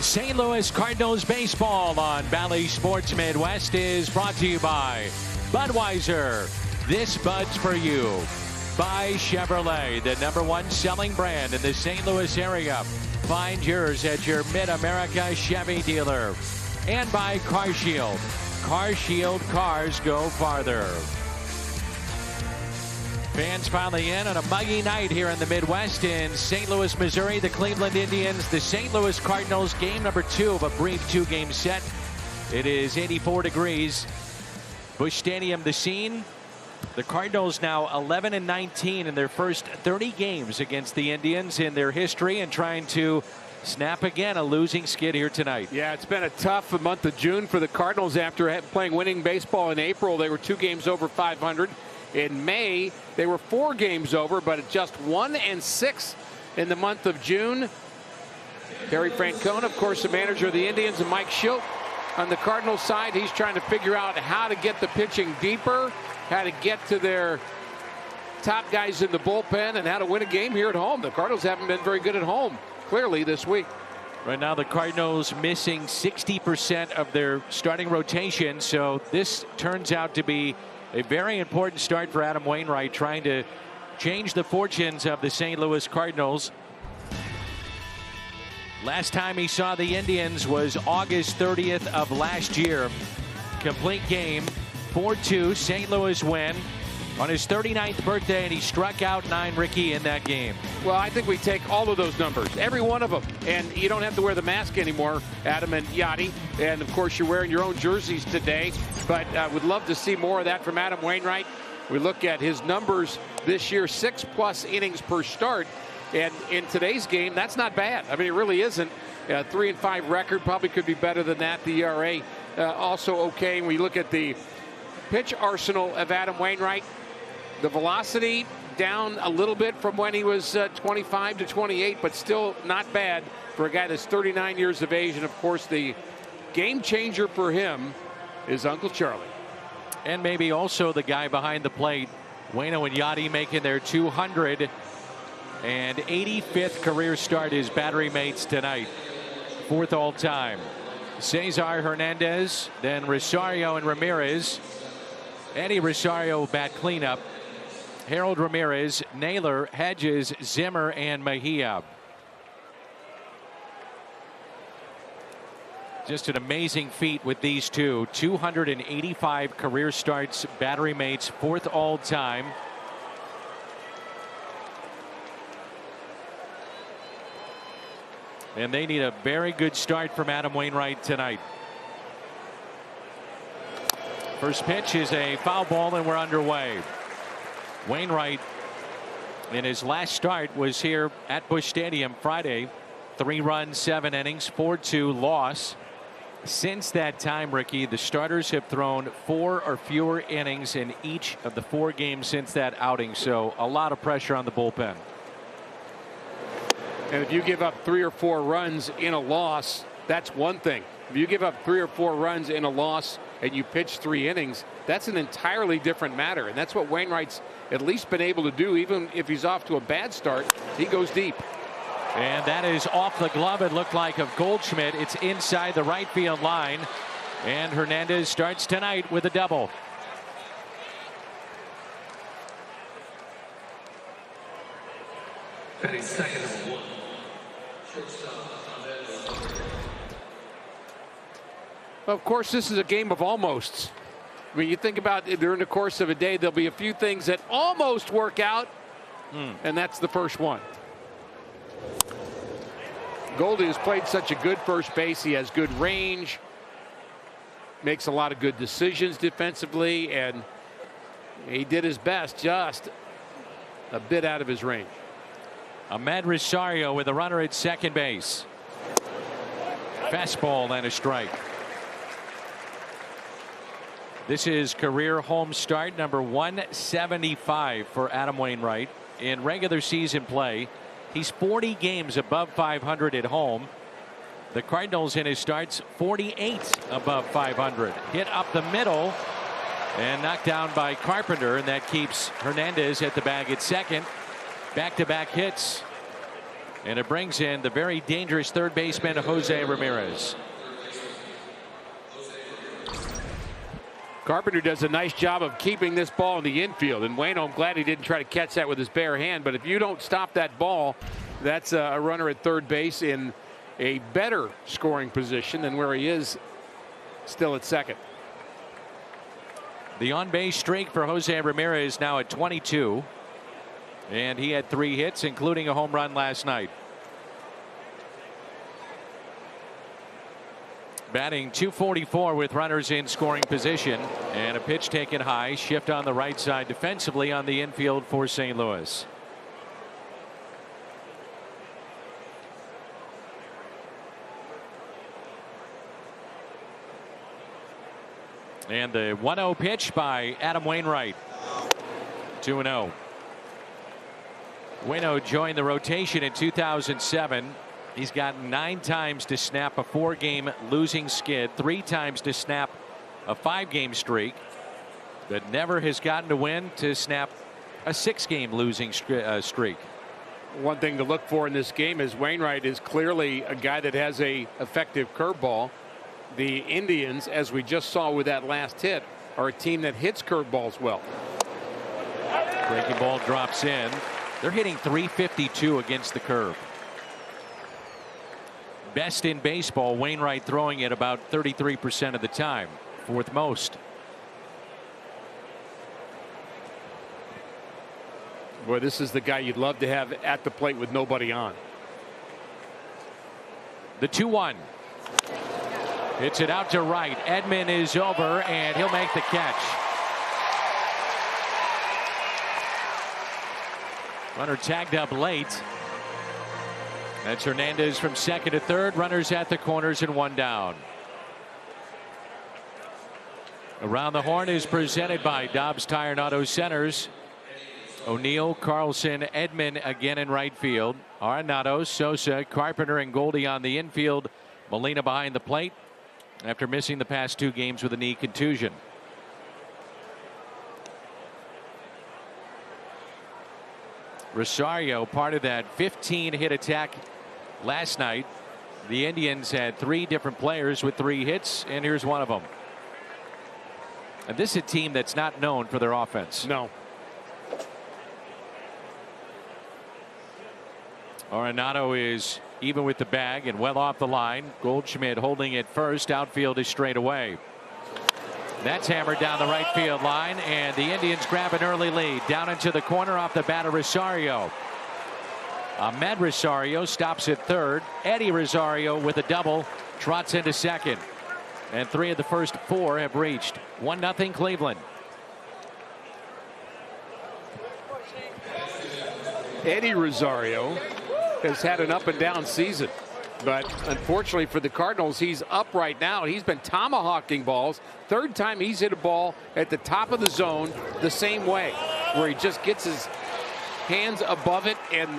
St. Louis Cardinals baseball on Bally Sports Midwest is brought to you by Budweiser. This Bud's for you. By Chevrolet, the #1 selling brand in the St. Louis area. Find yours at your Mid-America Chevy dealer. And by Car Shield. Car Shield, cars go farther. Fans finally in on a muggy night here in the Midwest in St. Louis, Missouri. The Cleveland Indians, the St. Louis Cardinals, game number 2 of a brief 2-game set. It is 84 degrees. Busch Stadium, the scene. The Cardinals now 11-19 in their first 30 games against the Indians in their history, and trying to snap again a losing skid here tonight. Yeah, it's been a tough month of June for the Cardinals after playing winning baseball in April. They were 2 games over 500. In May, they were 4 games over, but at just 1-6 in the month of June. Terry Francona, of course, the manager of the Indians, and Mike Shildt on the Cardinals side. He's trying to figure out how to get the pitching deeper, how to get to their top guys in the bullpen, and how to win a game here at home. The Cardinals haven't been very good at home, clearly, this week. Right now, the Cardinals missing 60% of their starting rotation, so this turns out to be a very important start for Adam Wainwright, trying to change the fortunes of the St. Louis Cardinals. Last time he saw the Indians was August 30th of last year. Complete game, 4-2 St. Louis win on his 39th birthday, and he struck out 9, Ricky, in that game. Well, I think we take all of those numbers, every one of them, and you don't have to wear the mask anymore, Adam and Yachty. And of course, you're wearing your own jerseys today, but I would love to see more of that from Adam Wainwright. We look at his numbers this year, 6+ innings per start, and in today's game, that's not bad. I mean, it really isn't. 3-5 record, probably could be better than that. The ERA also okay. When we look at the pitch arsenal of Adam Wainwright, the velocity down a little bit from when he was 25 to 28, but still not bad for a guy that's 39 years of age. And of course, the game changer for him is Uncle Charlie. And maybe also the guy behind the plate. Waino and Yachty making their 285th career start as battery mates tonight. 4th all time. Cesar Hernandez, then Rosario and Ramirez. Eddie Rosario bat cleanup. Harold Ramirez, Naylor, Hedges, Zimmer, and Mejia. Just an amazing feat with these two. 285 career starts, battery mates, 4th all time. And they need a very good start from Adam Wainwright tonight. First pitch is a foul ball, and we're underway. Wainwright, in his last start, was here at Busch Stadium Friday. 3 runs, 7 innings, 4-2 loss. Since that time, Ricky, the starters have thrown 4 or fewer innings in each of the 4 games since that outing. So a lot of pressure on the bullpen. And if you give up 3 or 4 runs in a loss, that's one thing. If you give up 3 or 4 runs in a loss and you pitch 3 innings, that's an entirely different matter. And that's what Wainwright's at least been able to do. Even if he's off to a bad start, he goes deep. And that is off the glove, it looked like, of Goldschmidt. It's inside the right field line. And Hernandez starts tonight with a double. Well, of course, this is a game of almosts. I mean, you think about it, during the course of a day, there'll be a few things that almost work out, and that's the first one. Goldie has played such a good first base. He has good range, makes a lot of good decisions defensively, and he did his best, just a bit out of his range. Ahmed Rosario with a runner at second base. Fastball and a strike. This is career home start number 175 for Adam Wainwright in regular season play. He's 40 games above 500 at home. The Cardinals in his starts 48 above 500. Hit up the middle and knocked down by Carpenter, and that keeps Hernandez at the bag at second. Back-to-back hits And it brings in the very dangerous third baseman, Jose Ramirez. Carpenter does a nice job of keeping this ball in the infield. And Wayno, I'm glad he didn't try to catch that with his bare hand. But if you don't stop that ball, that's a runner at third base in a better scoring position than where he is still at second. The on-base streak for Jose Ramirez now at 22. And he had 3 hits, including a home run last night. Batting .244 with runners in scoring position, and a pitch taken high. Shift on the right side defensively on the infield for St. Louis. And the 1-0 pitch by Adam Wainwright. 2-0. Wayno joined the rotation in 2007. He's gotten 9 times to snap a 4-game losing skid, 3 times to snap a 5-game streak, but never has gotten to win to snap a 6-game losing streak. One thing to look for in this game is Wainwright is clearly a guy that has a effective curveball. The Indians, as we just saw with that last hit, are a team that hits curveballs well. Breaking ball drops in. They're hitting .352 against the curve. Best in baseball, Wainwright throwing it about 33% of the time, 4th most. Boy, this is the guy you'd love to have at the plate with nobody on. The 2-1. Hits it out to right. Edman is over, and he'll make the catch. Runner tagged up late. That's Hernandez from second to third. Runners at the corners and 1 down. Around the Horn is presented by Dobbs Tire and Auto Centers. O'Neill, Carlson, Edman again in right field. Arenado, Sosa, Carpenter, and Goldie on the infield. Molina behind the plate after missing the past 2 games with a knee contusion. Rosario, part of that 15-hit attack last night. The Indians had 3 different players with 3 hits, and here's one of them. And this is a team that's not known for their offense. No. Arenado is even with the bag and well off the line. Goldschmidt holding it first. Outfield is straight away. That's hammered down the right field line, and the Indians grab an early lead. Down into the corner off the bat of Rosario. Ahmed Rosario stops at third. Eddie Rosario with a double trots into second. And 3 of the first 4 have reached. 1-0 Cleveland. Eddie Rosario has had an up and down season. But unfortunately for the Cardinals, he's up right now. He's been tomahawking balls. 3rd time he's hit a ball at the top of the zone the same way, where he just gets his hands above it and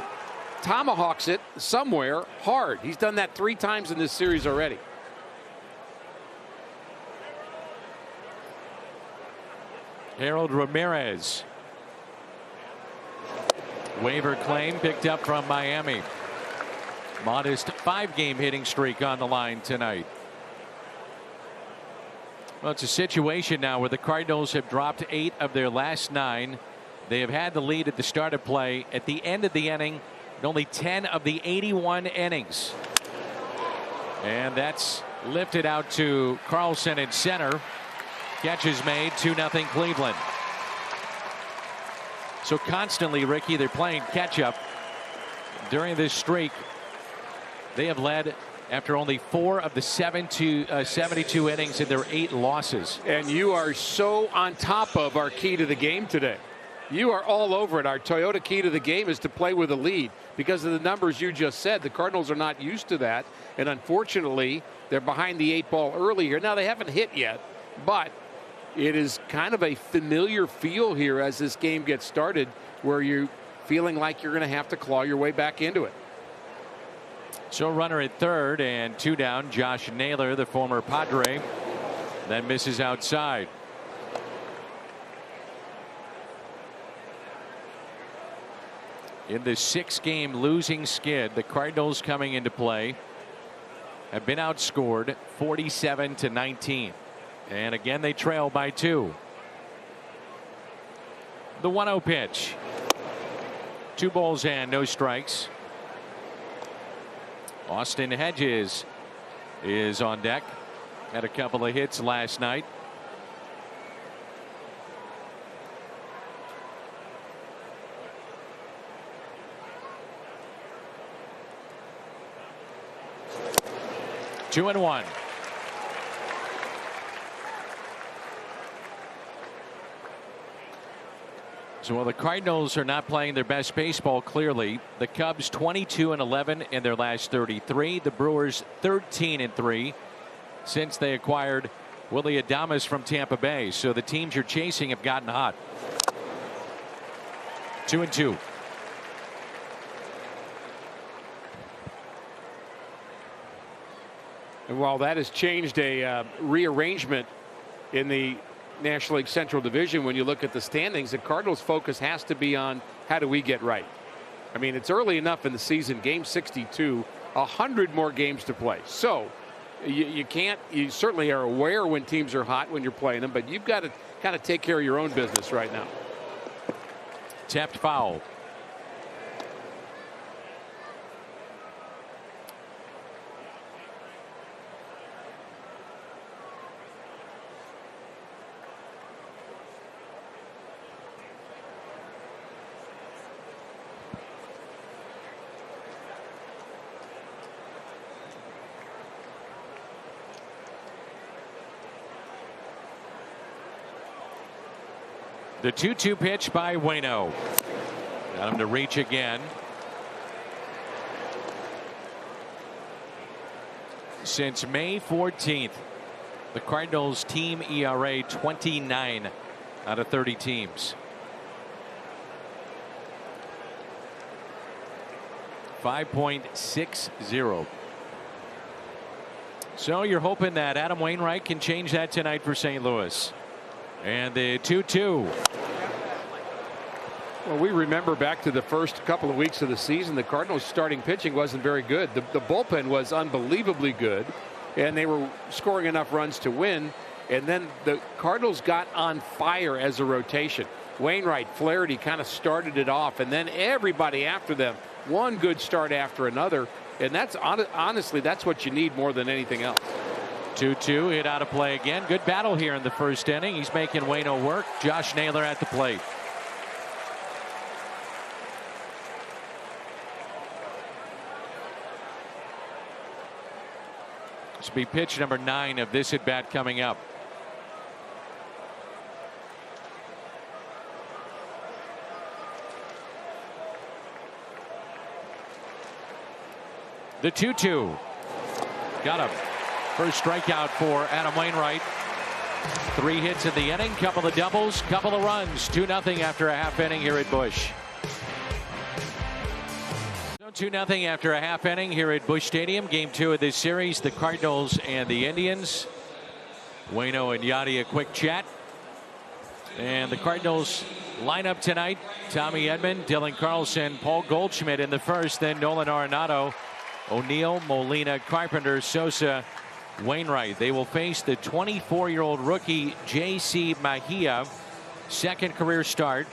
tomahawks it somewhere hard. He's done that 3 times in this series already. Harold Ramirez. Waiver claim picked up from Miami. Modest 5-game hitting streak on the line tonight. Well, it's a situation now where the Cardinals have dropped 8 of their last 9. They have had the lead at the start of play. At the end of the inning, in only 10 of the 81 innings. And that's lifted out to Carlson in center. Catch is made. 2-0 Cleveland. So constantly, Ricky, they're playing catch up during this streak. They have led after only 4 of the 72 innings in their 8 losses. And you are so on top of our key to the game today. You are all over it. Our Toyota key to the game is to play with a lead because of the numbers you just said. The Cardinals are not used to that. And unfortunately, they're behind the 8 ball early here. Now, they haven't hit yet, but it is kind of a familiar feel here as this game gets started where you're feeling like you're going to have to claw your way back into it. So runner at third and 2 down. Josh Naylor, the former Padre, that misses outside. in this 6-game losing skid, the Cardinals coming into play have been outscored 47-19. And again, they trail by 2. The 1-0 pitch. 2 balls and no strikes. Austin Hedges is on deck. Had a couple of hits last night. Two and one. So while the Cardinals are not playing their best baseball, clearly, the Cubs 22-11 in their last 33. The Brewers 13-3 since they acquired Willy Adames from Tampa Bay. So the teams you're chasing have gotten hot. 2-2. And while that has changed a rearrangement in the National League Central Division, when you look at the standings, the Cardinals' focus has to be on how do we get right. I mean, it's early enough in the season, game 62, 100 more games to play. So you can't, you certainly are aware when teams are hot when you're playing them, but you've got to kind of take care of your own business right now. Tapped foul. The 2-2 pitch by Waino. Got him to reach again. Since May 14th, the Cardinals team ERA 29 out of 30 teams. 5.60. So you're hoping that Adam Wainwright can change that tonight for St. Louis. And the 2-2. Well, we remember back to the first couple of weeks of the season, the Cardinals starting pitching wasn't very good. The bullpen was unbelievably good, and they were scoring enough runs to win. And then the Cardinals got on fire as a rotation. Wainwright, Flaherty kind of started it off, and then everybody after them, one good start after another. And that's honestly, that's what you need more than anything else. 2-2 hit out of play again. Good battle here in the first inning. He's making Waino work. Josh Naylor at the plate. This will be pitch number 9 of this at bat coming up. The 2-2. Got him. First strikeout for Adam Wainwright. 3 hits in the inning, couple of doubles, couple of runs. 2-0 after a half inning here at Busch. 2-0 after a half inning here at Busch Stadium. Game 2 of this series, the Cardinals and the Indians. Waino and Yadi a quick chat. And the Cardinals lineup tonight: Tommy Edman, Dylan Carlson, Paul Goldschmidt in the first, then Nolan Arenado, O'Neill, Molina, Carpenter, Sosa, Wainwright. They will face the 24-year-old rookie J.C. Mejia. Second career start.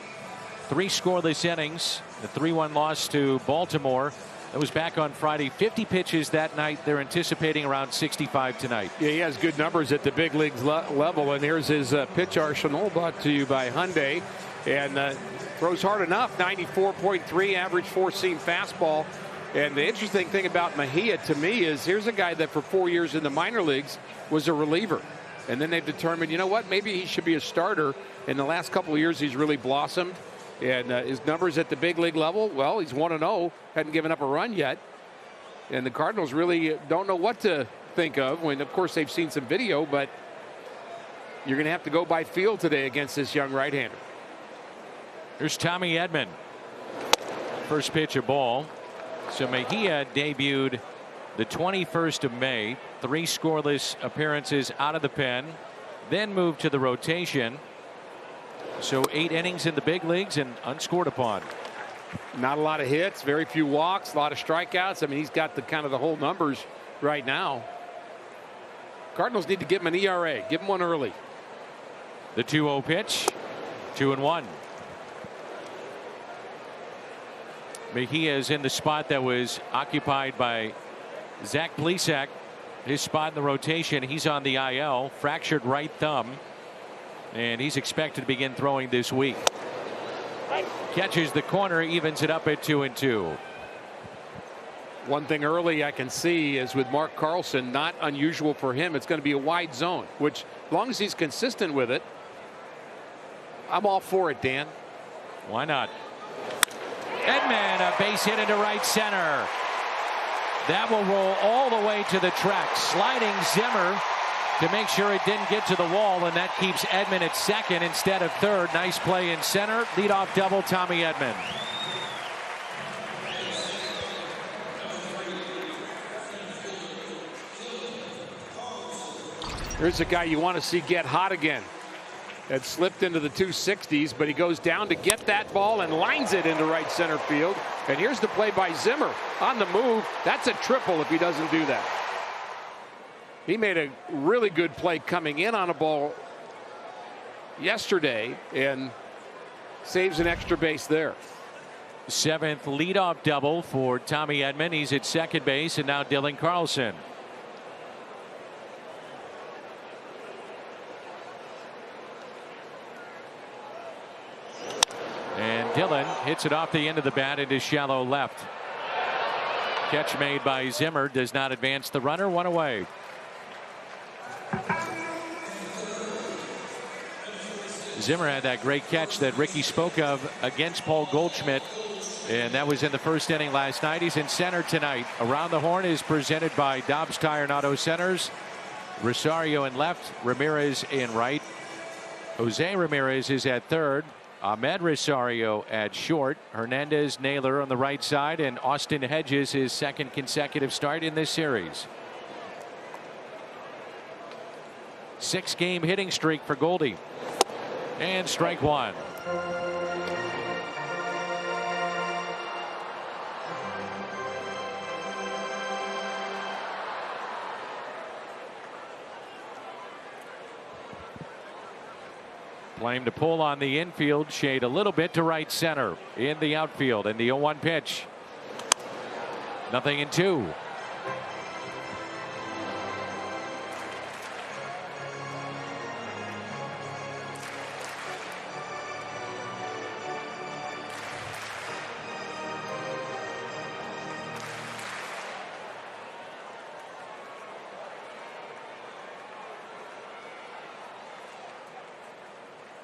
3 scoreless innings. The 3-1 loss to Baltimore. That was back on Friday. 50 pitches that night. They're anticipating around 65 tonight. Yeah, he has good numbers at the big leagues level. And here's his pitch arsenal, brought to you by Hyundai. And throws hard enough. 94.3 average 4-seam fastball. And the interesting thing about Mejia to me is, here's a guy that for 4 years in the minor leagues was a reliever. And then they've determined, you know what, maybe he should be a starter. In the last couple of years, he's really blossomed. And his numbers at the big league level, well, he's 1-0, hadn't given up a run yet. And the Cardinals really don't know what to think of when, of course, they've seen some video, but you're going to have to go by feel today against this young right-hander. Here's Tommy Edman. First pitch, a ball. So Mejia debuted the 21st of May. 3 scoreless appearances out of the pen, then moved to the rotation. So 8 innings in the big leagues and unscored upon. Not a lot of hits, very few walks, a lot of strikeouts. I mean, he's got the kind of the whole numbers right now. Cardinals need to give him an ERA. Give him one early. The 2-0 pitch. 2-1. Mejia is in the spot that was occupied by Zach Plesac. His spot in the rotation. He's on the IL. Fractured right thumb. And he's expected to begin throwing this week. Catches the corner, evens it up at 2-2. One thing early I can see is with Mark Carlson, not unusual for him. It's going to be a wide zone, which as long as he's consistent with it, I'm all for it, Dan. Why not? Edman, a base hit into right center. That will roll all the way to the track. Sliding Zimmer to make sure it didn't get to the wall, and that keeps Edman at second instead of third. Nice play in center. Leadoff double, Tommy Edman. Here's a guy you want to see get hot again. Had slipped into the 260s, but he goes down to get that ball and lines it into right center field. And here's the play by Zimmer on the move. That's a triple if he doesn't do that. He made a really good play coming in on a ball yesterday and saves an extra base there. 7th leadoff double for Tommy Edman. He's at second base, and now Dylan Carlson. And Dylan hits it off the end of the bat into shallow left. Catch made by Zimmer does not advance the runner. One away. Zimmer had that great catch that Ricky spoke of against Paul Goldschmidt, and that was in the first inning last night. He's in center tonight. Around the Horn is presented by Dobbs Tire and Auto Centers. Rosario in left, Ramirez in right. Jose Ramirez is at third. Ahmed Rosario at short. Hernandez Naylor on the right side, and Austin Hedges his second consecutive start in this series. 6-game hitting streak for Goldie. And strike one. Claim to pull on the infield, shade a little bit to right center in the outfield, and the 0-1 pitch. Nothing in 2.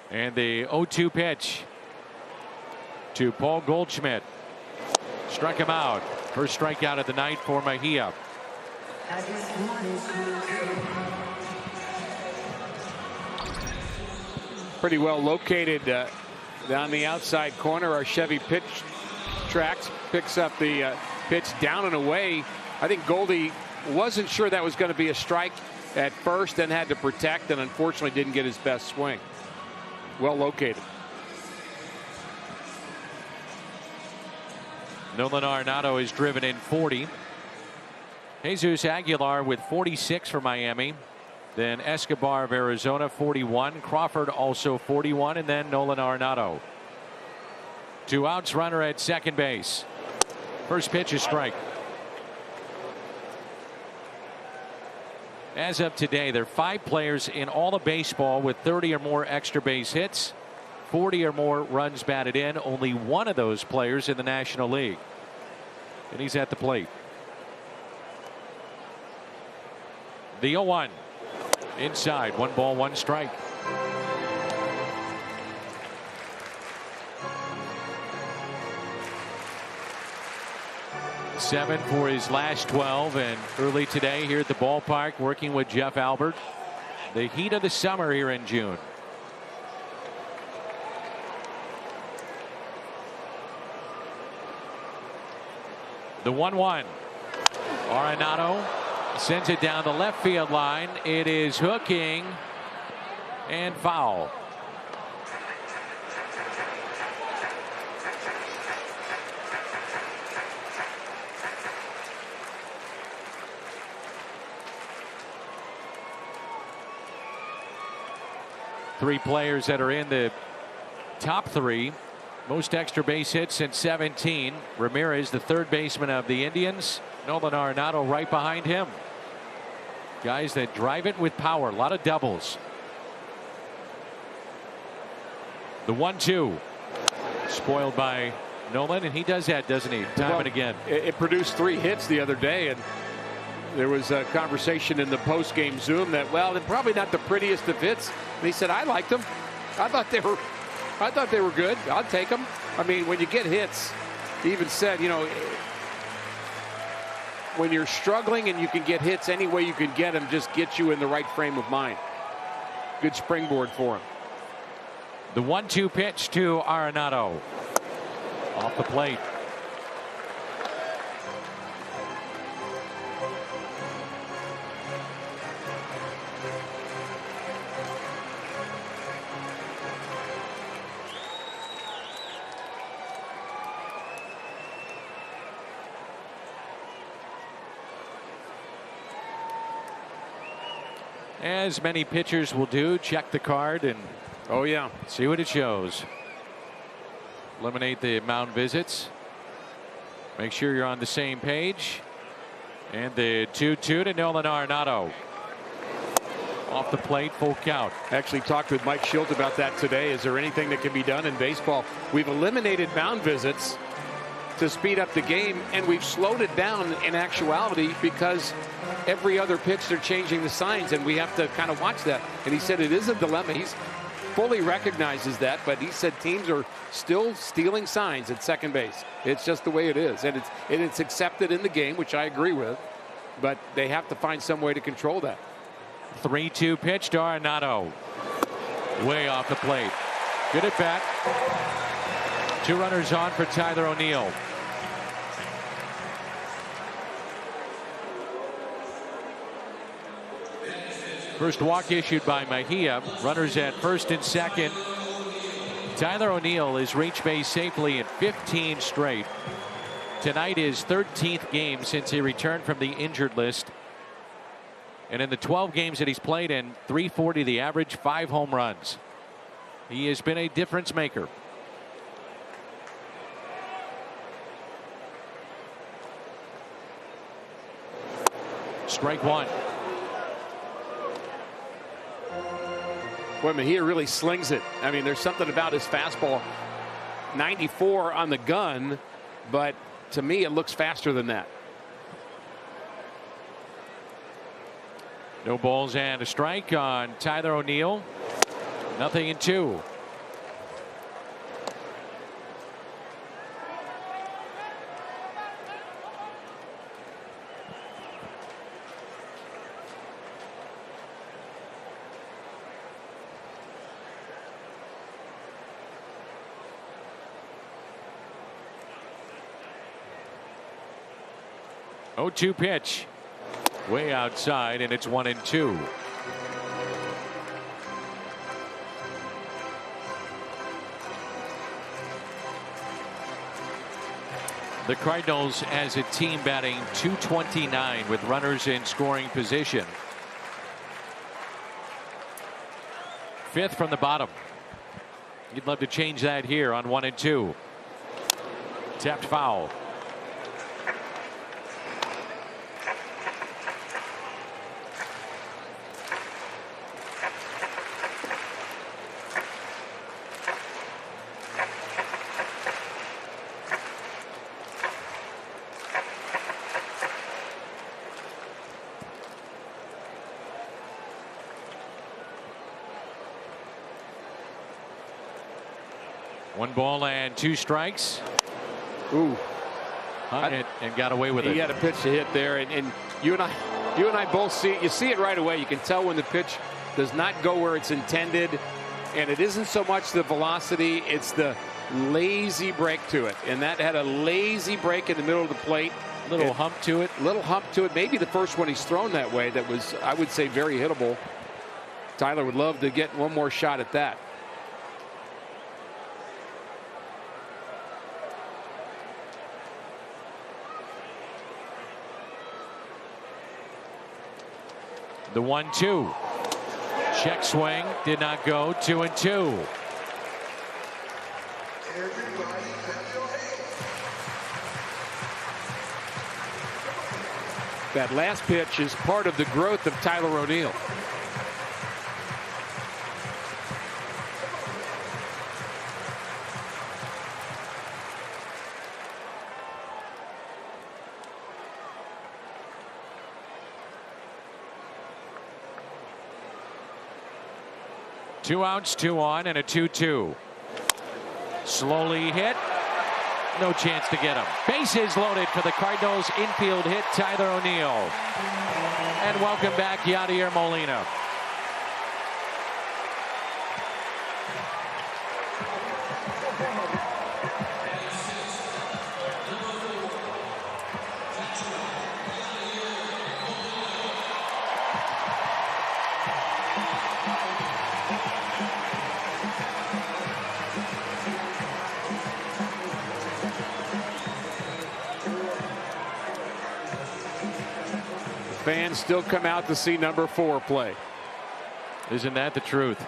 And the 0-2 pitch to Paul Goldschmidt. Struck him out. First strikeout of the night for Mejia. Pretty well located down the outside corner. Our Chevy pitch tracks picks up the pitch down and away. I think Goldie wasn't sure that was going to be a strike at first, then had to protect, and unfortunately didn't get his best swing. Well located. Nolan Arenado is driven in 40. Jesus Aguilar with 46 for Miami. Then Escobar of Arizona 41. Crawford also 41. And then Nolan Arenado. 2 outs, runner at second base. First pitch is strike. As of today, there are 5 players in all of baseball with 30 or more extra base hits, 40 or more runs batted in. Only one of those players in the National League. And he's at the plate. The 0-1. Inside. 1 ball, 1 strike. Seven for his last 12, and early today here at the ballpark working with Jeff Albert. The heat of the summer here in June. The 1-1. Arenado sends it down the left field line. It is hooking and foul. Three players that are in the top three. Most extra base hits since 17. Ramirez, the third baseman of the Indians. Nolan Arenado right behind him. Guys that drive it with power. A lot of doubles. The 1-2. Spoiled by Nolan, and he does that, doesn't he? Time and again. It produced 3 hits the other day, and there was a conversation in the post-game Zoom that, well, they're probably not the prettiest of hits. And he said, I liked them. I thought they were good. I'll take them. I mean, when you get hits, he even said, you know, when you're struggling and you can get hits any way you can get them, just get you in the right frame of mind. Good springboard for him. The 1-2 pitch to Arenado. Off the plate. As many pitchers will do, check the card and oh yeah, see what it shows. Eliminate the mound visits. Make sure you're on the same page. And the 2-2 to Nolan Arenado. Off the plate, full count. Actually talked with Mike Schilt about that today. Is there anything that can be done in baseball? We've eliminated mound visits to speed up the game, and we've slowed it down in actuality because every other pitch they're changing the signs, and we have to kind of watch that. And he said it is a dilemma. He's fully recognizes that, but he said teams are still stealing signs at second base. It's just the way it is, and it's accepted in the game, which I agree with, but they have to find some way to control that. 3-2 pitch to Arenado. Way off the plate. Good at bat. 2 runners on for Tyler O'Neill. First walk issued by Mejia. Runners at first and second. Tyler O'Neill has reached base safely in 15 straight. Tonight is 13th game since he returned from the injured list. And in the 12 games that he's played in, .340 the average, 5 home runs. He has been a difference maker. Strike one. Boy, Mejia really slings it. I mean, there's something about his fastball. 94 on the gun, but to me it looks faster than that. No balls and a strike on Tyler O'Neill. 0-2. Oh, 2 pitch. Way outside, and it's 1-2. The Cardinals as a team batting .229 with runners in scoring position. 5th from the bottom. You'd love to change that here on 1-2. Tapped foul. One ball and 2 strikes. Ooh. And got away with it. He had a pitch to hit there, and you and I both see it. You see it right away. You can tell when the pitch does not go where it's intended, and it isn't so much the velocity, it's the lazy break to it. And that had a lazy break in the middle of the plate. Little hump to it. Little hump to it. Maybe the first one he's thrown that way that was, I would say, very hittable. Tyler would love to get one more shot at that. The 1-2. Check swing did not go. 2-2. That last pitch is part of the growth of Tyler O'Neill. Two outs, 2 on, and a 2-2. Slowly hit. No chance to get him. Bases loaded for the Cardinals. Infield hit, Tyler O'Neill. And welcome back, Yadier Molina. Fans still come out to see number 4 play. Isn't that the truth?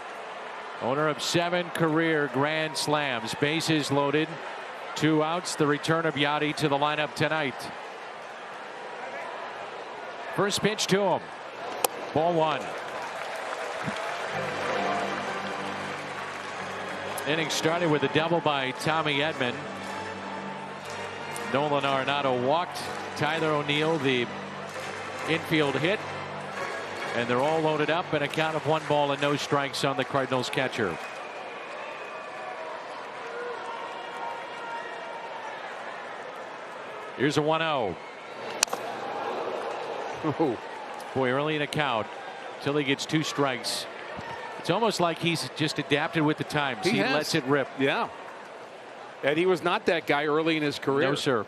Owner of 7 career grand slams. Bases loaded. 2 outs. The return of Yadi to the lineup tonight. First pitch to him. Ball 1. Inning started with a double by Tommy Edman. Nolan Arenado walked. Tyler O'Neill, the infield hit, and they're all loaded up, and a count of 1 ball and no strikes on the Cardinals catcher. Here's a 1-0. Oh. Boy, early in the count till he gets 2 strikes. It's almost like he's just adapted with the times. He lets it rip. Yeah. And he was not that guy early in his career. No, sir.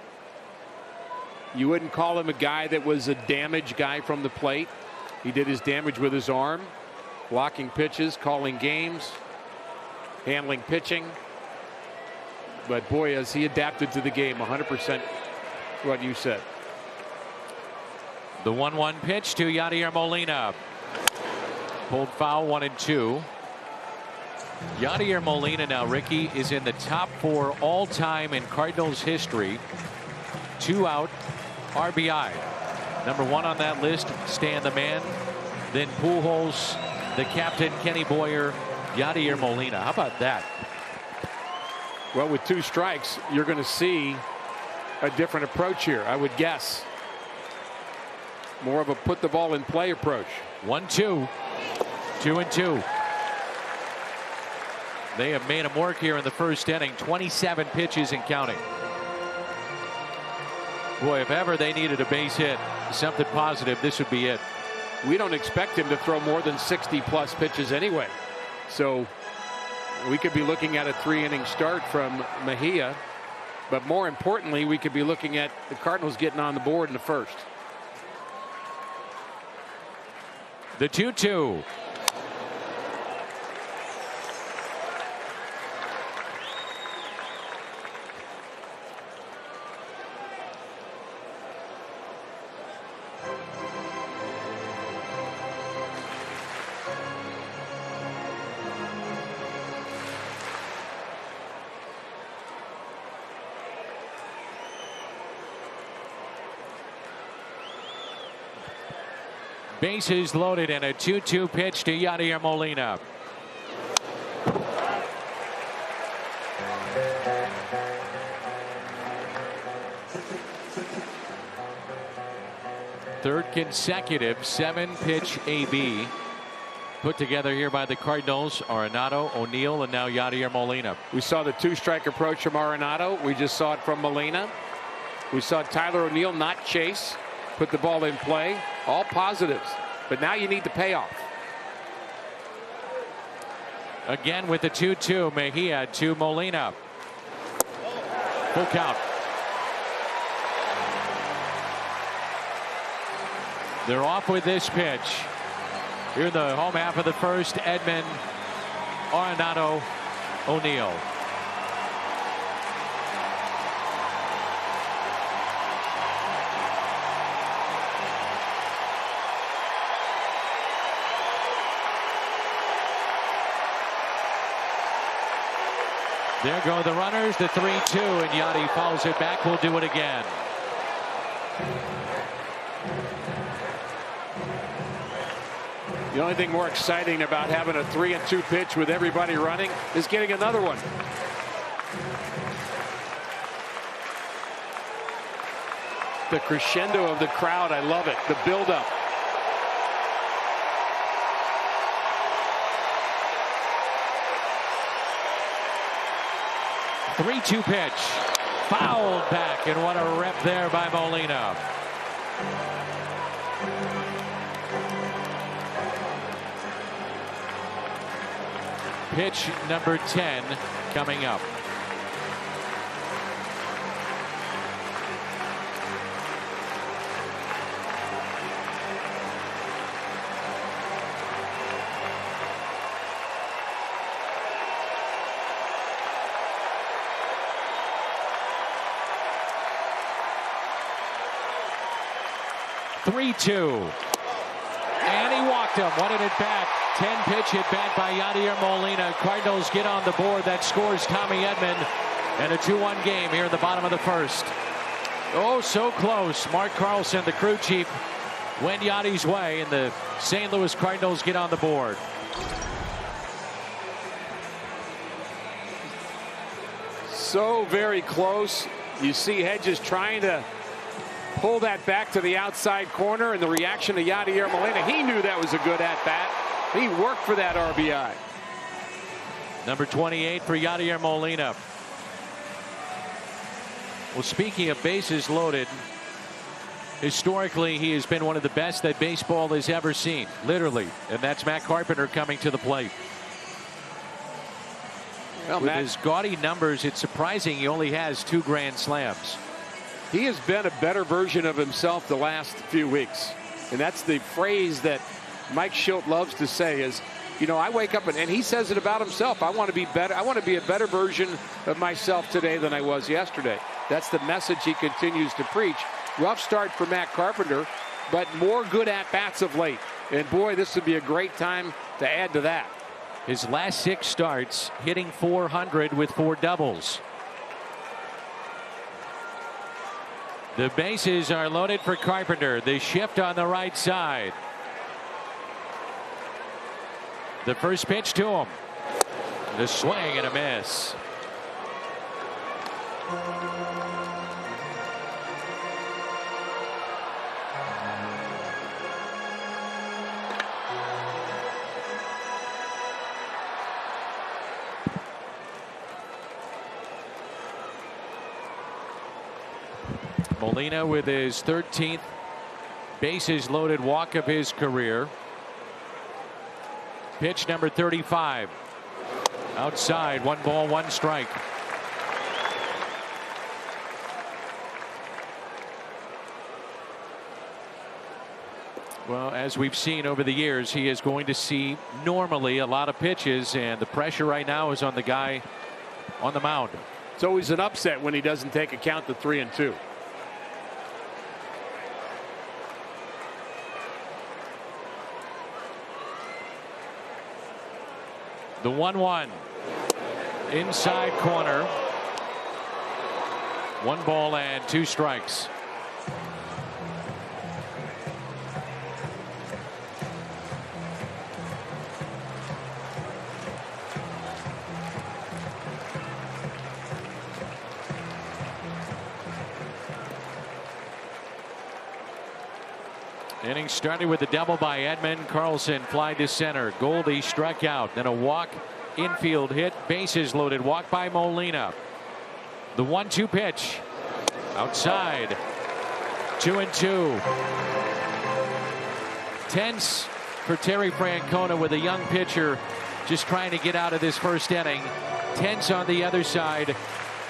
You wouldn't call him a guy that was a damage guy from the plate. He did his damage with his arm, blocking pitches, calling games, handling pitching. But boy, has he adapted to the game. 100% what you said. The 1-1 pitch to Yadier Molina. Pulled foul, 1-2. Yadier Molina now, Ricky, is in the top 4 all-time in Cardinals history. 2 out RBI. Number 1 on that list, Stan the Man. Then Pujols, the captain, Kenny Boyer, Yadier Molina. How about that? Well, with 2 strikes, you're going to see a different approach here, I would guess. More of a put the ball in play approach. 1-2. 2-2. They have made him work here in the first inning. 27 pitches and counting. Boy, if ever they needed a base hit, something positive, this would be it. We don't expect him to throw more than 60+ pitches anyway. So we could be looking at a 3-inning start from Mejia. But more importantly, we could be looking at the Cardinals getting on the board in the first. The 2-2. Bases loaded and a 2-2 pitch to Yadier Molina. Third consecutive 7-pitch AB put together here by the Cardinals. Arenado, O'Neill, and now Yadier Molina. We saw the 2-strike approach from Arenado. We just saw it from Molina. We saw Tyler O'Neill not chase, put the ball in play. All positives, but now you need the payoff. Again with the 2-2, Mejia to Molina. Full count. They're off with this pitch. Here in the home half of the first, Edman, Arenado, O'Neill. There go the runners, the 3-2, and Yachty fouls it back. We'll do it again. The only thing more exciting about having a 3-2 pitch with everybody running is getting another one. The crescendo of the crowd, I love it. The buildup. The 3-2 pitch. Fouled back, and what a rep there by Molina. Pitch number 10 coming up. Three-two. And he walked him. What an at bat. 10-pitch hit back by Yadier Molina. Cardinals get on the board. That scores Tommy Edman. And a 2-1 game here in the bottom of the first. Oh, so close. Mark Carlson, the crew chief, went Yadi's way, and the St. Louis Cardinals get on the board. So very close. You see Hedges trying to pull that back to the outside corner, and the reaction to Yadier Molina. He knew that was a good at-bat. He worked for that RBI. Number 28 for Yadier Molina. Well, speaking of bases loaded, historically he has been one of the best that baseball has ever seen, literally, and that's Matt Carpenter coming to the plate. Well, with Matt, his gaudy numbers, it's surprising he only has 2 grand slams. he has been a better version of himself the last few weeks, and that's the phrase that Mike Schilt loves to say is, you know, I wake up and he says it about himself. I want to be better. I want to be a better version of myself today than I was yesterday. That's the message he continues to preach. Rough start for Matt Carpenter, but more good at-bats of late. And boy, this would be a great time to add to that. His last 6 starts hitting .400 with 4 doubles. The bases are loaded for Carpenter. The shift on the right side. The first pitch to him. The swing and a miss. Molina with his 13th bases loaded walk of his career. Pitch number 35. Outside, 1 ball, 1 strike. Well, as we've seen over the years, he is going to see normally a lot of pitches, and the pressure right now is on the guy on the mound. It's always an upset when he doesn't take a count to 3-2. The 1-1 inside corner. 1 ball and 2 strikes. Inning started with a double by Edman. Carlson fly to center. Goldie struck out. Then a walk, infield hit, bases loaded. Walk by Molina. The 1-2 pitch. Outside. 2-2. Tense for Terry Francona with a young pitcher just trying to get out of this first inning. Tense on the other side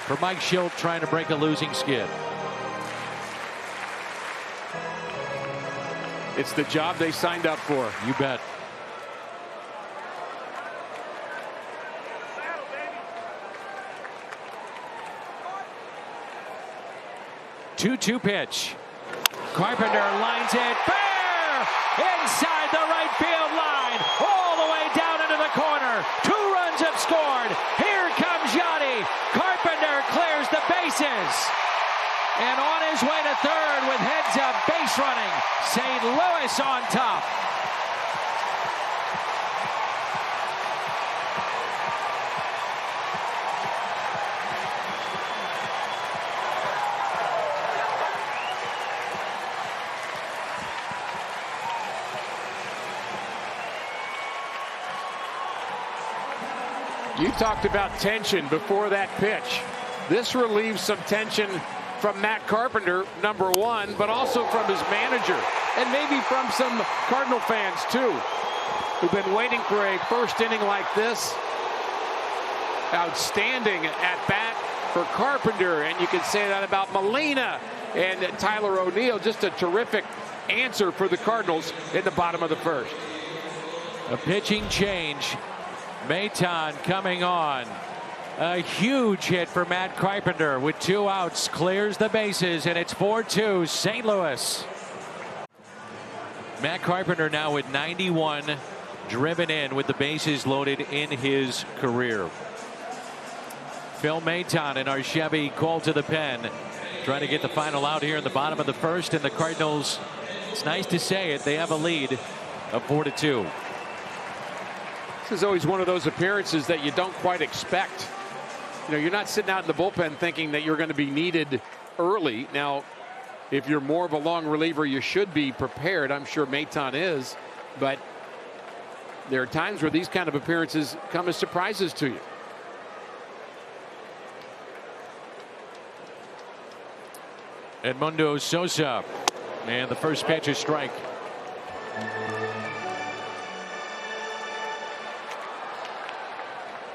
for Mike Schilt trying to break a losing skid. It's the job they signed up for. You bet. Two-two pitch. Carpenter lines it fair inside the right field line, all the way down into the corner. 2 runs have scored. Here comes Yachty. his way to third with heads-up base running. St. Louis on top. You talked about tension before that pitch. This relieves some tension from Matt Carpenter, number one, but also from his manager, and maybe from some Cardinal fans too, who've been waiting for a first inning like this. Outstanding at bat for Carpenter, and you can say that about Molina and Tyler O'Neill. Just a terrific answer for the Cardinals in the bottom of the first. A pitching change. Maton coming on. A huge hit for Matt Carpenter with 2 outs. Clears the bases, and it's 4-2 St. Louis. Matt Carpenter now with 91 driven in with the bases loaded in his career. Phil Maton in our Chevy called to the pen, trying to get the final out here in the bottom of the first. And the Cardinals, it's nice to say it, they have a lead of 4-2. This is always one of those appearances that you don't quite expect. You know, you're not sitting out in the bullpen thinking that you're going to be needed early. Now, if you're more of a long reliever, you should be prepared. I'm sure Maton is, but there are times where these kind of appearances come as surprises to you. Edmundo Sosa, and the first pitch is strike.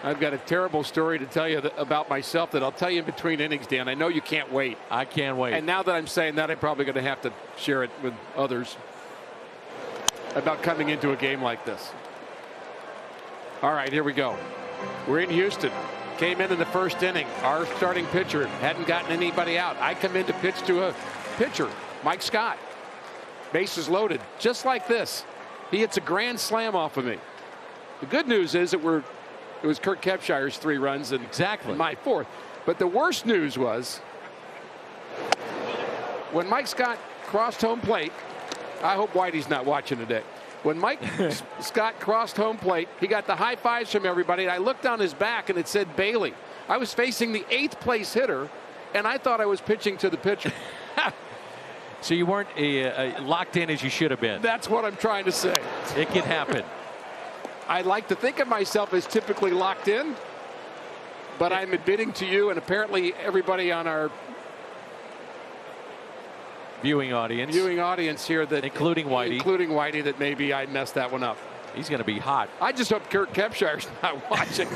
I've got a terrible story to tell you about myself that I'll tell you in between innings, Dan. I know you can't wait. I can't wait. And now that I'm saying that, I'm probably going to have to share it with others about coming into a game like this. All right, here we go. We're in Houston. Came in the first inning. Our starting pitcher hadn't gotten anybody out. I come in to pitch to a pitcher, Mike Scott. Bases loaded, just like this. He hits a grand slam off of me. The good news is that it was Kurt Kepshire's 3 runs and my 4th. But the worst news was when Mike Scott crossed home plate. I hope Whitey's not watching today. When Mike Scott crossed home plate, he got the high fives from everybody. And I looked down his back and it said Bailey. I was facing the 8th place hitter, and I thought I was pitching to the pitcher. So you weren't locked in as you should have been. That's what I'm trying to say. It can happen. I like to think of myself as typically locked in, but I'm admitting to you and apparently everybody on our viewing audience here, that including Whitey, that maybe I messed that one up. He's going to be hot. I just hope Kurt Kepshire's not watching.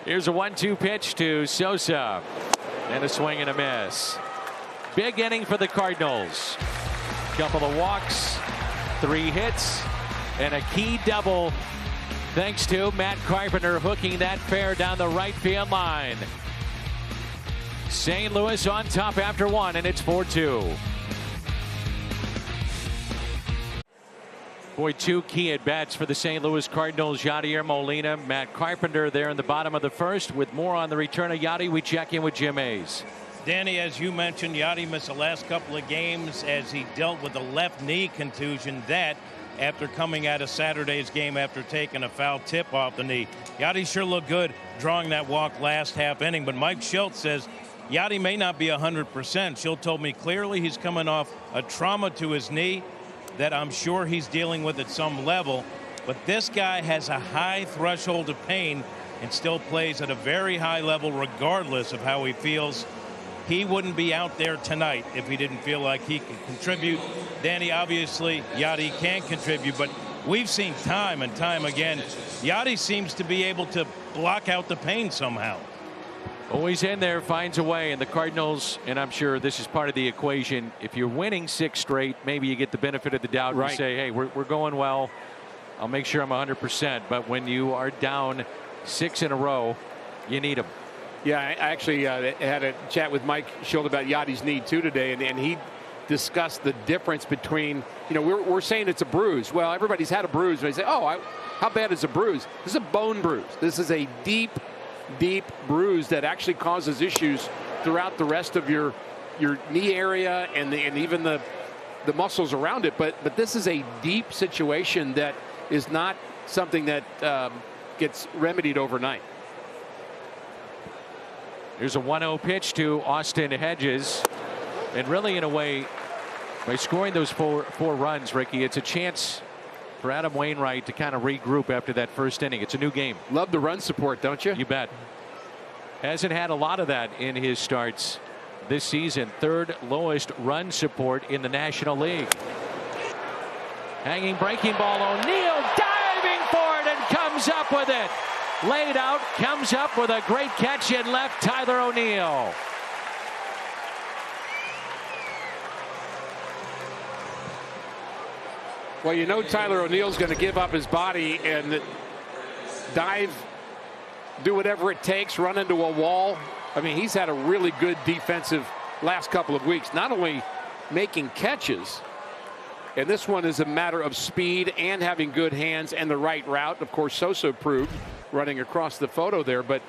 Here's a 1-2 pitch to Sosa, and a swing and a miss. Big inning for the Cardinals. Couple of walks, 3 hits, and a key double thanks to Matt Carpenter hooking that fair down the right field line. St. Louis on top after 1, and it's 4-2. Boy, 2 key at-bats for the St. Louis Cardinals. Yadier Molina, Matt Carpenter there in the bottom of the first. With more on the return of Yadi, we check in with Jim Hayes. Danny, as you mentioned, Yadi missed the last couple of games as he dealt with a left knee contusion. That after coming out of Saturday's game after taking a foul tip off the knee. Yadi sure looked good drawing that walk last half inning, but Mike Schultz says Yadi may not be 100%. Schultz told me clearly he's coming off a trauma to his knee that I'm sure he's dealing with at some level, but this guy has a high threshold of pain and still plays at a very high level regardless of how he feels. He wouldn't be out there tonight if he didn't feel like he could contribute. Danny, obviously Yadi can contribute, but we've seen time and time again Yadi seems to be able to block out the pain somehow. Always in there, finds a way, and the Cardinals, and I'm sure this is part of the equation, if you're winning 6 straight, maybe you get the benefit of the doubt and say, hey, we're going well. I'll make sure I'm 100%. But when you are down 6 in a row, you need them. Yeah, I actually had a chat with Mike Schultz about Yadi's knee too today, and he discussed the difference between, you know, we're saying it's a bruise. Well, everybody's had a bruise, and they say, oh, how bad is a bruise? This is a bone bruise. This is a deep bruise that actually causes issues throughout the rest of your knee area and even the muscles around it. But this is a deep situation that is not something that gets remedied overnight. Here's a 1-0 pitch to Austin Hedges. And really, in a way, by scoring those four runs, Ricky, it's a chance for Adam Wainwright to kind of regroup after that first inning. It's a new game. Love the run support, don't you? You bet. Hasn't had a lot of that in his starts this season. Third lowest run support in the National League. Hanging breaking ball. O'Neill diving for it and comes up with it. Laid out, comes up with a great catch in left, Tyler O'Neill. Well, you know Tyler O'Neill's going to give up his body and dive, do whatever it takes, run into a wall. I mean, he's had a really good defensive last couple of weeks, not only making catches, and this one is a matter of speed and having good hands and the right route. Of course, Sosa proved running across the photo there, but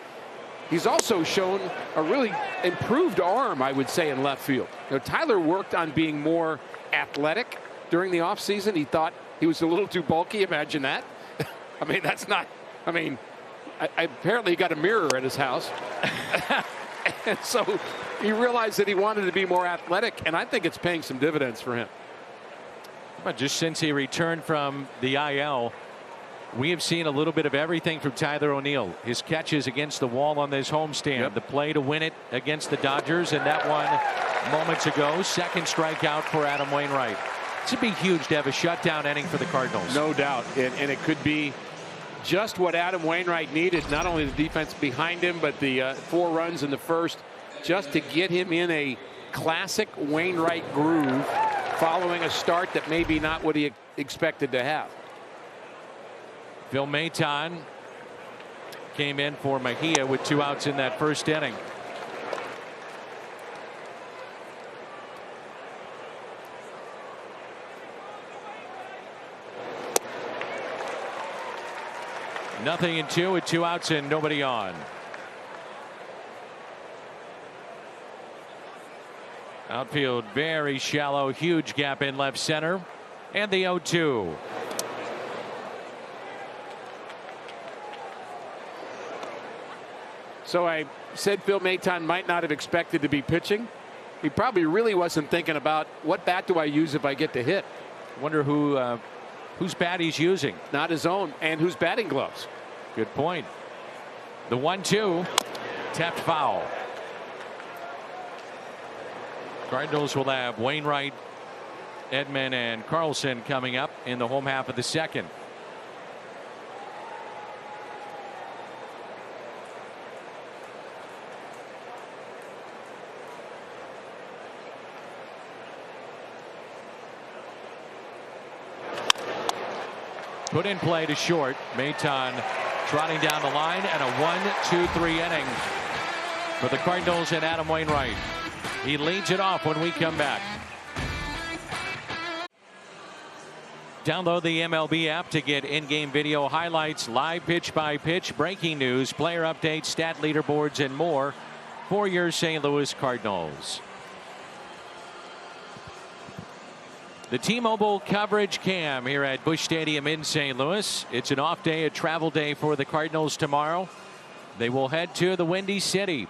he's also shown a really improved arm, I would say, in left field. You know, Tyler worked on being more athletic during the offseason. He thought he was a little too bulky. Imagine that. I mean, that's not, I mean, apparently he got a mirror at his house. And so he realized that he wanted to be more athletic, and I think it's paying some dividends for him. But just since he returned from the IL, we have seen a little bit of everything from Tyler O'Neill. His catches against the wall on this homestand, the play to win it against the Dodgers, and that one moments ago. Second strikeout for Adam Wainwright. It would be huge to have a shutdown inning for the Cardinals. No doubt, and it could be just what Adam Wainwright needed. Not only the defense behind him, but the 4 runs in the first, just to get him in a classic Wainwright groove following a start that maybe not what he expected to have. Phil Maton came in for Mejia with 2 outs in that first inning. Nothing in 2 with 2 outs and nobody on. Outfield very shallow, huge gap in left center, and the 0-2. So I said Phil Maton might not have expected to be pitching. He probably really wasn't thinking about what bat do I use if I get to hit. Wonder whose bat he's using. Not his own, and whose batting gloves. Good point. The 1-2 tapped foul. Cardinals will have Wainwright, Edman, and Carlson coming up in the home half of the second. Put in play to short. Maton trotting down the line, and a 1-2-3 inning for the Cardinals and Adam Wainwright. He leads it off when we come back. Download the MLB app to get in-game video highlights, live pitch-by-pitch, breaking news, player updates, stat leaderboards, and more for your St. Louis Cardinals. The T-Mobile coverage cam here at Busch Stadium in St. Louis. It's an off day, a travel day for the Cardinals tomorrow. They will head to the Windy City.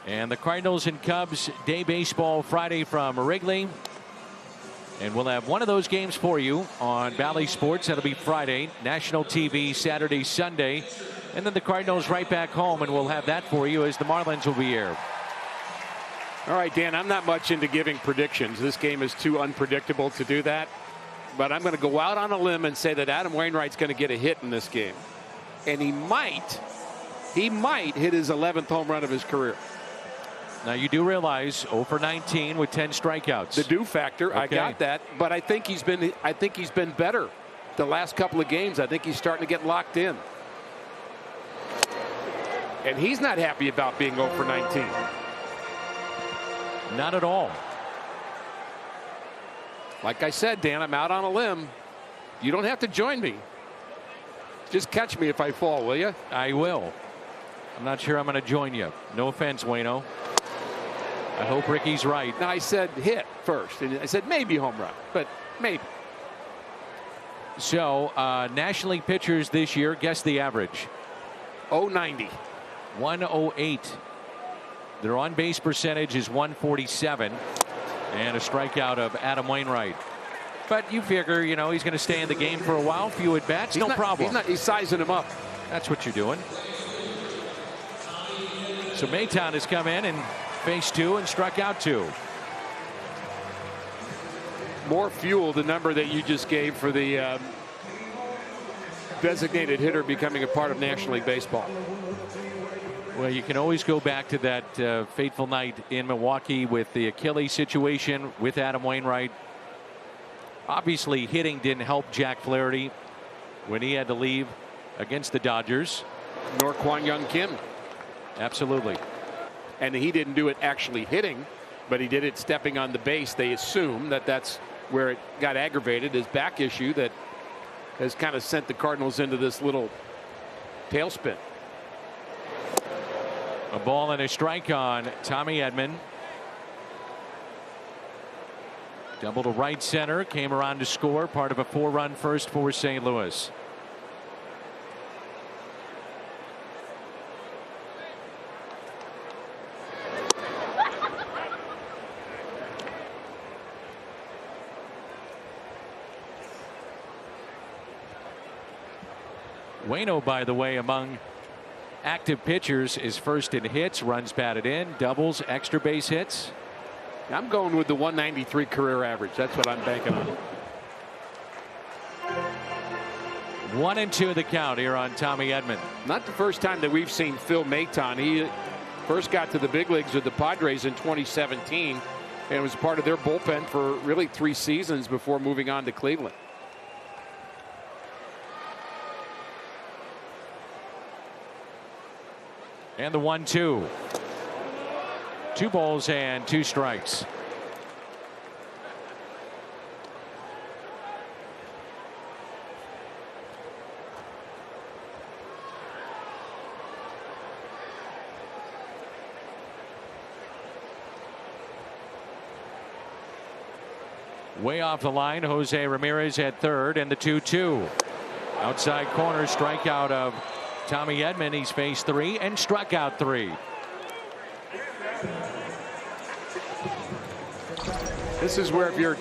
And the Cardinals and Cubs day baseball Friday from Wrigley. And we'll have one of those games for you on Bally Sports. That'll be Friday. National TV Saturday, Sunday. And then the Cardinals right back home, and we'll have that for you as the Marlins will be here. All right, Dan, I'm not much into giving predictions. This game is too unpredictable to do that. But I'm going to go out on a limb and say that Adam Wainwright's going to get a hit in this game. And he might hit his 11th home run of his career. Now, you do realize 0 for 19 with 10 strikeouts. The do factor, okay. I got that. But I think he's been better the last couple of games. I think he's starting to get locked in. And he's not happy about being 0 for 19. Not at all. Like I said, Dan, I'm out on a limb. You don't have to join me. Just catch me if I fall, will you? I will. I'm not sure I'm going to join you. No offense, Waino. I hope Ricky's right. Now, I said hit first, and I said maybe home run, but maybe. So, National League pitchers this year, guess the average. 090. 108. Their on-base percentage is 147. And a strikeout of Adam Wainwright. But you figure, you know, he's going to stay in the game for a while. Few at bats, no problem. He's sizing him up. That's what you're doing. So Mayton has come in and faced 2 and struck out 2. More fuel, the number that you just gave for the designated hitter becoming a part of National League Baseball. Well, you can always go back to that fateful night in Milwaukee with the Achilles situation with Adam Wainwright. Obviously, hitting didn't help Jack Flaherty when he had to leave against the Dodgers. Nor Kwon Young Kim. Absolutely. And he didn't do it actually hitting, but he did it stepping on the base. They assume that that's where it got aggravated, his back issue that has kind of sent the Cardinals into this little tailspin. A ball and a strike on Tommy Edman. Double to right center, came around to score, part of a 4-run first for St. Louis. Waino, by the way, among active pitchers, is first in hits, runs batted in, doubles, extra base hits. I'm going with the 193 career average. That's what I'm banking on. 1-2 the count here on Tommy Edman. Not the first time that we've seen Phil Mayton. He first got to the big leagues with the Padres in 2017 and was part of their bullpen for really 3 seasons before moving on to Cleveland. And the 1-2. 2 balls and 2 strikes. Way off the line, Jose Ramirez at third, and the 2-2. Outside corner, strikeout of Tommy Edman. He's faced 3 and struck out 3. This is where if you're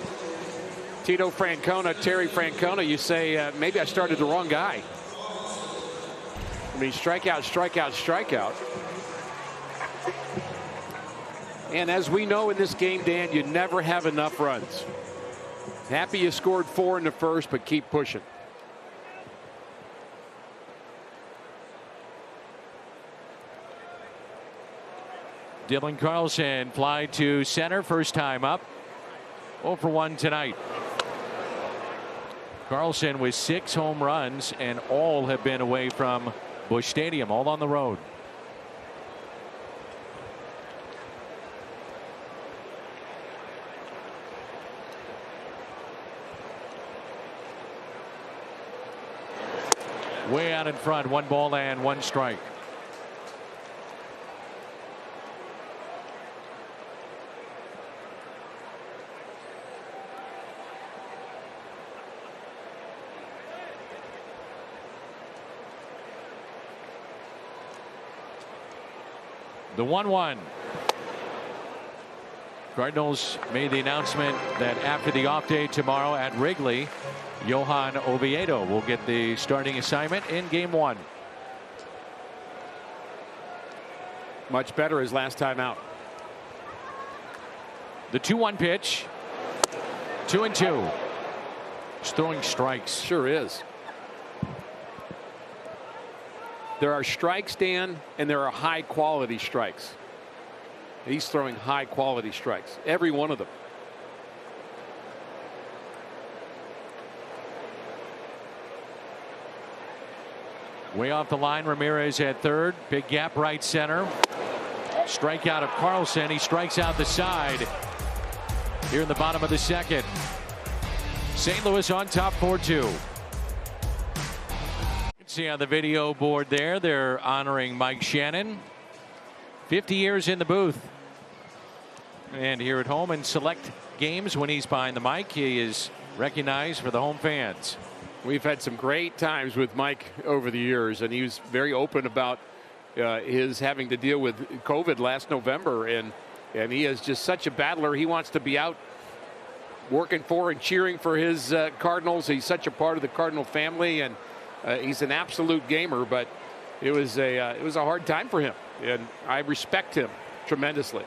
Tito Francona, Terry Francona, you say maybe I started the wrong guy. I mean, strikeout, strikeout, strikeout. And as we know in this game, Dan, you never have enough runs. Happy you scored 4 in the first, but keep pushing. Dylan Carlson fly to center, first time up. 0 for 1 tonight. Carlson with 6 home runs, and all have been away from Busch Stadium, all on the road. Way out in front, 1 ball and 1 strike. The 1-1. Cardinals made the announcement that after the off day tomorrow at Wrigley, Johan Oviedo will get the starting assignment in game 1. Much better his last time out. The 2-1 pitch. 2-2. He's throwing strikes. Sure is. There are strikes, Dan, and there are high quality strikes. He's throwing high quality strikes, every one of them. Way off the line, Ramirez at third. Big gap right center. Strikeout of Carlson. He strikes out the side here in the bottom of the second. St. Louis on top 4-2. See on the video board there, they're honoring Mike Shannon. 50 years in the booth. And here at home in select games when he's behind the mic, he is recognized for the home fans. We've had some great times with Mike over the years, and he was very open about his having to deal with COVID last November, and he is just such a battler. He wants to be out working for and cheering for his Cardinals. He's such a part of the Cardinal family, and he's an absolute gamer. But it was a hard time for him, and I respect him tremendously.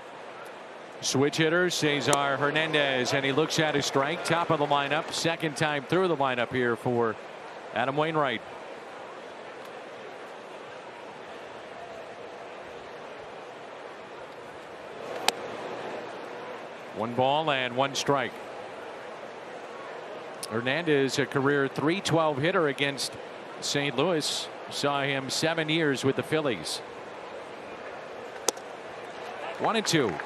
Switch hitter Cesar Hernandez, and he looks at his strike, top of the lineup, second time through the lineup here for Adam Wainwright. One ball and one strike. Hernandez, a career .312 hitter against St. Louis. Saw him 7 years with the Phillies. 1-2.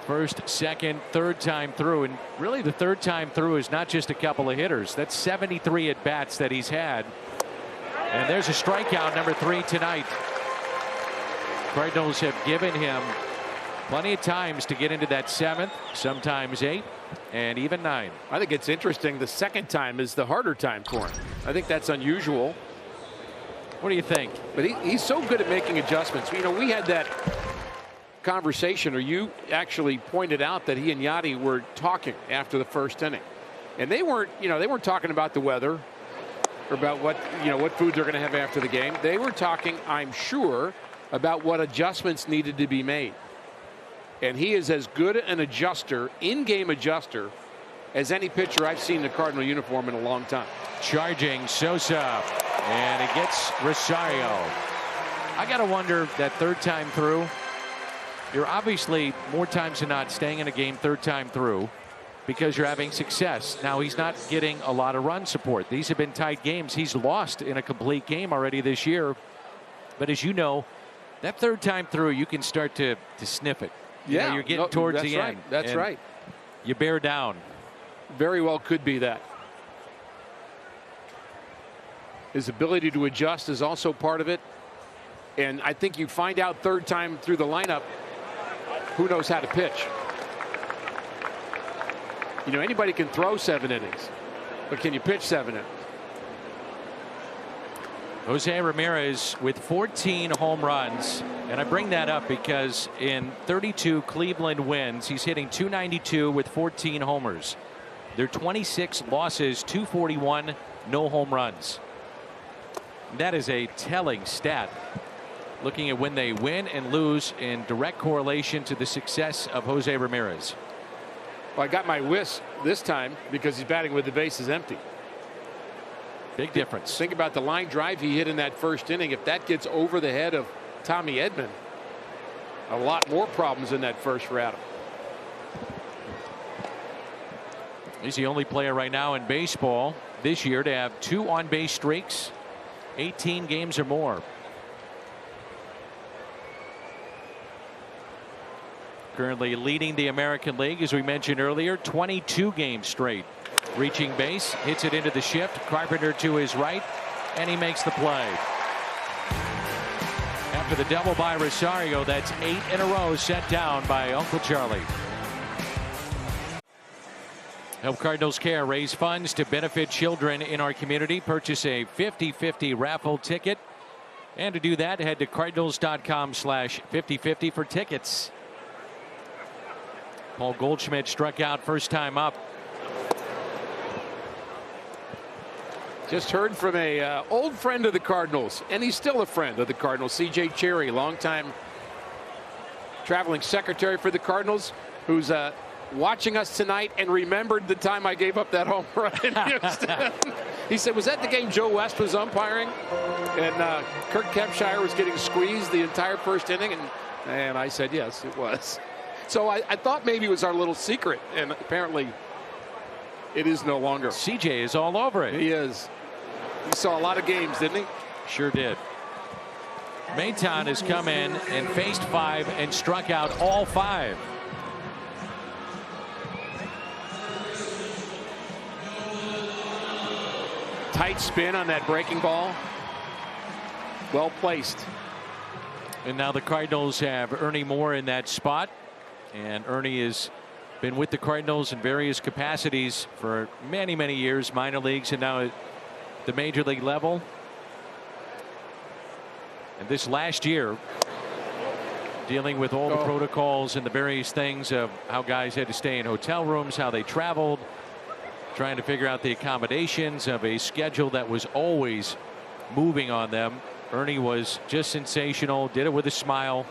First, second, third time through, and really the third time through is not just a couple of hitters. That's 73 at bats that he's had, and there's a strikeout, number 3 tonight. Cardinals have given him plenty of times to get into that 7th, sometimes 8, and even 9. I think it's interesting. The second time is the harder time for him. I think that's unusual. What do you think? But he's so good at making adjustments. You know, we had that conversation, or you actually pointed out that he and Yadi were talking after the first inning, and they weren't talking about the weather or about what food they're going to have after the game. They were talking, I'm sure, about what adjustments needed to be made. And he is as good an adjuster, in-game adjuster, as any pitcher I've seen in a Cardinal uniform in a long time. Charging Sosa, and it gets Rosario. I got to wonder, that third time through, you're obviously more times than not staying in a game third time through because you're having success. Now, he's not getting a lot of run support. These have been tight games. He's lost in a complete game already this year. But as you know, that third time through, you can start to sniff it. You're getting towards the end. That's right. You bear down. Very well could be that. His ability to adjust is also part of it. And I think you find out third time through the lineup who knows how to pitch. You know, anybody can throw 7 innings, but can you pitch 7 innings? Jose Ramirez with 14 home runs, and I bring that up because in 32 Cleveland wins, he's hitting .292 with 14 homers. Their 26 losses, .241, no home runs. That is a telling stat, looking at when they win and lose in direct correlation to the success of Jose Ramirez. Well, I got my whisk this time because he's batting with the bases empty. Big difference. Think about the line drive he hit in that first inning. If that gets over the head of Tommy Edman, a lot more problems in that first for Adam. He's the only player right now in baseball this year to have 2 on-base streaks, 18 games or more. Currently leading the American League, as we mentioned earlier, 22 games straight. Reaching base, hits it into the shift. Carpenter to his right, and he makes the play. After the double by Rosario, that's 8 in a row set down by Uncle Charlie. Help Cardinals Care raise funds to benefit children in our community. Purchase a 50/50 raffle ticket. And to do that, head to cardinals.com/5050 for tickets. Paul Goldschmidt struck out first time up. Just heard from a old friend of the Cardinals, and he's still a friend of the Cardinals, C.J. Cherry, longtime traveling secretary for the Cardinals, who's watching us tonight and remembered the time I gave up that home run in Houston. He said, was that the game Joe West was umpiring? And Kirk Kempshire was getting squeezed the entire first inning? And I said, yes, it was. So I thought maybe it was our little secret, and apparently it is no longer. CJ is all over it. He is. He saw a lot of games, didn't he? Sure did. Maton has come in and faced 5 and struck out all 5. Tight spin on that breaking ball. Well placed. And now the Cardinals have Ernie Moore in that spot. And Ernie has been with the Cardinals in various capacities for many, many years, minor leagues and now at the major league level. And this last year, dealing with all the protocols and the various things of how guys had to stay in hotel rooms, how they traveled, trying to figure out the accommodations of a schedule that was always moving on them. Ernie was just sensational, did it with a smile,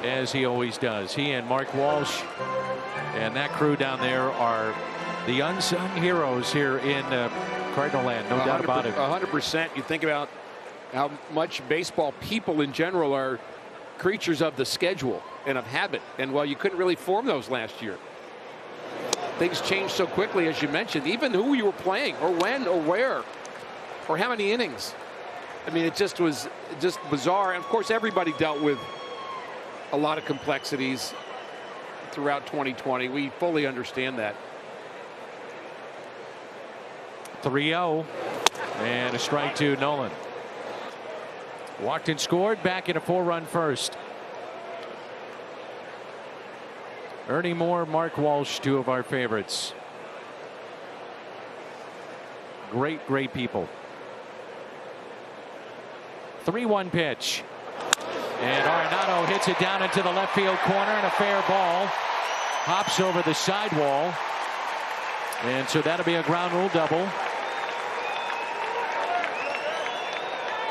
as he always does. He and Mark Walsh and that crew down there are the unsung heroes here in Cardinal land, no doubt about it. 100%. You think about how much baseball people in general are creatures of the schedule and of habit. And well, you couldn't really form those last year. Things changed so quickly, as you mentioned, even who you were playing or when or where or how many innings. I mean, it just was just bizarre. And of course, everybody dealt with a lot of complexities throughout 2020. We fully understand that. 3-0 and a strike to Nolan. Walked and scored, back in a 4-run first. Ernie Moore, Mark Walsh, two of our favorites. Great people. 3-1 pitch. And Arenado hits it down into the left field corner, and a fair ball. Hops over the sidewall. And so that'll be a ground rule double.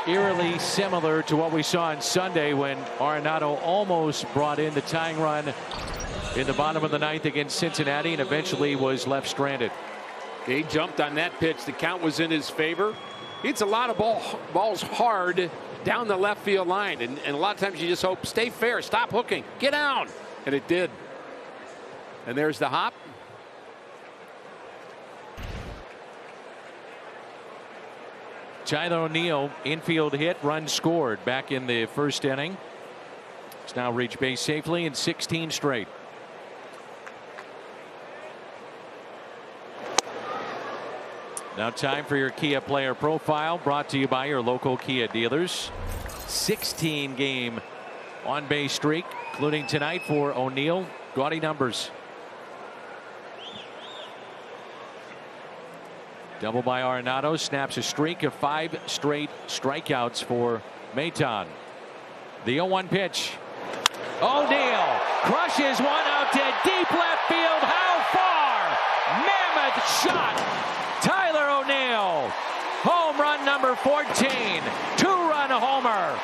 Eerily similar to what we saw on Sunday when Arenado almost brought in the tying run in the bottom of the ninth against Cincinnati and eventually was left stranded. He jumped on that pitch. The count was in his favor. He hits a lot of balls hard down the left field line, and a lot of times you just hope, stay fair, stop hooking, get down, and it did. And there's the hop. Tyler O'Neill, infield hit, run scored back in the first inning. He's now reached base safely in 16 straight. Now time for your Kia player profile, brought to you by your local Kia dealers. 16-game on-base streak, including tonight for O'Neill. Gaudy numbers. Double by Arenado, snaps a streak of 5 straight strikeouts for Maton. The 0-1 pitch. O'Neill crushes one out to deep left field. How far? Mammoth shot. Tyler O'Neill, home run number 14, 2-run homer.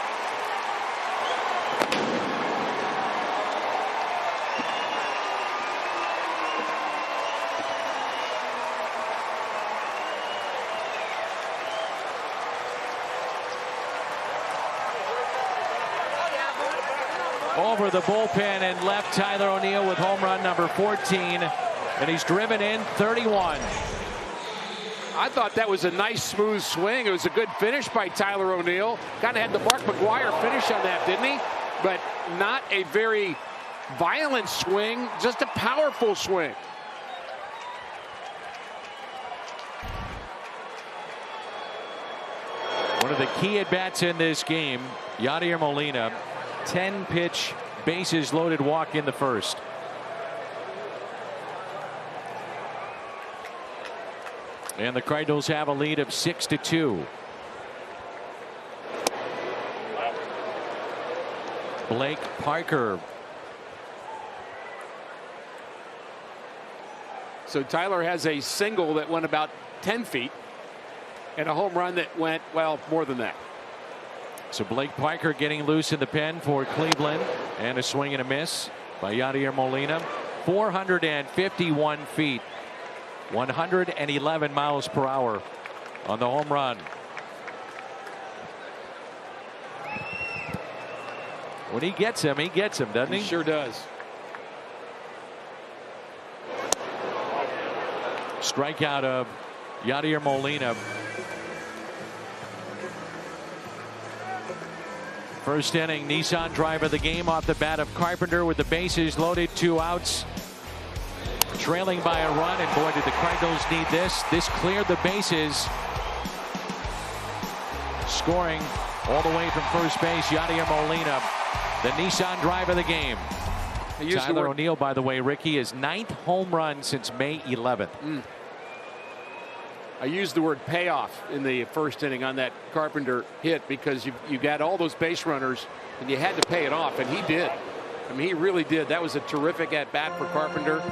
Over the bullpen and left Tyler O'Neill with home run number 14, and he's driven in 31. I thought that was a nice smooth swing. It was a good finish by Tyler O'Neill. Kind of had the Mark McGwire finish on that, didn't he? But not a very violent swing, just a powerful swing. One of the key at-bats in this game, Yadier Molina, 10-pitch bases loaded walk in the first. And the Cardinals have a lead of 6-2. Blake Parker. So Tyler has a single that went about 10 feet and a home run that went, well, more than that. So Blake Parker getting loose in the pen for Cleveland, and a swing and a miss by Yadier Molina. 451 feet. 111 miles per hour on the home run. When he gets him, doesn't he? He sure does. Strikeout of Yadier Molina. First inning, Nissan drive of the game off the bat of Carpenter with the bases loaded, 2 outs. Trailing by a run, and boy, did the Cardinals need this. This cleared the bases. Scoring All the way from first base, Yadier Molina, the Nissan drive of the game. Tyler O'Neill, by the way, Ricky, is 9th home run since May 11th. I used the word payoff in the first inning on that Carpenter hit because you got all those base runners and you had to pay it off, and he did. I mean, he really did. That was a terrific at bat for Carpenter.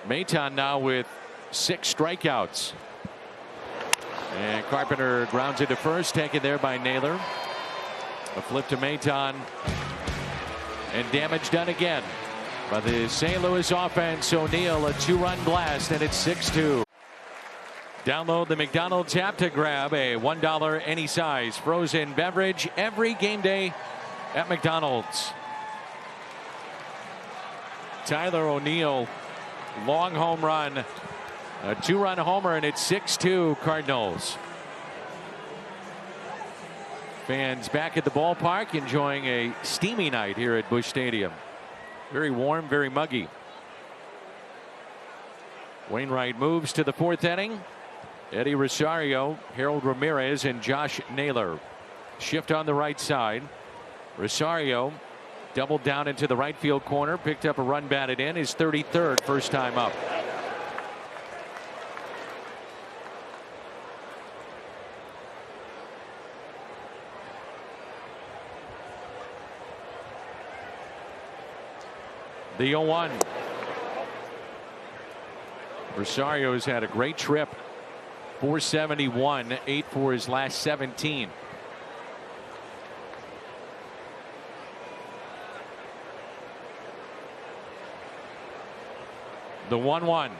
Maton now with 6 strikeouts. And Carpenter grounds it to first, taken there by Naylor. A flip to Maton. And damage done again by the St. Louis offense. O'Neill, a 2-run blast, and it's 6-2. Download the McDonald's app to grab a $1 any size frozen beverage every game day at McDonald's. Tyler O'Neill, long home run, a 2-run homer, and it's 6-2 Cardinals. Fans back at the ballpark enjoying a steamy night here at Busch Stadium. Very warm, very muggy. Wainwright moves to the 4th inning. Eddie Rosario, Harold Ramirez, and Josh Naylor shift on the right side. Rosario doubled down into the right field corner, picked up a run batted in, his 33rd first time up. The 0-1. Rosario's had a great trip. 471, 8 for his last 17. The 1-1.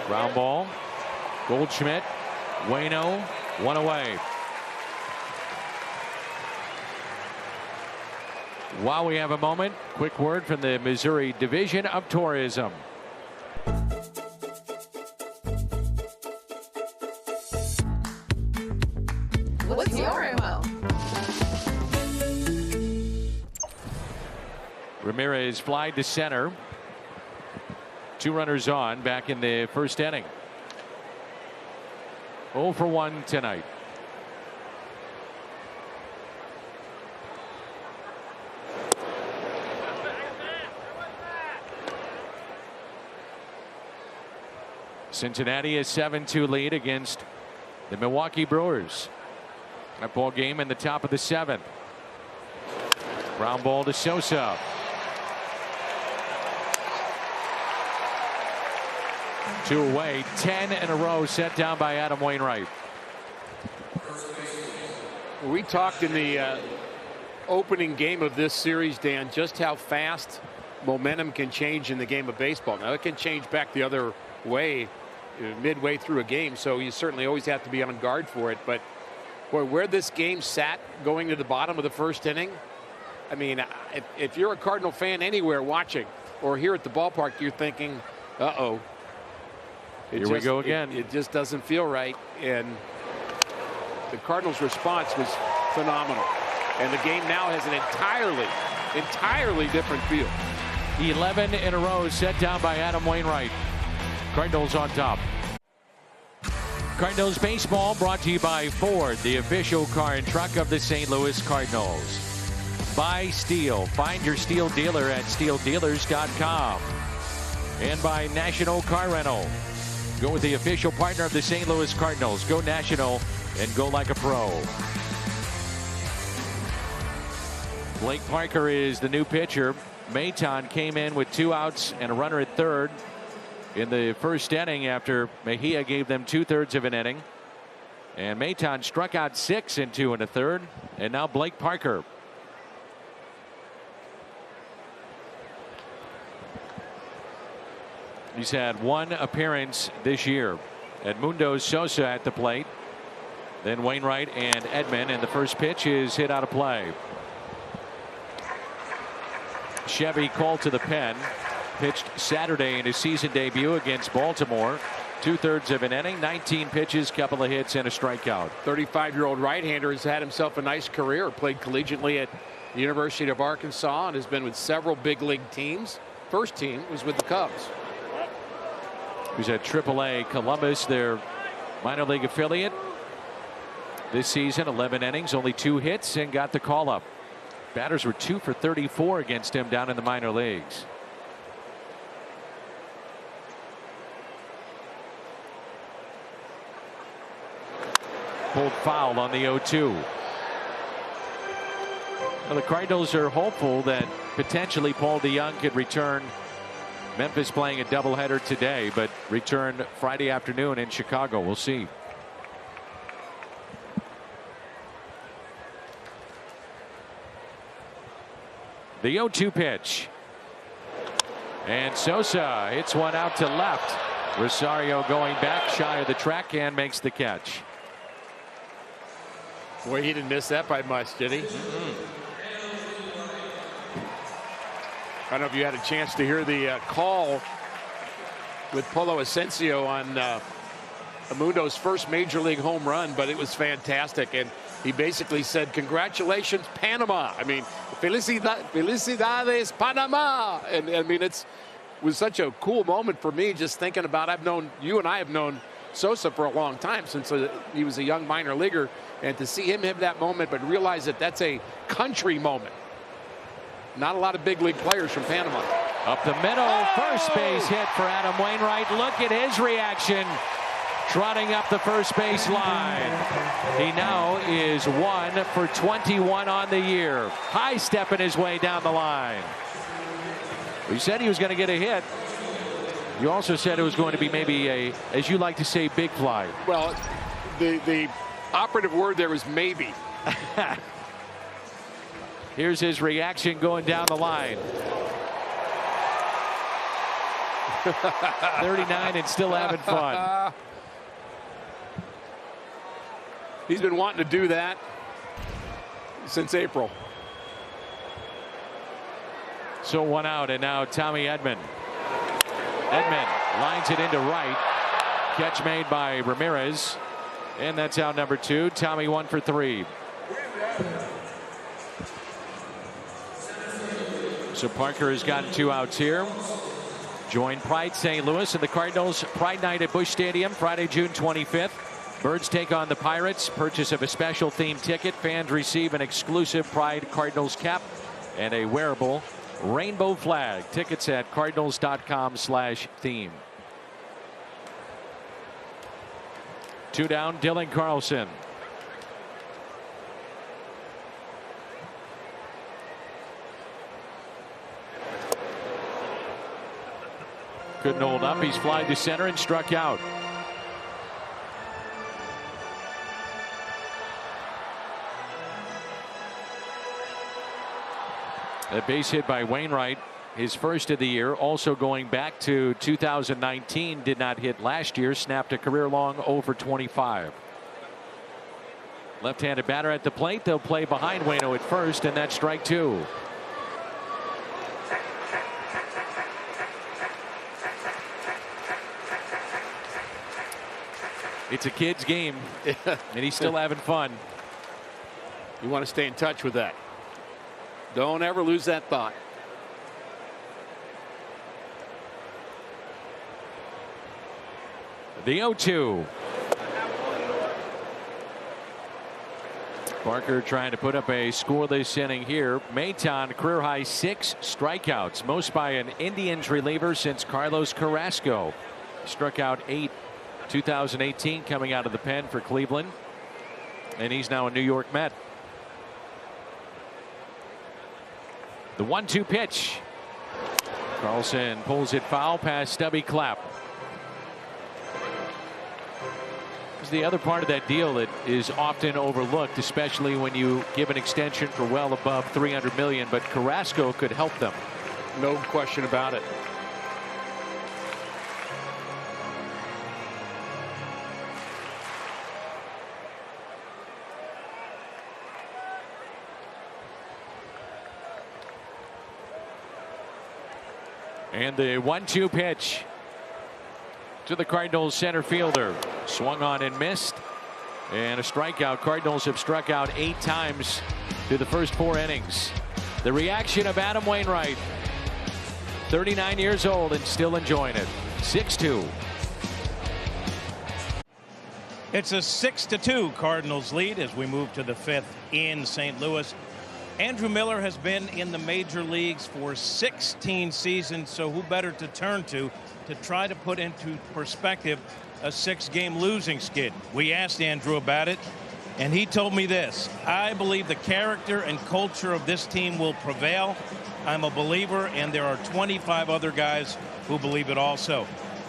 Ground ball. Goldschmidt. Waino. One away. While we have a moment, quick word from the Missouri Division of Tourism. What's your MO? Ramirez flied to center. 2 runners on back in the first inning. 0 for 1 tonight. Cincinnati has 7-2 lead against the Milwaukee Brewers. That ball game in the top of the 7th. Ground ball to Sosa. Two away, 10 in a row set down by Adam Wainwright. We talked in the opening game of this series, Dan, just how fast momentum can change in the game of baseball. Now it can change back the other way midway through a game, so you certainly always have to be on guard for it. But boy, where this game sat going to the bottom of the first inning, I mean, if you're a Cardinal fan anywhere watching or here at the ballpark, you're thinking, uh-oh. Here we go again. It just doesn't feel right. And the Cardinals' response was phenomenal. And the game now has an entirely different feel. 11 in a row set down by Adam Wainwright. Cardinals on top. Cardinals baseball brought to you by Ford, the official car and truck of the St. Louis Cardinals. Buy Steel. Find your Steel dealer at steeldealers.com. And by National Car Rental. Go with the official partner of the St. Louis Cardinals. Go national and go like a pro. Blake Parker is the new pitcher. Maton came in with 2 outs and a runner at third in the first inning after Mejia gave them 2/3 of an inning. And Maton struck out 6 in 2 1/3. And now Blake Parker. He's had 1 appearance this year. Edmundo Sosa at the plate. Then Wainwright and Edman, and the first pitch is hit out of play. Chevy called to the pen. Pitched Saturday in his season debut against Baltimore. 2/3 of an inning, 19 pitches, couple of hits, and a strikeout. 35-year-old right-hander has had himself a nice career. Played collegiately at the University of Arkansas and has been with several big league teams. first team was with the Cubs. Who's at AAA Columbus, their minor league affiliate. This season, 11 innings, only 2 hits, and got the call up. Batters were 2 for 34 against him down in the minor leagues. Pulled foul on the 0-2. Well, the Cardinals are hopeful that potentially Paul DeJong could return. Memphis playing a doubleheader today, but return Friday afternoon in Chicago. We'll see. The 0-2 pitch. And Sosa hits one out to left. Rosario going back shy of the track and makes the catch. Boy, he didn't miss that by much, did he? I don't know if you had a chance to hear the call with Polo Asensio on Amundo's first major league home run, but it was fantastic. And he basically said, "Congratulations, Panama." I mean, felicidades, Panama. And I mean, it was such a cool moment for me just thinking about, you and I have known Sosa for a long time, since he was a young minor leaguer, and to see him have that moment, but realize that that's a country moment. Not a lot of big league players from Panama. Up the middle, first base hit for Adam Wainwright. Look at his reaction, trotting up the first base line. He now is 1 for 21 on the year. High stepping his way down the line. We said he was going to get a hit. You also said it was going to be maybe a, as you like to say, big fly. Well, the operative word there was maybe. Here's his reaction going down the line. 39 and still having fun. He's been wanting to do that since April. So 1 out, and now Tommy Edman. Edman lines it into right. Catch made by Ramirez. And that's out number 2. Tommy 1 for 3. So Parker has gotten 2 outs here. Join Pride St. Louis and the Cardinals Pride Night at Busch Stadium Friday, June 25th. Birds take on the Pirates. Purchase of a special themed ticket. Fans receive an exclusive Pride Cardinals cap and a wearable rainbow flag. Tickets at cardinals.com/theme. 2 down, Dylan Carlson. Couldn't hold up. He's flied to center and struck out. A base hit by Wainwright, his first of the year, also going back to 2019, did not hit last year, snapped a career long 0 for 25. Left-handed batter at the plate. They'll play behind Waino at first, and that's strike 2. It's a kid's game, and he's still having fun. You want to stay in touch with that. Don't ever lose that thought. The 0-2. Parker trying to put up a scoreless inning here. Maton career high 6 strikeouts, most by an Indians reliever since Carlos Carrasco. Struck out 8 2018 coming out of the pen for Cleveland, and he's now a New York Met. The 1-2 pitch. Carlson pulls it foul past Stubby Clapp. This is the other part of that deal that is often overlooked, especially when you give an extension for well above $300 million, but Carrasco could help them. No question about it. And the 1-2 pitch to the Cardinals center fielder. Swung on and missed. And a strikeout. Cardinals have struck out 8 times through the first 4 innings. The reaction of Adam Wainwright. 39 years old and still enjoying it. 6-2. It's a 6-2 Cardinals lead as we move to the 5th in St. Louis. Andrew Miller has been in the major leagues for 16 seasons, so who better to turn to try to put into perspective a 6-game losing skid. We asked Andrew about it, and he told me this: I believe the character and culture of this team will prevail. I'm a believer, and there are 25 other guys who believe it also.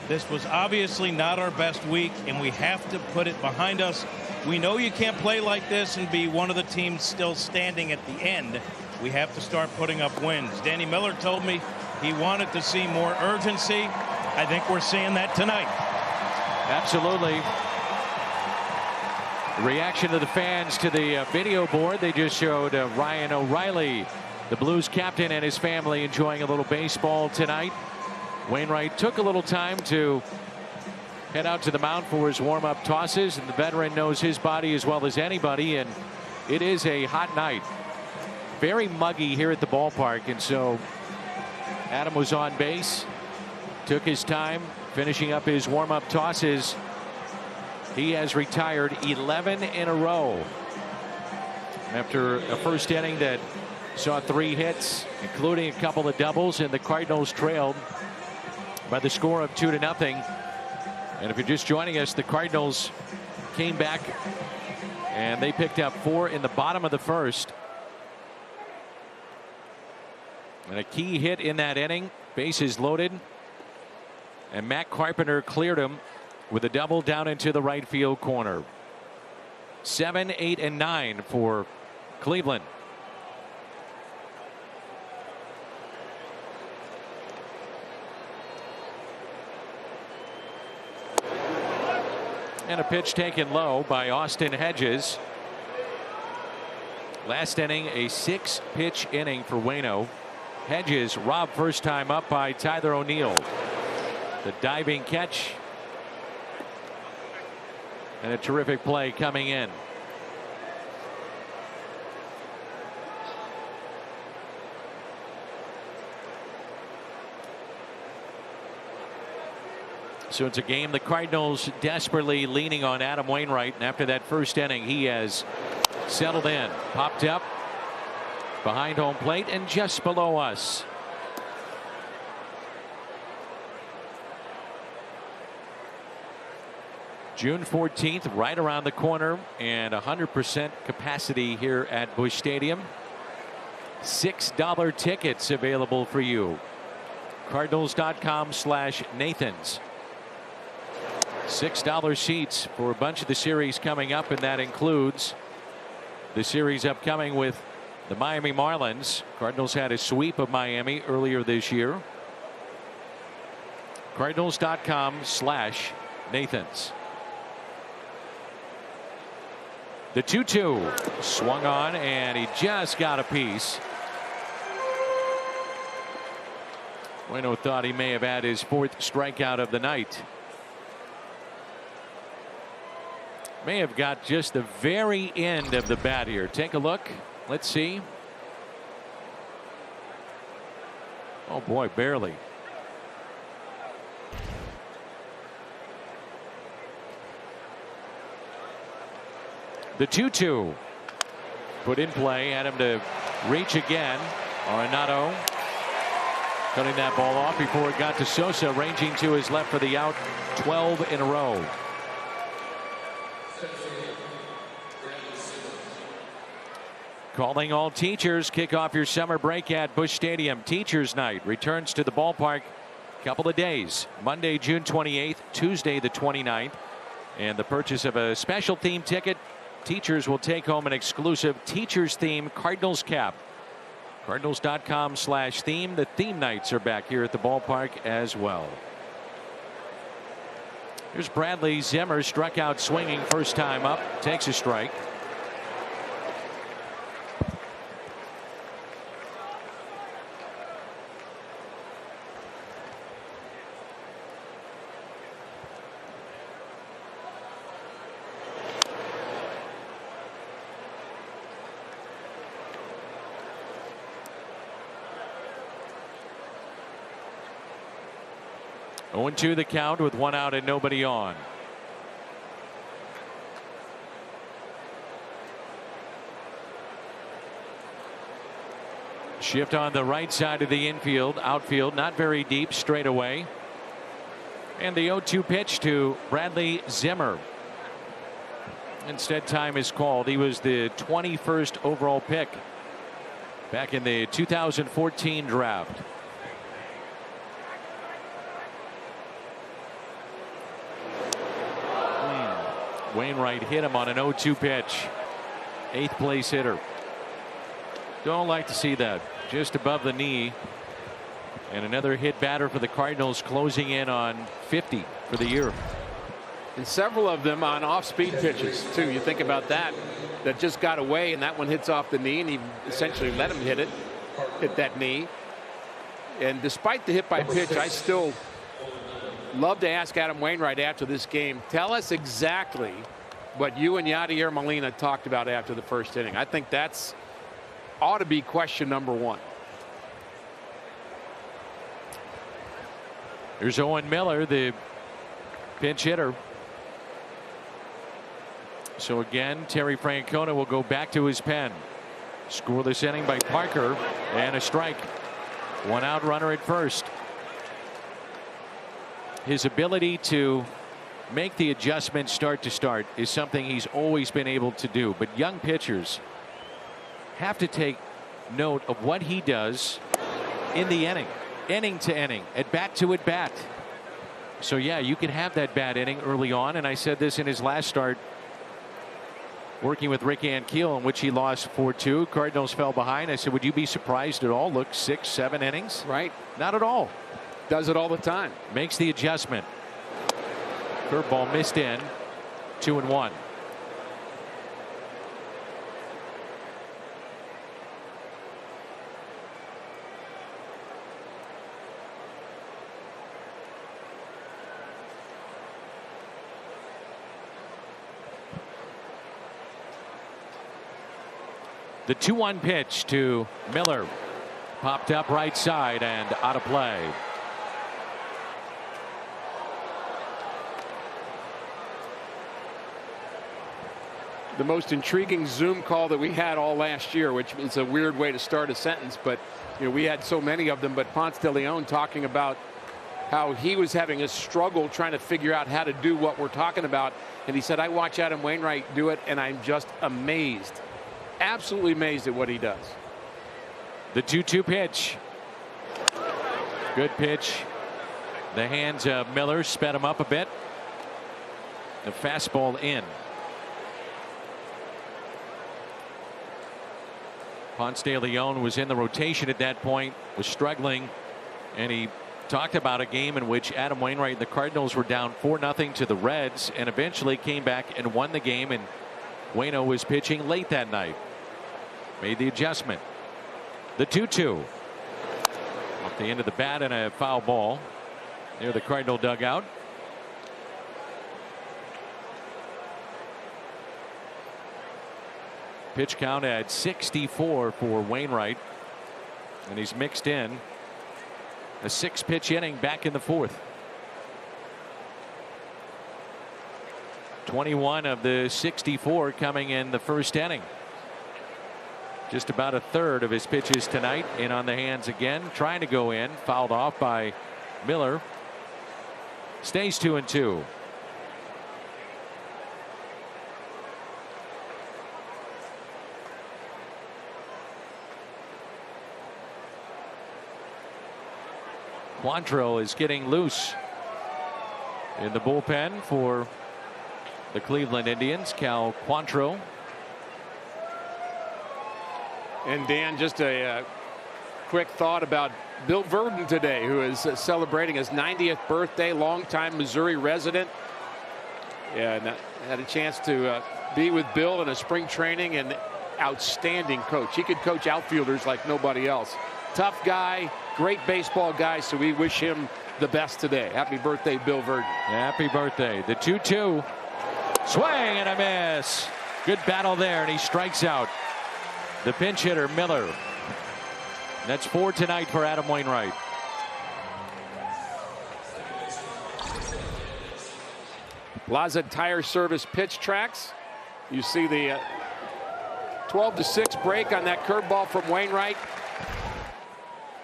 This was obviously not our best week, and we have to put it behind us. We know you can't play like this and be one of the teams still standing at the end. We have to start putting up wins. Danny Miller told me he wanted to see more urgency. I think we're seeing that tonight. Absolutely. The reaction of the fans to the video board. They just showed Ryan O'Reilly, the Blues captain, and his family enjoying a little baseball tonight. Wainwright took a little time to head out to the mound for his warm-up tosses, and the veteran knows his body as well as anybody, and it is a hot night. Very muggy here at the ballpark, and so Adam was on base, took his time finishing up his warm-up tosses. He has retired 11 in a row after a first inning that saw 3 hits, including a couple of doubles, and the Cardinals trailed by the score of 2-0. And if you're just joining us, the Cardinals came back and they picked up 4 in the bottom of the first. And a key hit in that inning, bases loaded, and Matt Carpenter cleared him with a double down into the right field corner. 7, 8, and 9 for Cleveland. And a pitch taken low by Austin Hedges. Last inning, a 6-pitch inning for Waino. Hedges robbed first time up by Tyler O'Neill. The diving catch. And a terrific play coming in. So it's a game the Cardinals desperately leaning on Adam Wainwright, and after that first inning he has settled in, popped up behind home plate and just below us. June 14th, right around the corner, and 100% capacity here at Busch Stadium. $6 tickets available for you. Cardinals.com/Nathans. $6 seats for a bunch of the series coming up, and that includes the series upcoming with the Miami Marlins. Cardinals had a sweep of Miami earlier this year. Cardinals.com/Nathans. The 2-2 swung on, and he just got a piece. Waino thought he may have had his 4th strikeout of the night. May have got just the very end of the bat here. Take a look. Let's see. Oh boy, barely. The 2-2 put in play, had him to reach again. Arenado cutting that ball off before it got to Sosa, ranging to his left for the out. 12 in a row. Calling all teachers, kick off your summer break at Busch Stadium. Teachers Night returns to the ballpark a couple of days. Monday, June 28th, Tuesday the 29th. And the purchase of a special theme ticket, teachers will take home an exclusive teachers theme Cardinals cap. Cardinals.com/theme. The theme nights are back here at the ballpark as well. Here's Bradley Zimmer, struck out swinging first time up, takes a strike. 0-2 the count with 1 out and nobody on. Shift on the right side of the outfield, not very deep, straight away. And the 0-2 pitch to Bradley Zimmer. Instead, time is called. He was the 21st overall pick back in the 2014 draft. Wainwright hit him on an 0-2 pitch. 8th place hitter. Don't like to see that. Just above the knee. And another hit batter for the Cardinals, closing in on 50 for the year. And several of them on off-speed pitches, too. You think about that. That just got away, and that one hits off the knee, and he essentially let him hit that knee. And despite the hit by pitch, I still love to ask Adam Wainwright after this game, tell us exactly what you and Yadier Molina talked about after the first inning. I think that's ought to be question number 1. Here's Owen Miller, the pinch hitter. So again, Terry Francona will go back to his pen. Scoreless inning by Parker, and a strike. 1 out runner at first. His ability to make the adjustment start to start is something he's always been able to do. But young pitchers have to take note of what he does in the inning to inning, at bat to at bat. So yeah, you can have that bad inning early on, and I said this in his last start working with Rick Ankiel, in which he lost 4-2. Cardinals fell behind. I said, would you be surprised at all? Look, 6, 7 innings. Right. Not at all. Does it all the time. Makes the adjustment. Curveball missed in. 2-1. The 2-1 pitch to Miller, popped up right side and out of play. The most intriguing Zoom call that we had all last year, which is a weird way to start a sentence, but you know, we had so many of them. But Ponce de Leon talking about how he was having a struggle trying to figure out how to do what we're talking about, and he said, I watch Adam Wainwright do it and I'm just amazed, absolutely amazed at what he does. The 2-2 pitch. Good pitch. The hands of Miller sped him up a bit. The fastball in. Ponce de Leon was in the rotation at that point, was struggling, and he talked about a game in which Adam Wainwright and the Cardinals were down 4-0 to the Reds, and eventually came back and won the game, and Waino was pitching late that night. Made the adjustment. The 2-2. Off the end of the bat and a foul ball near the Cardinal dugout. Pitch count at 64 for Wainwright, and he's mixed in a 6-pitch inning back in the 4th. 21 of the 64 coming in the first inning. Just about a third of his pitches tonight in on the hands again, trying to go in, fouled off by Miller. Stays 2-2. Quantrill is getting loose in the bullpen for the Cleveland Indians. Cal Quantrill. And Dan, just a quick thought about Bill Verdon today, who is celebrating his 90th birthday, longtime Missouri resident. And had a chance to be with Bill in a spring training, and outstanding coach. He could coach outfielders like nobody else. Tough guy, great baseball guy, so we wish him the best today. Happy birthday, Bill Verdon. Happy birthday. The 2-2. Swing and a miss. Good battle there, and he strikes out the pinch hitter, Miller. That's 4 tonight for Adam Wainwright. Plaza Tire Service pitch tracks. You see the 12-6 break on that curveball from Wainwright.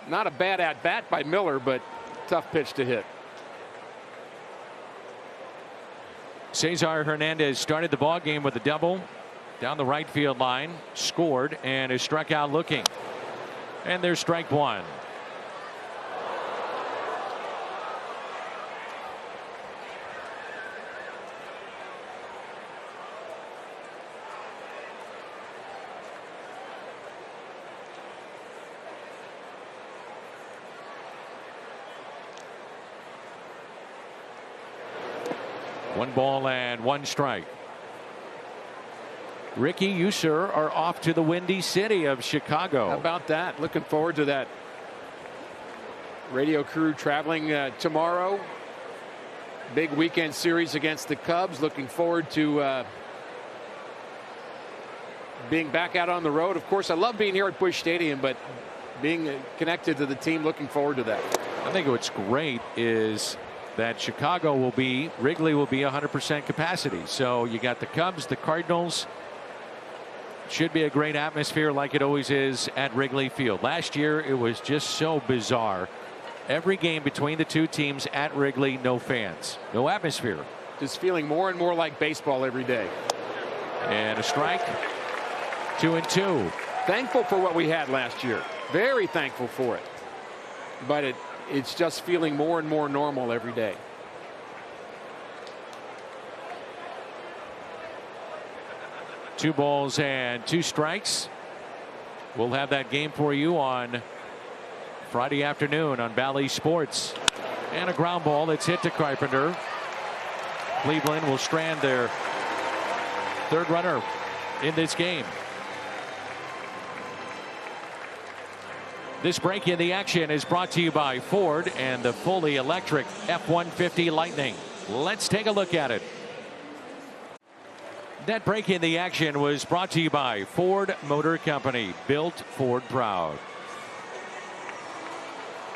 Not a bad at-bat by Miller, but tough pitch to hit. Cesar Hernandez started the ball game with a double down the right field line, scored, and is struck out looking. And there's strike one. One ball and one strike. Ricky, you, sir, are off to the Windy City of Chicago. How about that? Looking forward to that. Radio crew traveling tomorrow. Big weekend series against the Cubs. Looking forward to being back out on the road. Of course, I love being here at Busch Stadium, but being connected to the team, looking forward to that. I think what's great is that Wrigley will be 100% capacity. So you got the Cubs, the Cardinals. Should be a great atmosphere like it always is at Wrigley Field. Last year it was just so bizarre. Every game between the two teams at Wrigley, no fans, no atmosphere. Just feeling more and more like baseball every day. And a strike. 2-2. Thankful for what we had last year. Very thankful for it. But it's just feeling more and more normal every day. Two balls and two strikes. We'll have that game for you on Friday afternoon on Bally Sports. And a ground ball that's hit to Carpenter. Cleveland will strand their third runner in this game. This break in the action is brought to you by Ford and the fully electric F-150 Lightning. Let's take a look at it. That break in the action was brought to you by Ford Motor Company. Built Ford proud.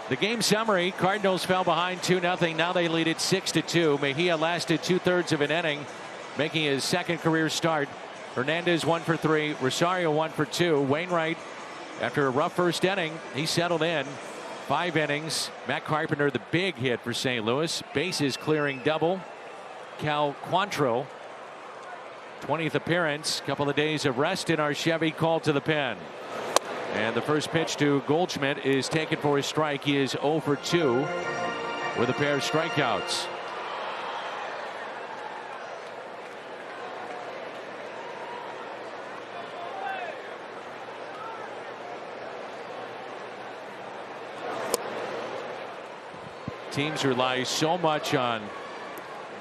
The game summary: Cardinals fell behind 2-0. Now they lead it 6-2. Mejia lasted 2/3 of an inning, making his second career start. Hernandez 1 for 3. Rosario 1 for 2. Wainwright, after a rough first inning, he settled in. 5 innings. Matt Carpenter, the big hit for St. Louis. Bases clearing double. Cal Quantrill, 20th appearance. Couple of days of rest in our Chevy, called to the pen. And the first pitch to Goldschmidt is taken for a strike. He is 0 for 2 with a pair of strikeouts. Teams rely so much on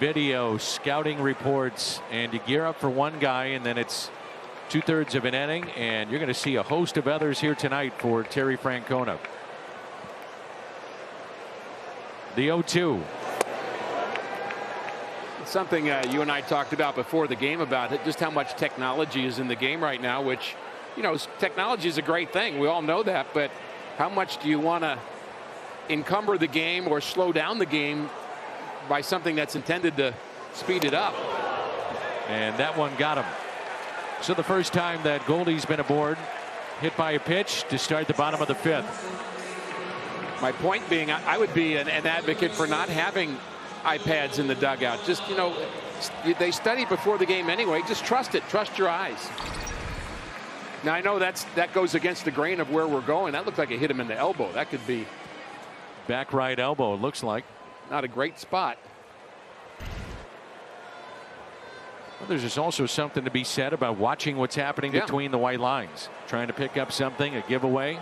video, scouting reports, and you gear up for one guy, and then it's 2/3 of an inning, and you're going to see a host of others here tonight for Terry Francona. The 0-2. It's something you and I talked about before the game, about it, just how much technology is in the game right now, which, you know, technology is a great thing. We all know that, but how much do you want to encumber the game or slow down the game by something that's intended to speed it up? And that one got him. So the first time that Goldie's been aboard, hit by a pitch to start the bottom of the 5th. My point being, I would be an advocate for not having iPads in the dugout. Just, you know, they study before the game anyway. Just trust it. Trust your eyes. Now, I know that goes against the grain of where we're going. That looked like it hit him in the elbow. That could be back right elbow, it looks like. Not a great spot. Well, there's just also something to be said about watching what's happening between the white lines. Trying to pick up something, a giveaway.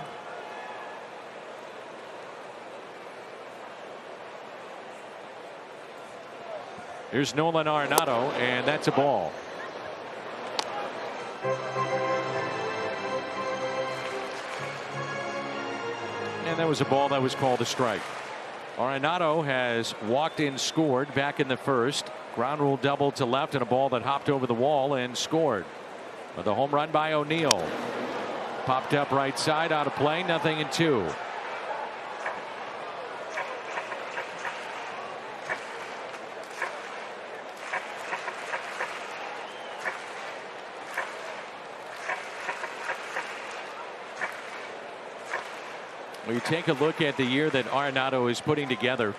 Here's Nolan Arenado, and that's a ball. And that was a ball that was called a strike. Arenado has walked in, scored back in the first. Ground rule double to left, and a ball that hopped over the wall and scored. With a home run by O'Neill. Popped up right side, out of play, 0-2. Well, you take a look at the year that Arenado is putting together.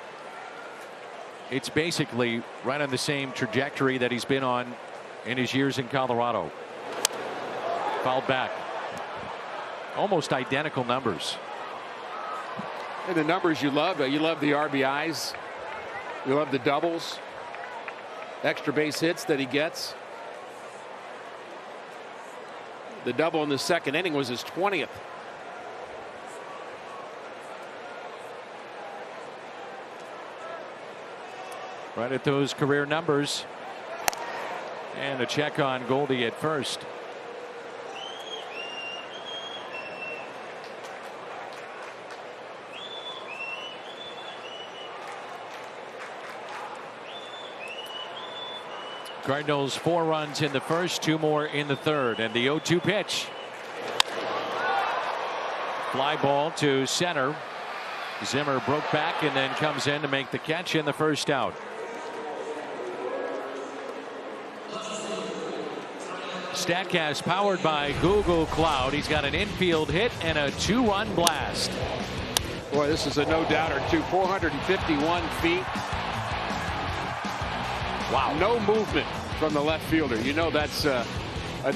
It's basically right on the same trajectory that he's been on in his years in Colorado. Fouled back. Almost identical numbers. And the numbers you love the RBIs. You love the doubles. Extra base hits that he gets. The double in the second inning was his 20th. Right at those career numbers. And a check on Goldie at first. Cardinals 4 runs in the first, 2 more in the third, and the 0-2 pitch. Fly ball to center. Zimmer broke back and then comes in to make the catch in the first out. Statcast powered by Google Cloud. He's got an infield hit and a 2-1 blast. Boy, this is a no-doubter too. 451 feet. Wow. No movement from the left fielder. You know that's a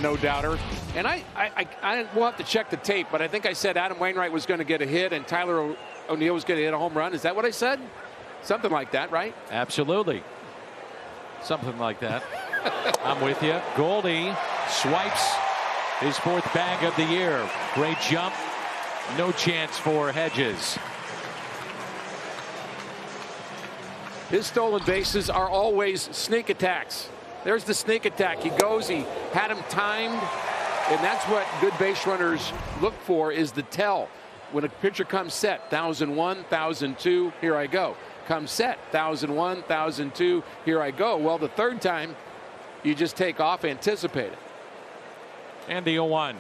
no-doubter. And I will have to check the tape, but I think I said Adam Wainwright was going to get a hit and Tyler O'Neill was going to hit a home run. Is that what I said? Something like that, right? Absolutely. Something like that. I'm with you. Goldie swipes his 4th bag of the year. Great jump. No chance for Hedges. His stolen bases are always sneak attacks. There's the sneak attack. He goes, he had him timed, and that's what good base runners look for, is the tell. When a pitcher comes set, 1001, 1002, here I go. Comes set, 1001, 1002, here I go. Well, the third time, you just take off, anticipate it. And the 0-1.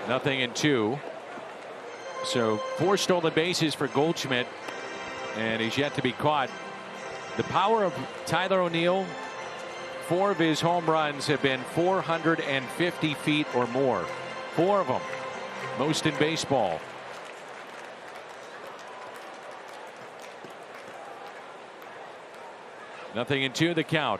Nothing in 2. So 4 stolen bases for Goldschmidt, and he's yet to be caught. The power of Tyler O'Neill, 4 of his home runs have been 450 feet or more. 4 of them. Most in baseball. Nothing in 2, the count.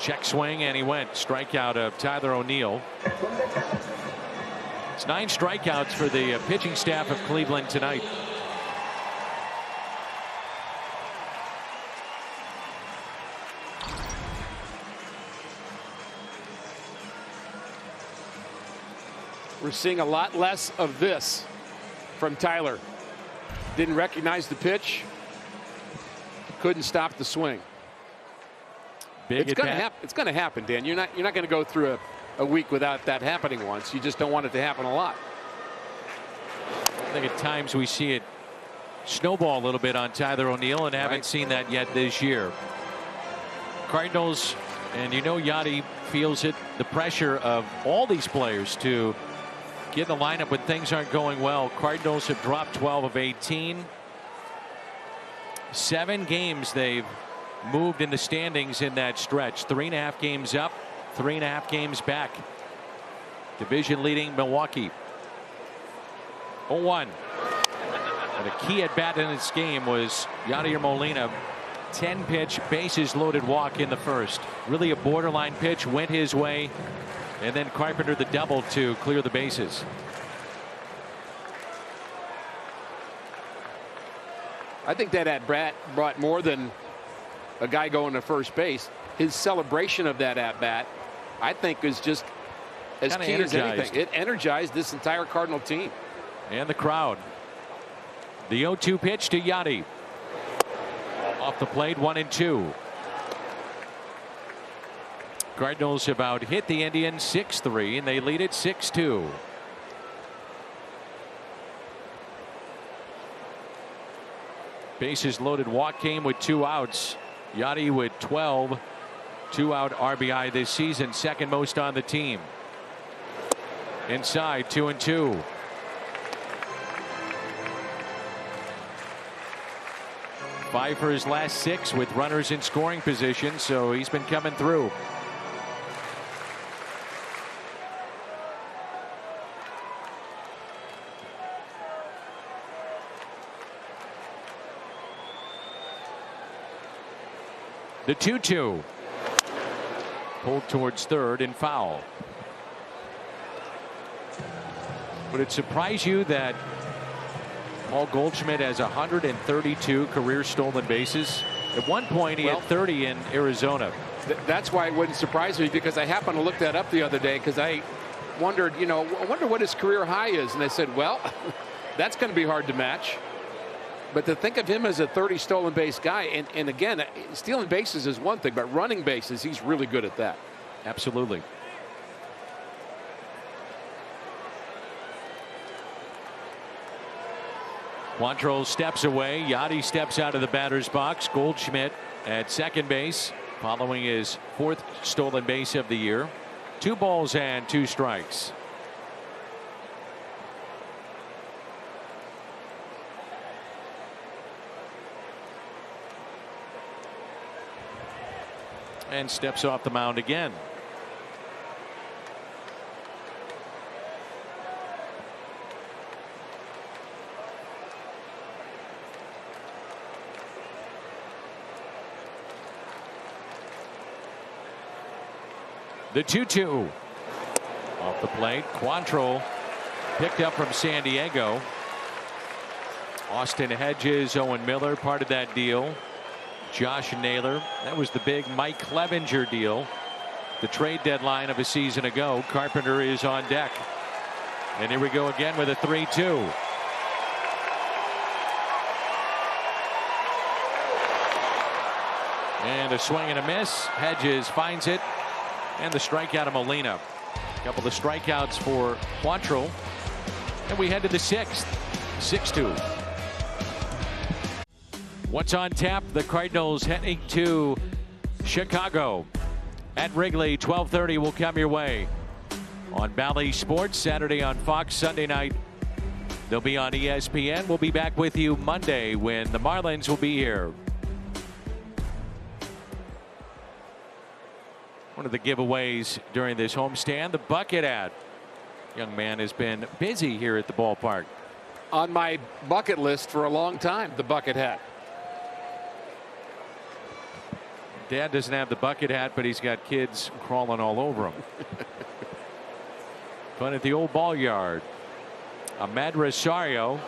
Check swing, and he went. Strikeout of Tyler O'Neill. It's 9 strikeouts for the pitching staff of Cleveland tonight. We're seeing a lot less of this from Tyler. Didn't recognize the pitch. Couldn't stop the swing. It's going to happen, Dan. You're not going to go through a week without that happening once. You just don't want it to happen a lot. I think at times we see it snowball a little bit on Tyler O'Neill, and haven't seen that yet this year. Cardinals, and you know Yachty feels it, the pressure of all these players to get in the lineup when things aren't going well. Cardinals have dropped 12 of 18. 7 games they've moved in the standings in that stretch. 3.5 games up, 3.5 games back. Division leading Milwaukee. 0-1. And a key at bat in this game was Yadier Molina. 10 pitch bases loaded walk in the first. Really a borderline pitch, went his way, and then Carpenter the double to clear the bases. I think that at bat brought more than a guy going to first base. His celebration of that at bat, I think, is just as key as anything. It energized this entire Cardinal team. And the crowd. The 0-2 pitch to Yachty. Off the plate, 1-2. Cardinals about hit the Indians 6-3, and they lead it 6-2. Bases loaded walk came with 2 outs. Yachty with 12 2-out RBI this season, second most on the team. Inside, 2-2. Five for his last 6 with runners in scoring position, so he's been coming through. The 2-2. Pulled towards third and foul. Would it surprise you that Paul Goldschmidt has 132 career stolen bases? At one point, he had 30 in Arizona. That's why it wouldn't surprise me, because I happened to look that up the other day, because I wondered, I wonder what his career high is. And I said, well, that's going to be hard to match. But to think of him as a 30 stolen base guy, and again, stealing bases is one thing, but running bases, he's really good at that. Absolutely. Quantrill steps away. Yachty steps out of the batter's box. Goldschmidt at second base, following his 4th stolen base of the year. 2 balls and 2 strikes. And steps off the mound again. The 2-2 off the plate. Quantrill picked up from San Diego. Austin Hedges, Owen Miller, part of that deal. Josh Naylor. That was the big Mike Clevenger deal. The trade deadline of a season ago. Carpenter is on deck. And here we go again with a 3-2. And a swing and a miss. Hedges finds it. And the strikeout of Molina. A couple of strikeouts for Quantrill. And we head to the 6th. 6-2. What's on tap? The Cardinals heading to Chicago at Wrigley. 12:30 will come your way on Bally Sports. Saturday on Fox. Sunday night they'll be on ESPN. We'll be back with you Monday when the Marlins will be here. One of the giveaways during this homestand, the bucket hat. Young man has been busy here at the ballpark. On my bucket list for a long time, the bucket hat. Dad doesn't have the bucket hat, but he's got kids crawling all over him. Fun at the old ball yard. Ahmed Rosario,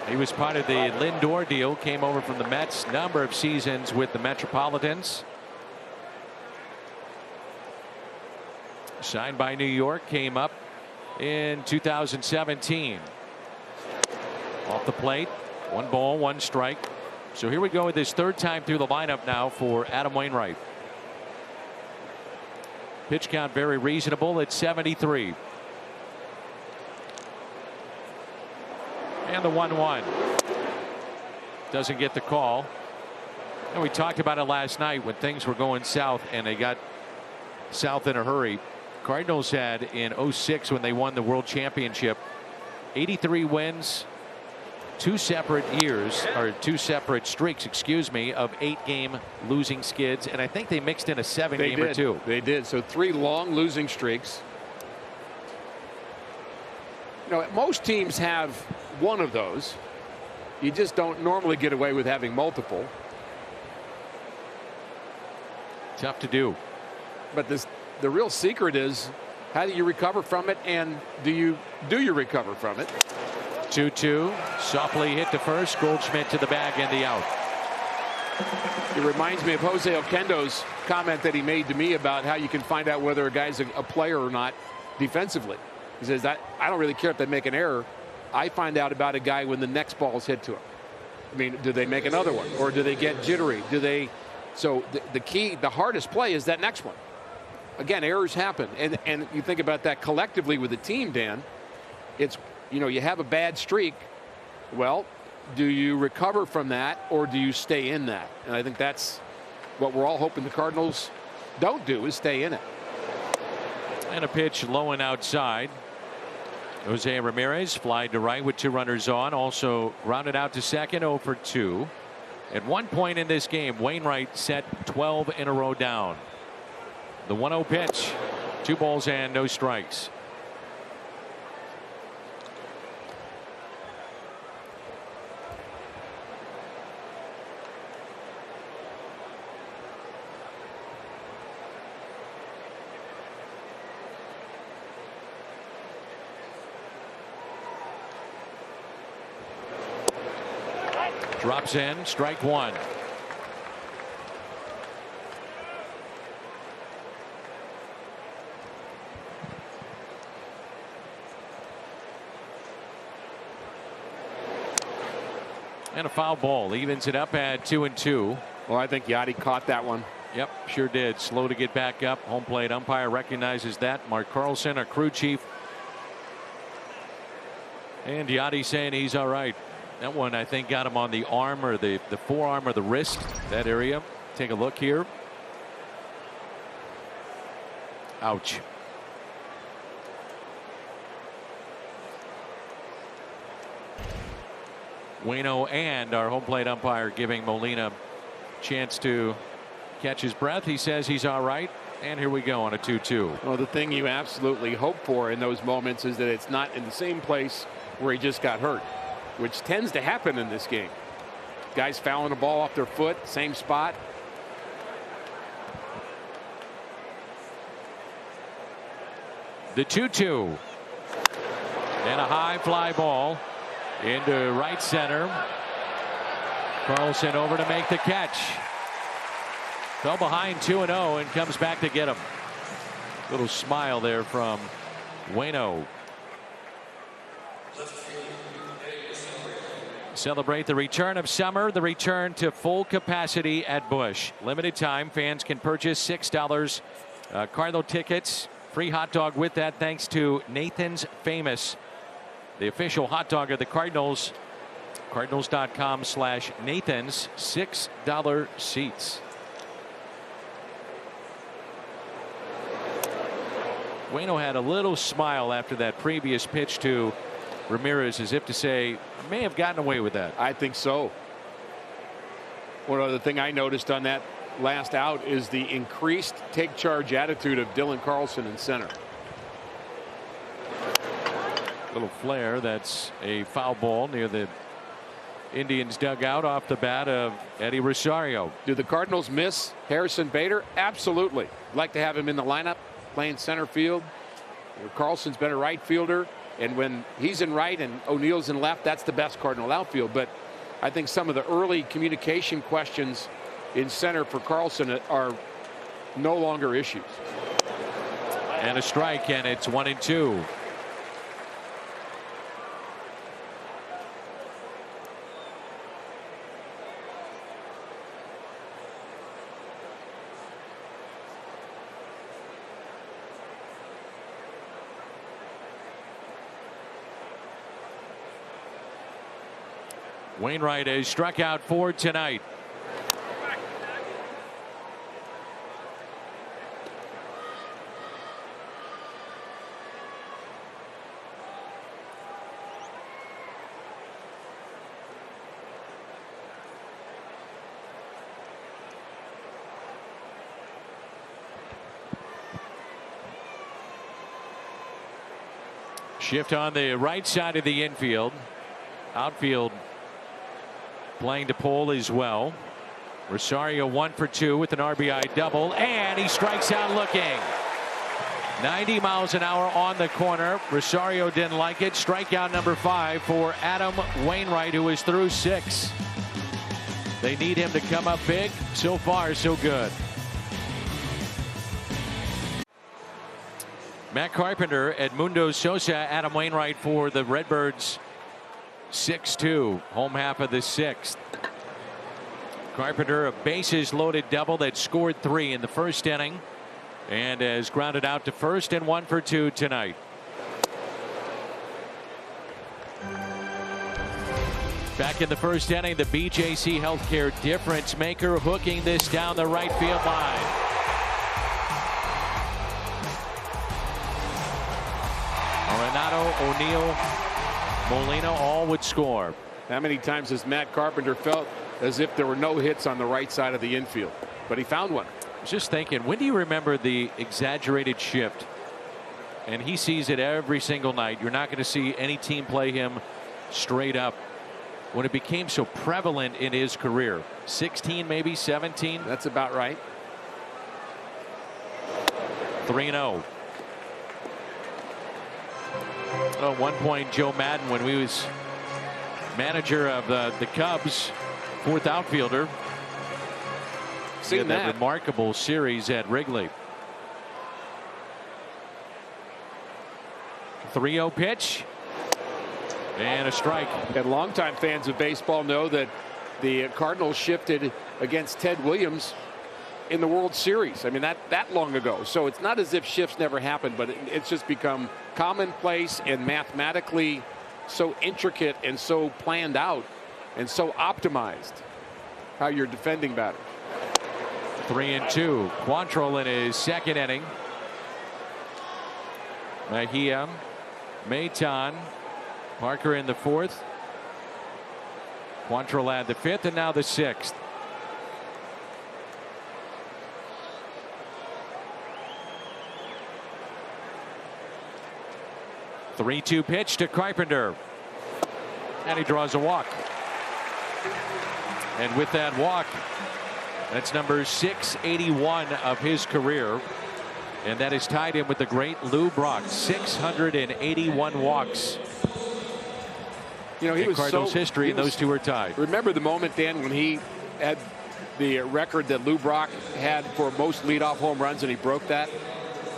he was part of the Lindor deal, came over from the Mets, number of seasons with the Metropolitans. Signed by New York, came up in 2017. Off the plate, 1 ball, 1 strike. So here we go with his 3rd time through the lineup now for Adam Wainwright. Pitch count very reasonable at 73. And the 1-1. Doesn't get the call. And we talked about it last night when things were going south, and they got south in a hurry. Cardinals had in 06 when they won the World Championship 83 wins, 2 separate years, or 2 separate streaks, excuse me, of 8-game losing skids, and I think they mixed in a 7-game or 2. They did. So 3 long losing streaks. Most teams have one of those. You just don't normally get away with having multiple. Tough to do. But the real secret is, how do you recover from it, and do you recover from it? 2-2, softly hit to first. Goldschmidt to the bag and the out. It reminds me of Jose Oquendo's comment that he made to me about how you can find out whether a guy's a player or not defensively. He says that I don't really care if they make an error. I find out about a guy when the next ball is hit to him. I mean, do they make another one, or do they get jittery? So the key, the hardest play is that next one. Again, errors happen, and you think about that collectively with the team, Dan. It's, you have a bad streak. Well, do you recover from that, or do you stay in that? And I think that's what we're all hoping the Cardinals don't do, is stay in it. And a pitch low and outside. Jose Ramirez flied to right with 2 runners on, also grounded out to second, 0 for 2. At one point in this game, Wainwright set 12 in a row down. The 1-0 pitch, 2 balls and no strikes. Drops in, strike one. And a foul ball evens it up at 2-2. Well, I think Yachty caught that one. Yep, sure did. Slow to get back up. Home plate umpire recognizes that. Mark Carlson, our crew chief. And Yachty saying he's all right. That one, I think, got him on the arm or the forearm or the wrist, that area. Take a look here. Ouch. Waino and our home plate umpire giving Molina a chance to catch his breath. He says he's all right. And here we go on a 2-2. Well, the thing you absolutely hope for in those moments is that it's not in the same place where he just got hurt, which tends to happen in this game. Guys fouling the ball off their foot, same spot. The 2-2. And a high fly ball into right center. Carlson over to make the catch. Fell behind 2-0 and comes back to get him. Little smile there from Waino. Celebrate the return of summer, the return to full capacity at Busch. Limited time, fans can purchase $6 Cardinal tickets. Free hot dog with that thanks to Nathan's Famous, the official hot dog of the Cardinals. Cardinals.com/Nathan's. $6 seats. Waino had a little smile after that previous pitch to Ramirez, as if to say, may have gotten away with that. I think so. One other thing I noticed on that last out is the increased take charge attitude of Dylan Carlson in center. Little flare. That's a foul ball near the Indians dugout off the bat of Eddie Rosario. Do the Cardinals miss Harrison Bader? Absolutely. Like to have him in the lineup playing center field. Carlson's been a right fielder, and when he's in right and O'Neill's in left, that's the best Cardinal outfield. But I think some of the early communication questions in center for Carlson are no longer issues. And a strike, and it's 1-2. Wainwright has struck out 4 tonight. Shift on the right side of the infield. Outfield playing to Pole as well. Rosario 1 for 2 with an RBI double, and he strikes out looking. 90 miles an hour on the corner. Rosario didn't like it. Strikeout number 5 for Adam Wainwright, who is through 6. They need him to come up big. So far, so good. Matt Carpenter, Edmundo Sosa, Adam Wainwright for the Redbirds. 6-2, home half of the 6th. Carpenter, a bases loaded double that scored 3 in the first inning and has grounded out to first, and 1 for 2 tonight. Back in the first inning, the BJC Healthcare difference maker hooking this down the right field line. Arenado, O'Neill, Molina all would score. How many times has Matt Carpenter felt as if there were no hits on the right side of the infield? But he found one. I was just thinking, when do you remember the exaggerated shift? And he sees it every single night. You're not going to see any team play him straight up. When it became so prevalent in his career. 16, maybe 17. That's about right. 3-0. At one point, Joe Madden, when he was manager of the Cubs, fourth outfielder. Seen that remarkable series at Wrigley. 3-0 pitch. And a strike. And longtime fans of baseball know that the Cardinals shifted against Ted Williams in the World Series. I mean, that long ago. So it's not as if shifts never happened, but it's just become commonplace and mathematically so intricate and so planned out and so optimized how you're defending batters. 3-2. Quantrill in his second inning. Mejia, Maton, Parker in the fourth. Quantrill had the fifth, and now the sixth. The 3-2 pitch to Carpenter. And he draws a walk. And with that walk, that's number 681 of his career. And that has tied him with the great Lou Brock. 681 walks. You know, he was Cardinals history, and those two are tied. Remember the moment, Dan, when he had the record that Lou Brock had for most leadoff home runs, and he broke that?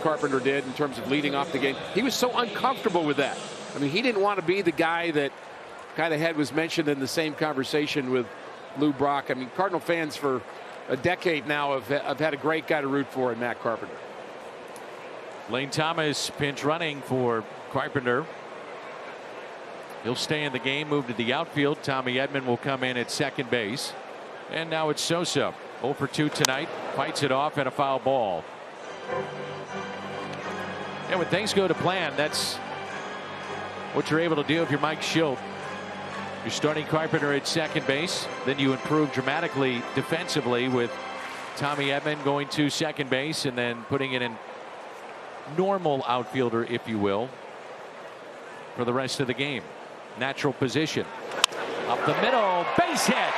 Carpenter did, in terms of leading off the game. He was so uncomfortable with that. I mean, he didn't want to be the guy that kind of was mentioned in the same conversation with Lou Brock. I mean, Cardinal fans for a decade now have had a great guy to root for in Matt Carpenter. Lane Thomas pinch running for Carpenter. He'll stay in the game, move to the outfield. Tommy Edman will come in at second base. And now it's Sosa. 0 for 2 tonight. Fights it off at a foul ball. And when things go to plan, that's what you're able to do if you're Mike Schilt. You're starting Carpenter at second base. Then you improve dramatically defensively with Tommy Edman going to second base and then putting it in normal outfielder, if you will, for the rest of the game. Natural position. Up the middle, base hit.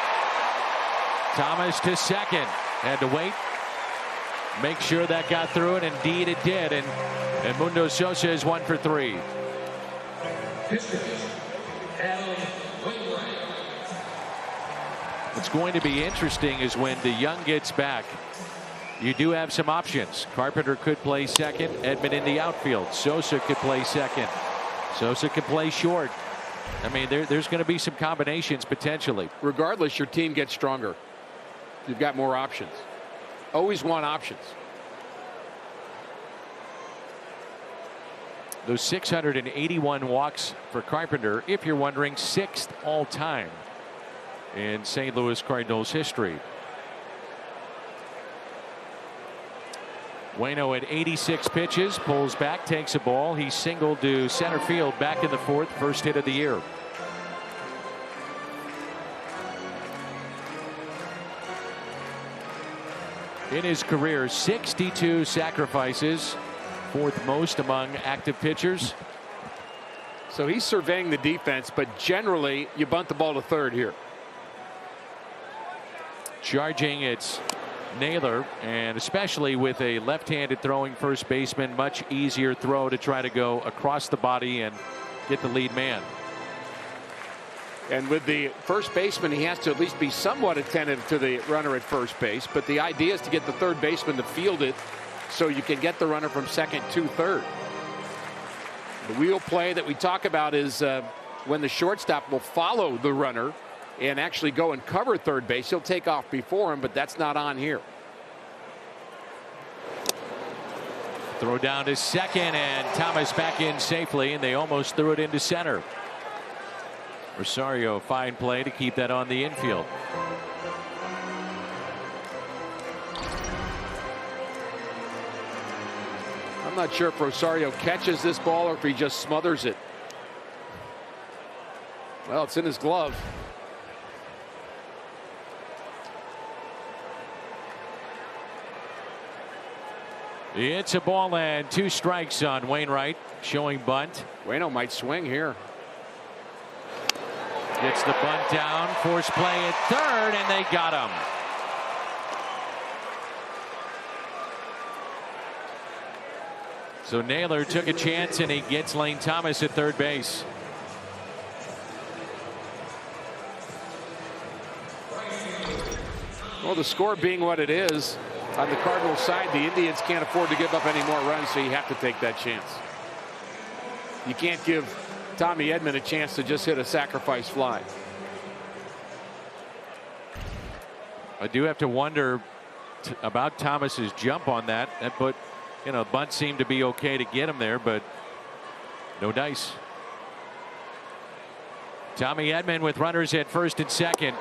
Thomas to second. Had to wait. Make sure that got through, and indeed it did. And Mundo Sosa is 1 for 3. What's going to be interesting is when DeYoung gets back, you do have some options. Carpenter could play second, Edman in the outfield. Sosa could play second. Sosa could play short. I mean, there's going to be some combinations potentially. Regardless, your team gets stronger. You've got more options. Always want options. Those 681 walks for Carpenter, if you're wondering, 6th all time in St. Louis Cardinals history. Waino at 86 pitches, pulls back, takes a ball. He singled to center field back in the fourth, first hit of the year. In his career, 62 sacrifices, fourth most among active pitchers. So he's surveying the defense, but generally you bunt the ball to third here. Charging, it's Naylor, and especially with a left-handed throwing first baseman, much easier throw to try to go across the body and get the lead man. And with the first baseman, he has to at least be somewhat attentive to the runner at first base. But the idea is to get the third baseman to field it so you can get the runner from second to third. The wheel play that we talk about is when the shortstop will follow the runner and actually go and cover third base. He'll take off before him, but that's not on here. Throw down to second, and Thomas back in safely, and they almost threw it into center. Rosario, fine play to keep that on the infield. I'm not sure if Rosario catches this ball or if he just smothers it. Well, it's in his glove. It's a ball and 2 strikes on Wainwright, showing bunt. Waino might swing here. Gets the bunt down, force play at third, and they got him. So Naylor took a chance, and he gets Lane Thomas at third base. Well, the score being what it is, on the Cardinals side, the Indians can't afford to give up any more runs, so you have to take that chance. You can't give Tommy Edman a chance to just hit a sacrifice fly. I do have to wonder about Thomas's jump on that. But, you know, bunt seemed to be okay to get him there, but no dice. Tommy Edman with runners at first and second.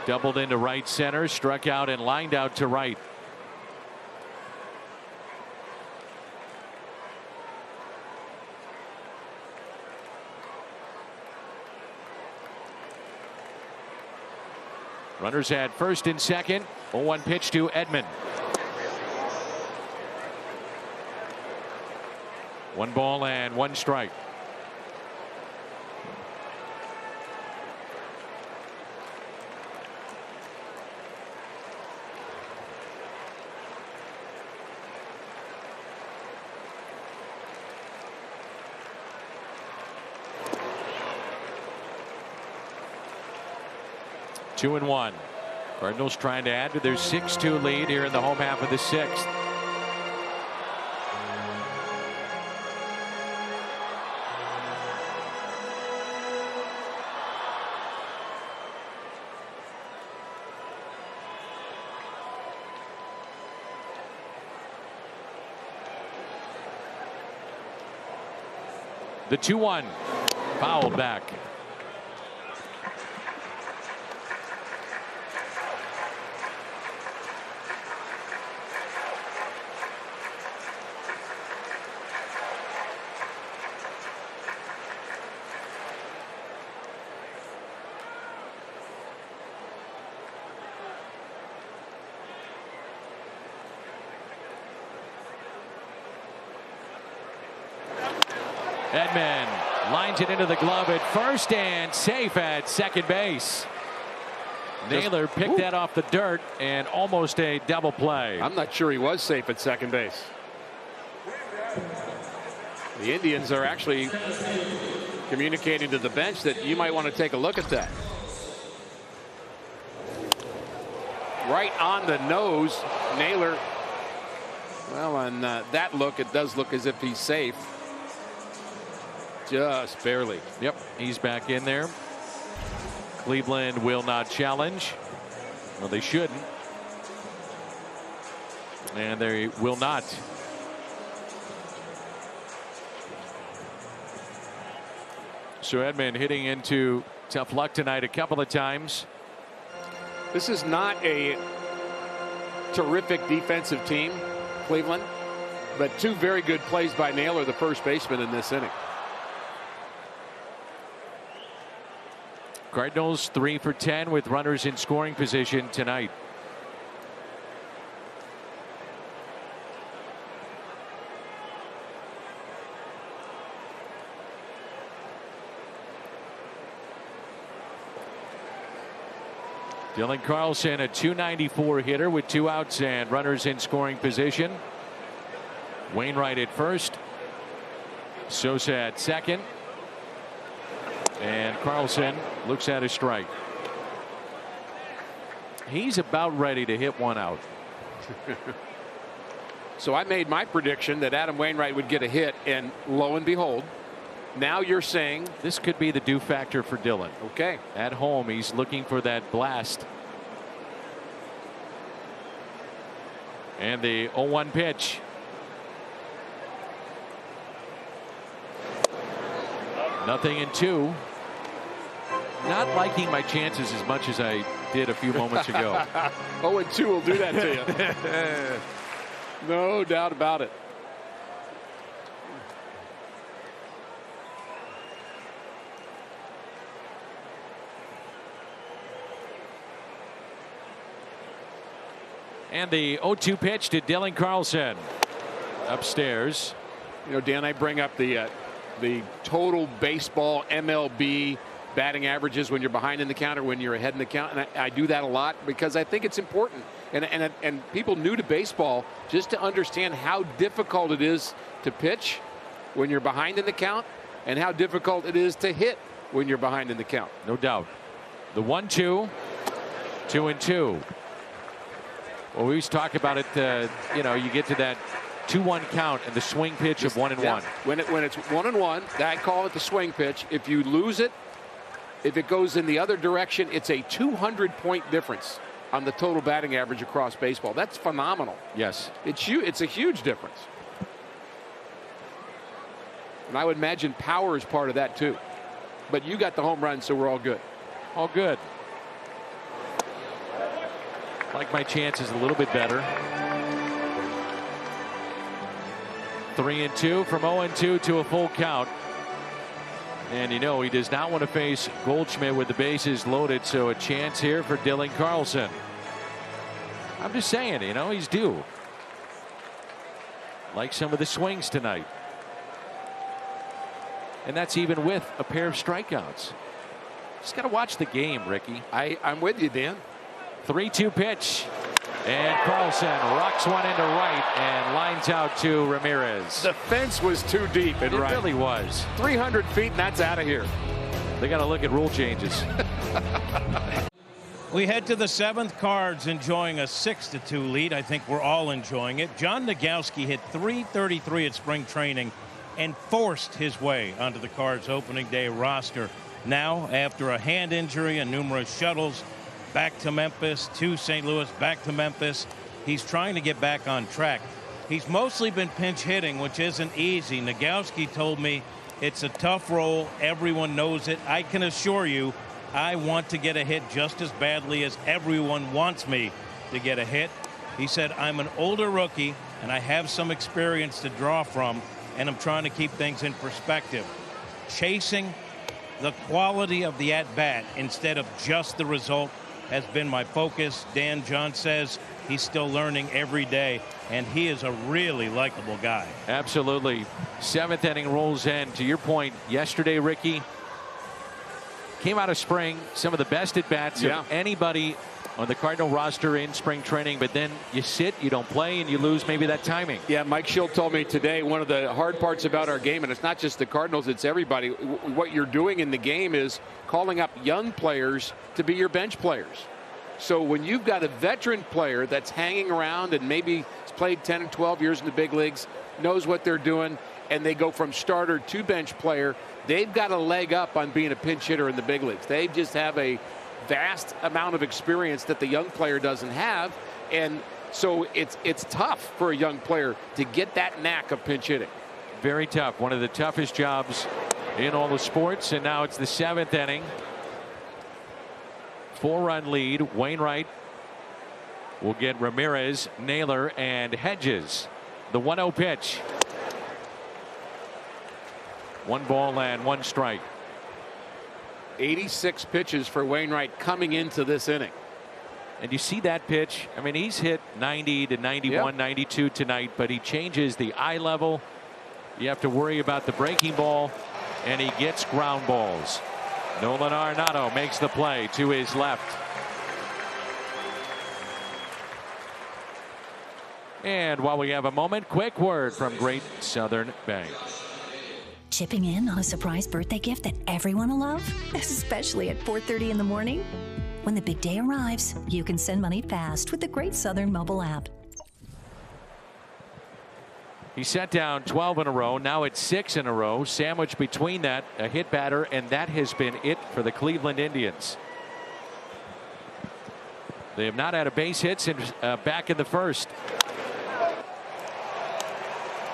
Doubled into right center, struck out and lined out to right. Runners at first and second. 0-1 pitch to Edman. 1 ball and 1 strike. Two and 1. Cardinals trying to add to their 6-2 lead here in the home half of the 6th. The 2-1 fouled back. Edman lines it into the glove at first and safe at second base. Naylor picked that off the dirt and almost a double play. I'm not sure he was safe at second base. The Indians are actually communicating to the bench that you might want to take a look at that. Right on the nose. Naylor, well, on that look, it does look as if he's safe. Just barely. Yep, he's back in there. Cleveland will not challenge. Well, they shouldn't. And they will not. So Edman hitting into tough luck tonight a couple of times. This is not a terrific defensive team, Cleveland, but 2 very good plays by Naylor, the first baseman, in this inning. Cardinals 3 for 10 with runners in scoring position tonight. Dylan Carlson, a .294 hitter with 2 outs and runners in scoring position. Wainwright at first. Sosa at second. And Carlson looks at a strike. He's about ready to hit one out. So I made my prediction that Adam Wainwright would get a hit, and lo and behold, now you're saying this could be the do factor for Dylan. Okay. At home, he's looking for that blast. And the 0-1 pitch. Nothing in 2. Not liking my chances as much as I did a few moments ago. 0-2 will do that to you. No doubt about it. And the 0-2 pitch to Dylan Carlson. Upstairs. You know, Dan, I bring up the total baseball MLB batting averages when you're behind in the count or when you're ahead in the count, and I do that a lot because I think it's important, and people new to baseball just to understand how difficult it is to pitch when you're behind in the count and how difficult it is to hit when you're behind in the count. No doubt. The 1-2 2-2. Well, we always talk about it. You know, you get to that 2-1 count and the swing pitch of 1-1. Yeah. When it's 1-1, I call it the swing pitch. If you lose it, if it goes in the other direction, it's a 200-point difference on the total batting average across baseball. That's phenomenal. Yes. It's a huge difference. And I would imagine power is part of that too. But you got the home run, so we're all good. All good. I like my chances a little bit better. 3-2 from 0-2 to a full count. And you know he does not want to face Goldschmidt with the bases loaded, so a chance here for Dylan Carlson. I'm just saying, you know, he's due. Like some of the swings tonight. And that's even with a pair of strikeouts. Just got to watch the game, Ricky. I'm with you, Dan. 3-2 pitch. And Carlson rocks one into right and lines out to Ramirez. The fence was too deep in right. It really was. 300 feet and that's out of here. They got to look at rule changes. We head to the 7th. Cards enjoying a 6-2 lead. I think we're all enjoying it. John Nogowski hit .333 at spring training and forced his way onto the Cards opening day roster. Now, after a hand injury and numerous shuttles, back to Memphis, to St. Louis, back to Memphis. He's trying to get back on track. He's mostly been pinch hitting, which isn't easy. Nogowski told me it's a tough role. Everyone knows it. I can assure you, I want to get a hit just as badly as everyone wants me to get a hit. He said, I'm an older rookie, and I have some experience to draw from, and I'm trying to keep things in perspective. Chasing the quality of the at-bat instead of just the result has been my focus. Dan John says he's still learning every day, and he is a really likable guy. Absolutely. 7th inning rolls in. To your point, yesterday, Ricky, came out of spring, some of the best at bats of anybody on the Cardinal roster in spring training, but then you sit, you don't play, and you lose maybe that timing. Yeah, Mike Schill told me today one of the hard parts about our game, and it's not just the Cardinals, it's everybody. What you're doing in the game is calling up young players to be your bench players. So when you've got a veteran player that's hanging around and maybe has played 10 and 12 years in the big leagues, knows what they're doing, and they go from starter to bench player, they've got a leg up on being a pinch hitter in the big leagues. They just have a vast amount of experience that the young player doesn't have, and so it's tough for a young player to get that knack of pinch hitting. Very tough. One of the toughest jobs in all the sports. And now it's the 7th inning. 4-run lead. Wainwright will get Ramirez, Naylor, and Hedges. The 1-0 pitch. 1 ball and 1 strike. 86 pitches for Wainwright coming into this inning. And you see that pitch. I mean, he's hit 90 to 91, 92 tonight, but he changes the eye level. You have to worry about the breaking ball, and he gets ground balls. Nolan Arenado makes the play to his left. And while we have a moment, quick word from Great Southern Bank. Chipping in on a surprise birthday gift that everyone will love, especially at 4:30 in the morning? When the big day arrives, you can send money fast with the Great Southern mobile app. He set down 12 in a row. Now it's 6 in a row. Sandwiched between that, a hit batter, and that has been it for the Cleveland Indians. They have not had a base hit since back in the first.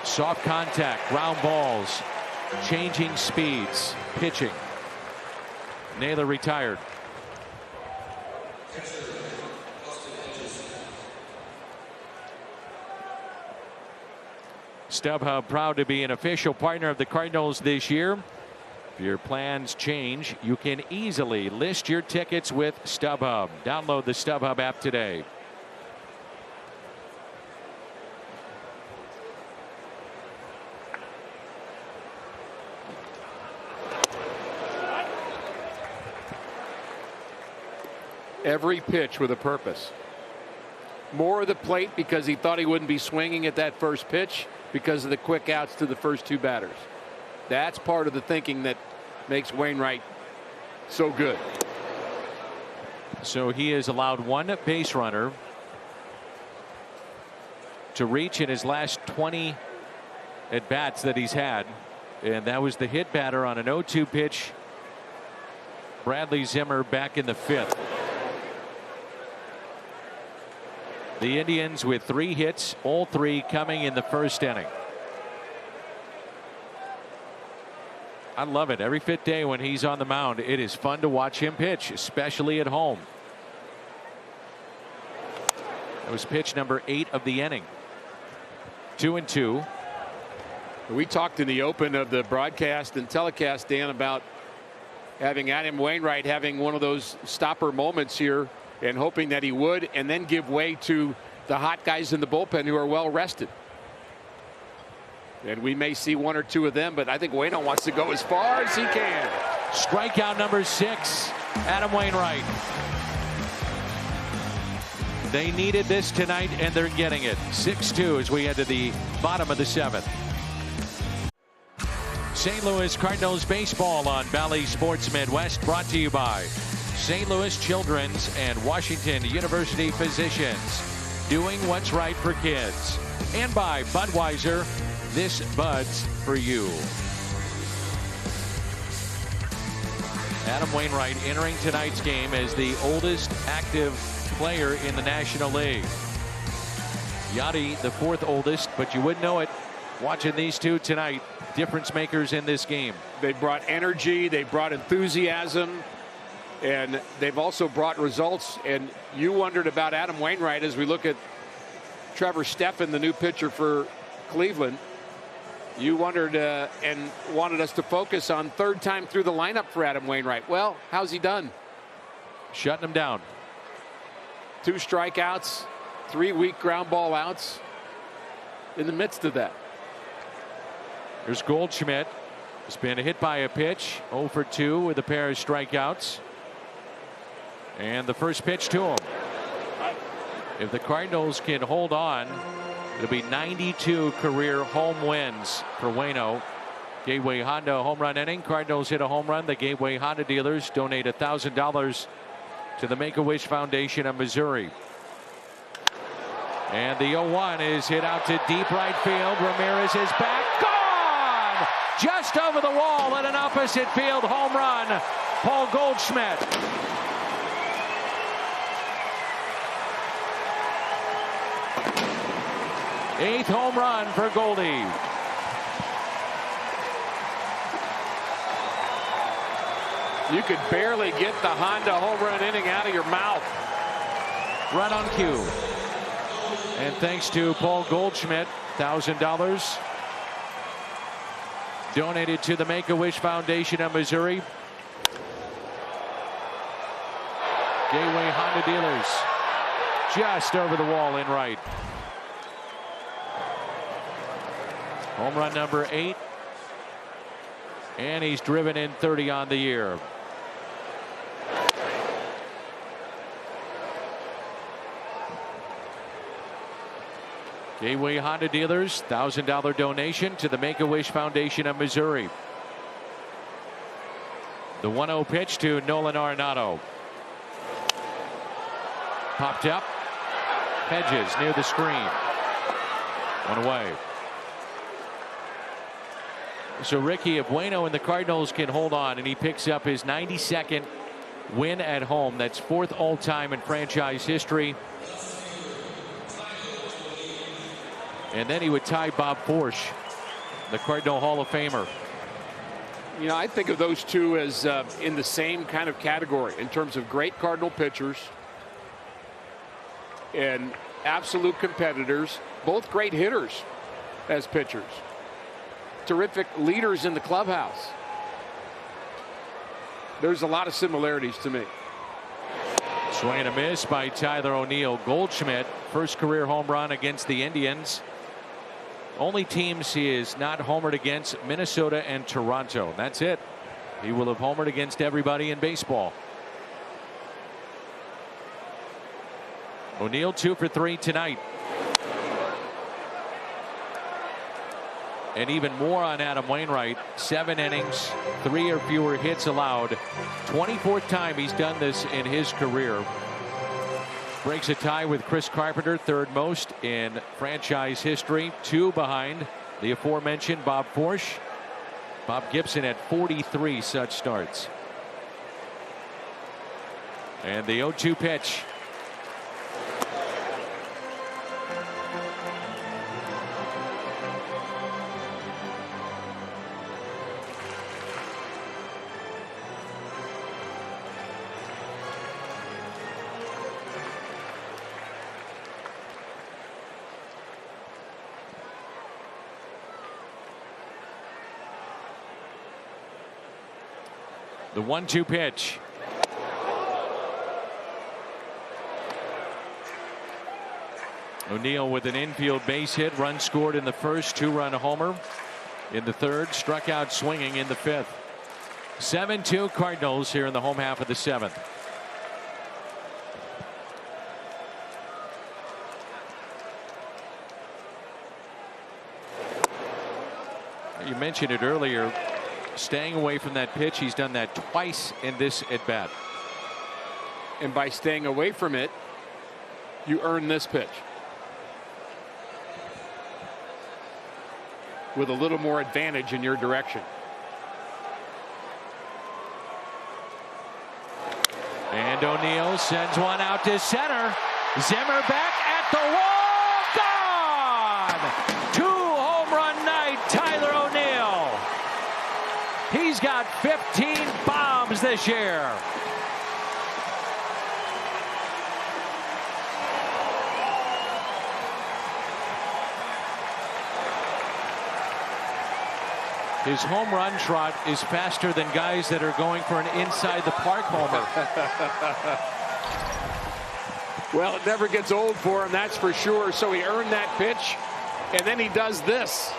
Soft contact, ground balls, changing speeds, pitching. Naylor retired. StubHub proud to be an official partner of the Cardinals this year. If your plans change, you can easily list your tickets with StubHub. Download the StubHub app today. Every pitch with a purpose. More of the plate because he thought he wouldn't be swinging at that first pitch because of the quick outs to the first 2 batters. That's part of the thinking that makes Wainwright so good. So he has allowed one base runner to reach in his last 20 at bats that he's had, and that was the hit batter on an 0-2 pitch. Bradley Zimmer back in the 5th. The Indians with 3 hits, all 3 coming in the first inning. I love it. Every 5th day when he's on the mound, it is fun to watch him pitch, especially at home. That was pitch number 8 of the inning. 2-2. We talked in the open of the broadcast and telecast, Dan, about having Adam Wainwright having one of those stopper moments here and hoping that he would, and then give way to the hot guys in the bullpen who are well rested. And we may see 1 or 2 of them, but I think Waino wants to go as far as he can. Strikeout number 6, Adam Wainwright. They needed this tonight, and they're getting it. 6-2 as we head to the bottom of the 7th. St. Louis Cardinals baseball on Bally Sports Midwest, brought to you by St. Louis Children's and Washington University Physicians, doing what's right for kids. And by Budweiser, this Bud's for you. Adam Wainwright entering tonight's game as the oldest active player in the National League. Yachty, the 4th oldest, but you wouldn't know it watching these two tonight. Difference makers in this game. They brought energy, they brought enthusiasm, and they've also brought results. And you wondered about Adam Wainwright as we look at Trevor Stephan, the new pitcher for Cleveland. You wondered and wanted us to focus on 3rd time through the lineup for Adam Wainwright. Well, how's he done? Shutting him down. 2 strikeouts, 3 weak ground ball outs in the midst of that. There's Goldschmidt. He's been hit by a pitch. 0 for 2 with a pair of strikeouts. And the first pitch to him. If the Cardinals can hold on, it'll be 92 career home wins for Waino. Gateway Honda home run inning. Cardinals hit a home run. The Gateway Honda dealers donate $1,000 to the Make-A-Wish Foundation of Missouri. And the 0-1 is hit out to deep right field. Ramirez is back. Gone! Just over the wall at an opposite field home run. Paul Goldschmidt. Eighth home run for Goldie. You could barely get the Honda home run inning out of your mouth. Right on cue. And thanks to Paul Goldschmidt, $1,000 donated to the Make-A-Wish Foundation of Missouri. Gateway Honda dealers just over the wall in right. Home run number 8. And he's driven in 30 on the year. Gateway Honda dealers, $1,000 donation to the Make-A-Wish Foundation of Missouri. The 1-0 pitch to Nolan Arenado. Popped up. Hedges near the screen. 1 away. So Ricky, if Waino and the Cardinals can hold on and he picks up his 92nd win at home, that's 4th all-time in franchise history. And then he would tie Bob Forsch, the Cardinal Hall of Famer. You know, I think of those two as in the same kind of category in terms of great Cardinal pitchers and absolute competitors, both great hitters as pitchers. Terrific leaders in the clubhouse. There's a lot of similarities to me. Swing and a miss by Tyler O'Neill. Goldschmidt, first career home run against the Indians. Only teams he is not homered against, Minnesota and Toronto. That's it. He will have homered against everybody in baseball. O'Neill 2 for 3 tonight. and even more on Adam Wainwright. 7 innings, 3 or fewer hits allowed. 24th time he's done this in his career. Breaks a tie with Chris Carpenter, 3rd most in franchise history, 2 behind the aforementioned Bob Busch. Bob Gibson had 43 such starts. And the 0-2 pitch. The 1-2 pitch. O'Neill with an infield base hit. Run scored in the first. 2-run homer in the third. Struck out swinging in the fifth. 7-2 Cardinals here in the home half of the 7th. You mentioned it earlier. Staying away from that pitch. He's done that twice in this at bat. And by staying away from it, you earn this pitch with a little more advantage in your direction. And O'Neill sends one out to center. Zimmer back at the wall. Gone. 2-home run night, Tyler O'Neill. He's got 15 bombs this year. His home run trot is faster than guys that are going for an inside the park homer. Well, it never gets old for him, that's for sure. So he earned that pitch, and then he does this.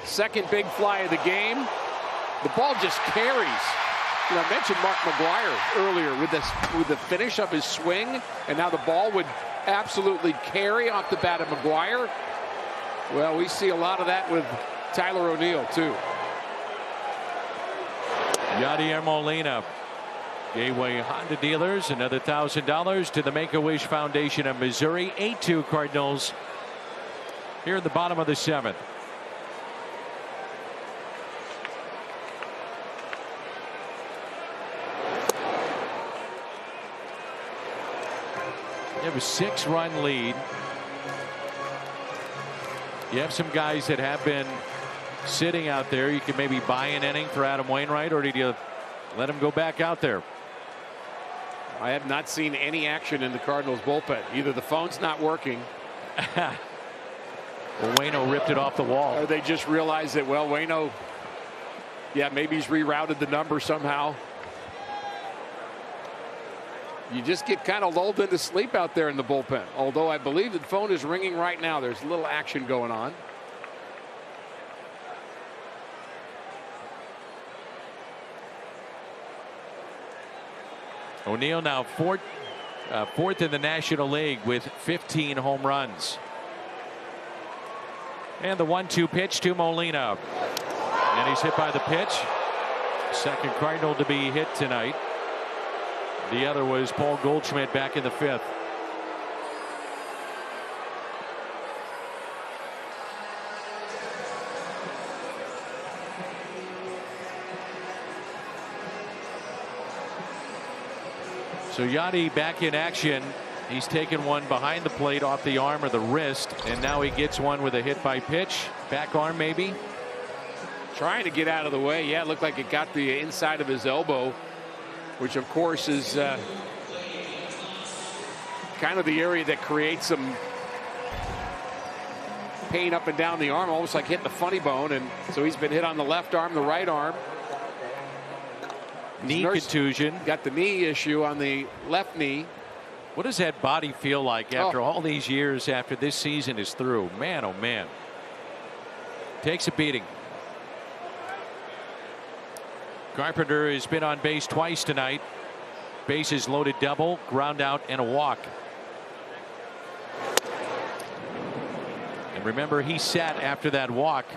Second big fly of the game. The ball just carries. You know, I mentioned Mark McGwire earlier with the finish of his swing, and now the ball would absolutely carry off the bat of McGwire. Well, we see a lot of that with Tyler O'Neill too. Yadier Molina, Gateway Honda dealers, another $1,000 to the Make-A-Wish Foundation of Missouri. 8-2 Cardinals here in the bottom of the 7th. You have a 6-run lead. You have some guys that have been sitting out there. You can maybe buy an inning for Adam Wainwright, or did you let him go back out there? I have not seen any action in the Cardinals bullpen. Either the phone's not working. Well, Waino ripped it off the wall. Or they just realized that, well, Waino, yeah, maybe he's rerouted the number somehow. You just get kind of lulled into sleep out there in the bullpen. Although I believe the phone is ringing right now. There's a little action going on. O'Neill now fourth in the National League with 15 home runs. And the 1-2 pitch to Molina. And he's hit by the pitch. Second Cardinal to be hit tonight. The other was Paul Goldschmidt back in the 5th. So Yadi back in action. He's taken one behind the plate off the arm or the wrist, and now he gets one with a hit by pitch. Back arm maybe. Trying to get out of the way. Yeah, it looked like it got the inside of his elbow, which of course is kind of the area that creates some pain up and down the arm, almost like hitting the funny bone. And so he's been hit on the left arm, the right arm. Knee contusion. Got the knee issue on the left knee. What does that body feel like after all these years, after this season is through? Man, oh man. Takes a beating. Carpenter has been on base twice tonight. Bases loaded double, ground out, and a walk. And remember, he sat after that walk,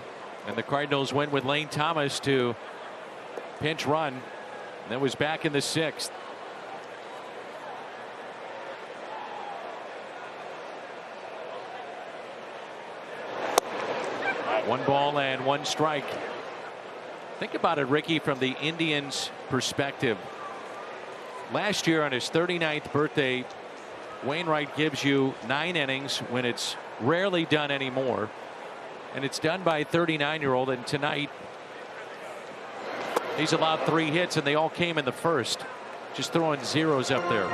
and the Cardinals went with Lane Thomas to pinch run. That was back in the 6th. One ball and one strike. Think about it, Ricky, from the Indians' perspective. Last year on his 39th birthday, Wainwright gives you 9 innings when it's rarely done anymore. And it's done by a 39-year-old. And tonight, he's allowed 3 hits, and they all came in the first. Just throwing zeros up there.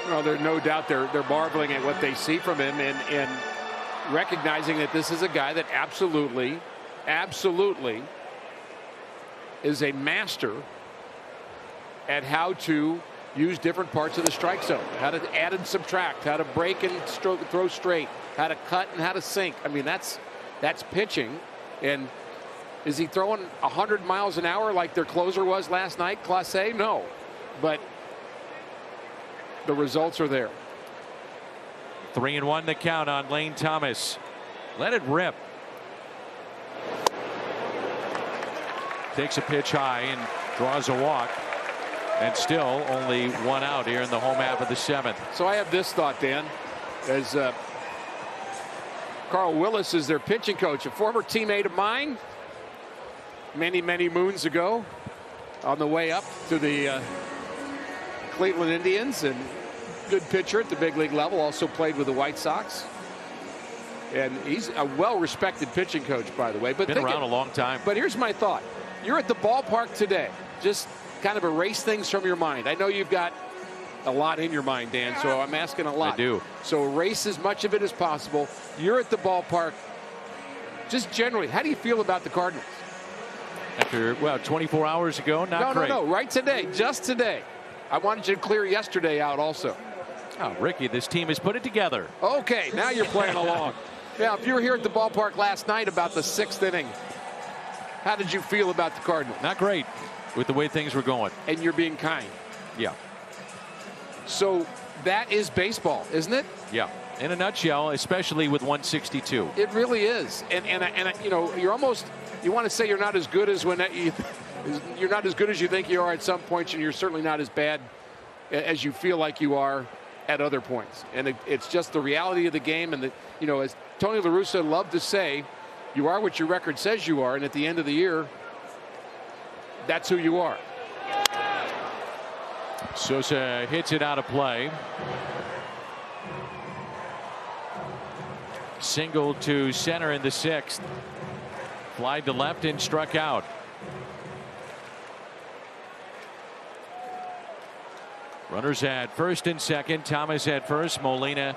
Well, there's no doubt they're marveling at what they see from him, and recognizing that this is a guy that absolutely is a master at how to use different parts of the strike zone, how to add and subtract, how to break and throw straight, how to cut and how to sink. I mean, that's pitching. And is he throwing 100 miles an hour like their closer was last night, Clase? No, but the results are there. 3-1 the count on Lane Thomas. Let it rip. Takes a pitch high and draws a walk. And still only 1 out here in the home half of the 7th. So I have this thought, Dan, as Carl Willis is their pitching coach, a former teammate of mine many moons ago, on the way up to the Cleveland Indians, and good pitcher at the big league level, also played with the White Sox. And he's a well-respected pitching coach, by the way. But been around a long time. But here's my thought. You're at the ballpark today. Just kind of erase things from your mind. I know you've got a lot in your mind, Dan, so I'm asking a lot. I do. So erase as much of it as possible. You're at the ballpark. Just generally, how do you feel about the Cardinals? After, well, 24 hours ago, not great. No, right today, just today. I wanted you to clear yesterday out also. Oh, Ricky, this team has put it together. Okay, now you're playing along. Now, if you were here at the ballpark last night about the 6th inning, how did you feel about the Cardinals? Not great with the way things were going. And you're being kind. Yeah. So that is baseball, isn't it? Yeah. In a nutshell, especially with 162. It really is. And you know, you're almost, you want to say you're not as good as you're not as good as you think you are at some points, and you're certainly not as bad as you feel like you are at other points. And it's just the reality of the game. And you know, as Tony La Russa loved to say, you are what your record says you are, and at the end of the year, that's who you are. Sosa hits it out of play. Single to center in the 6th. Fly to left and struck out. Runners at first and second. Thomas at first. Molina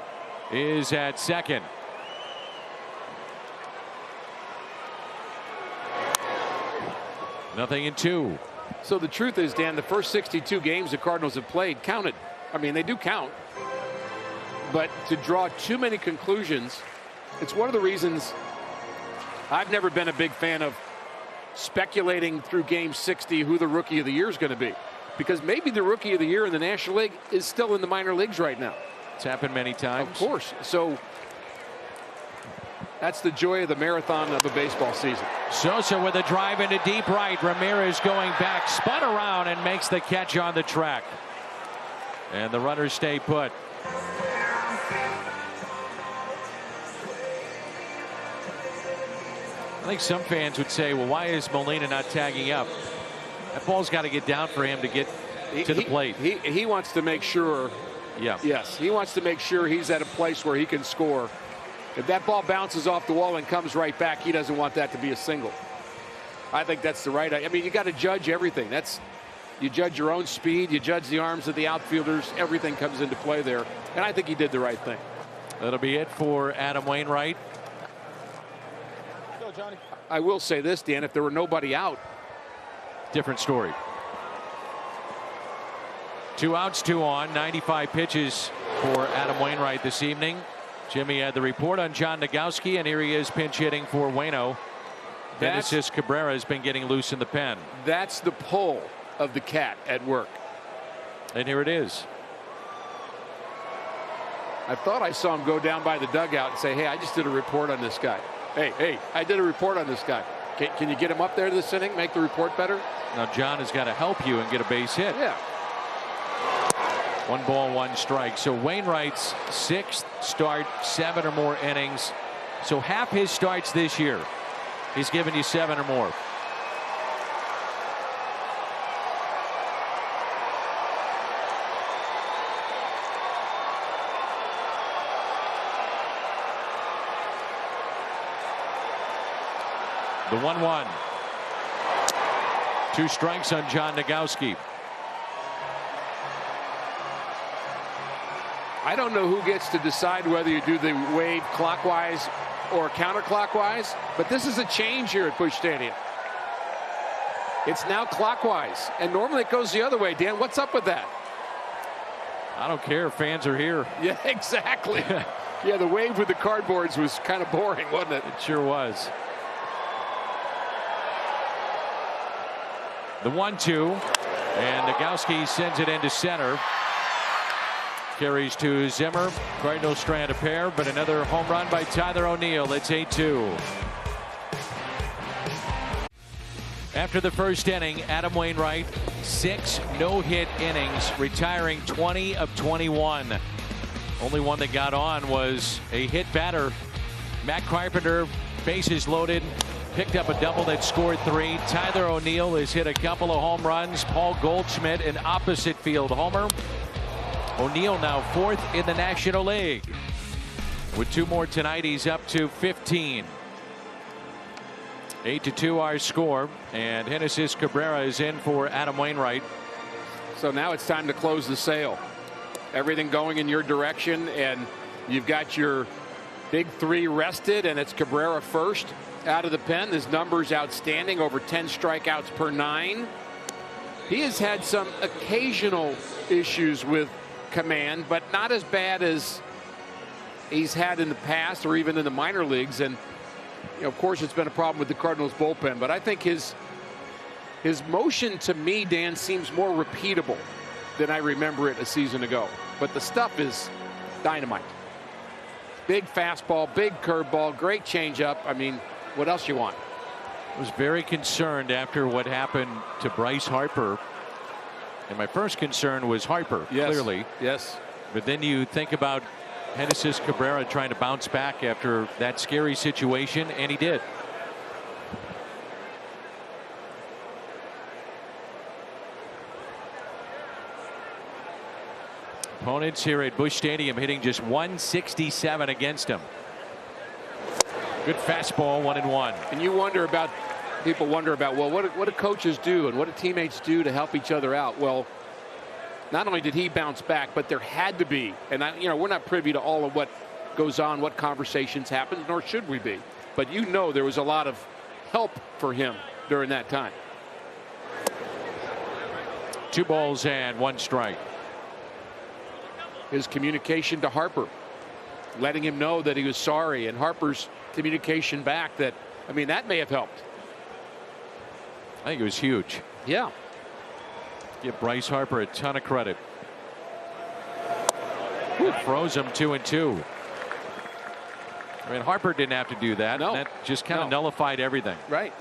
is at second. Nothing in 2. So the truth is, Dan, the first 62 games the Cardinals have played counted. I mean, they do count. But to draw too many conclusions, it's one of the reasons I've never been a big fan of speculating through game 60 who the rookie of the year is going to be. Because maybe the rookie of the year in the National League is still in the minor leagues right now. It's happened many times. Of course. So that's the joy of the marathon of a baseball season. Sosa with a drive into deep right. Ramirez going back, spun around and makes the catch on the track. And the runners stay put. I think some fans would say, well, why is Molina not tagging up? That ball's got to get down for him to get to the plate. He wants to make sure. Yeah. Yes, he wants to make sure he's at a place where he can score. If that ball bounces off the wall and comes right back, he doesn't want that to be a single. I think that's the right. I mean, you got to judge everything. You judge your own speed, you judge the arms of the outfielders. Everything comes into play there, and I think he did the right thing. That'll be it for Adam Wainwright. Go, Johnny. I will say this, Dan, if there were nobody out, different story. 2 outs, 2 on. 95 pitches for Adam Wainwright this evening. Jimmy had the report on John Nagowski, and here he is pinch hitting for Waino. Genesis Cabrera has been getting loose in the pen. That's the pull of the cat at work. And here it is. I thought I saw him go down by the dugout and say, hey, I just did a report on this guy. Hey, I did a report on this guy. Can you get him up there this inning, make the report better? Now John has got to help you and get a base hit. Yeah. 1 ball, 1 strike. So Wainwright's 6th start, 7 or more innings. So half his starts this year, he's given you 7 or more. The 1-1. 2 strikes on John Nogowski. I don't know who gets to decide whether you do the wave clockwise or counterclockwise, but this is a change here at Busch Stadium. It's now clockwise, and normally it goes the other way. Dan, what's up with that? I don't care. Fans are here. Yeah, exactly. Yeah, the wave with the cardboards was kind of boring, wasn't it? It sure was. The 1-2, and Nogowski sends it into center. Carries to Zimmer. Cardinals strand a pair, but another home run by Tyler O'Neill. It's 8-2. After the first inning, Adam Wainwright, 6 no-hit innings, retiring 20 of 21. Only one that got on was a hit batter. Matt Carpenter, bases loaded, picked up a double that scored 3. Tyler O'Neill has hit a couple of home runs. Paul Goldschmidt, an opposite field homer. O'Neill now 4th in the National League. With 2 more tonight, he's up to 15. 8-2 our score, and Genesis Cabrera is in for Adam Wainwright. So now it's time to close the sale. Everything going in your direction, and you've got your big 3 rested, and it's Cabrera first out of the pen. His number's outstanding, over 10 strikeouts per 9. He has had some occasional issues with command, but not as bad as he's had in the past or even in the minor leagues. And of course, it's been a problem with the Cardinals bullpen, but I think his motion to me, Dan, seems more repeatable than I remember it a season ago. But the stuff is dynamite. Big fastball, big curveball, great changeup. I mean, what else you want? I was very concerned after what happened to Bryce Harper. And my first concern was Harper, clearly. Yes. But then you think about Genesis Cabrera trying to bounce back after that scary situation, and he did. Opponents here at Busch Stadium hitting just 167 against him. Good fastball, 1-1. And you wonder about, people wonder about, well, what do coaches do and what do teammates do to help each other out? Well, not only did he bounce back, but there had to be, and we're not privy to all of what goes on, what conversations happen, nor should we be. But there was a lot of help for him during that time. 2 balls and 1 strike. His communication to Harper, letting him know that he was sorry, and Harper's communication back that, that may have helped. I think it was huge. Yeah. Give Bryce Harper a ton of credit. It froze him 2-2. Harper didn't have to do that. No. That just kind of nullified everything. Right.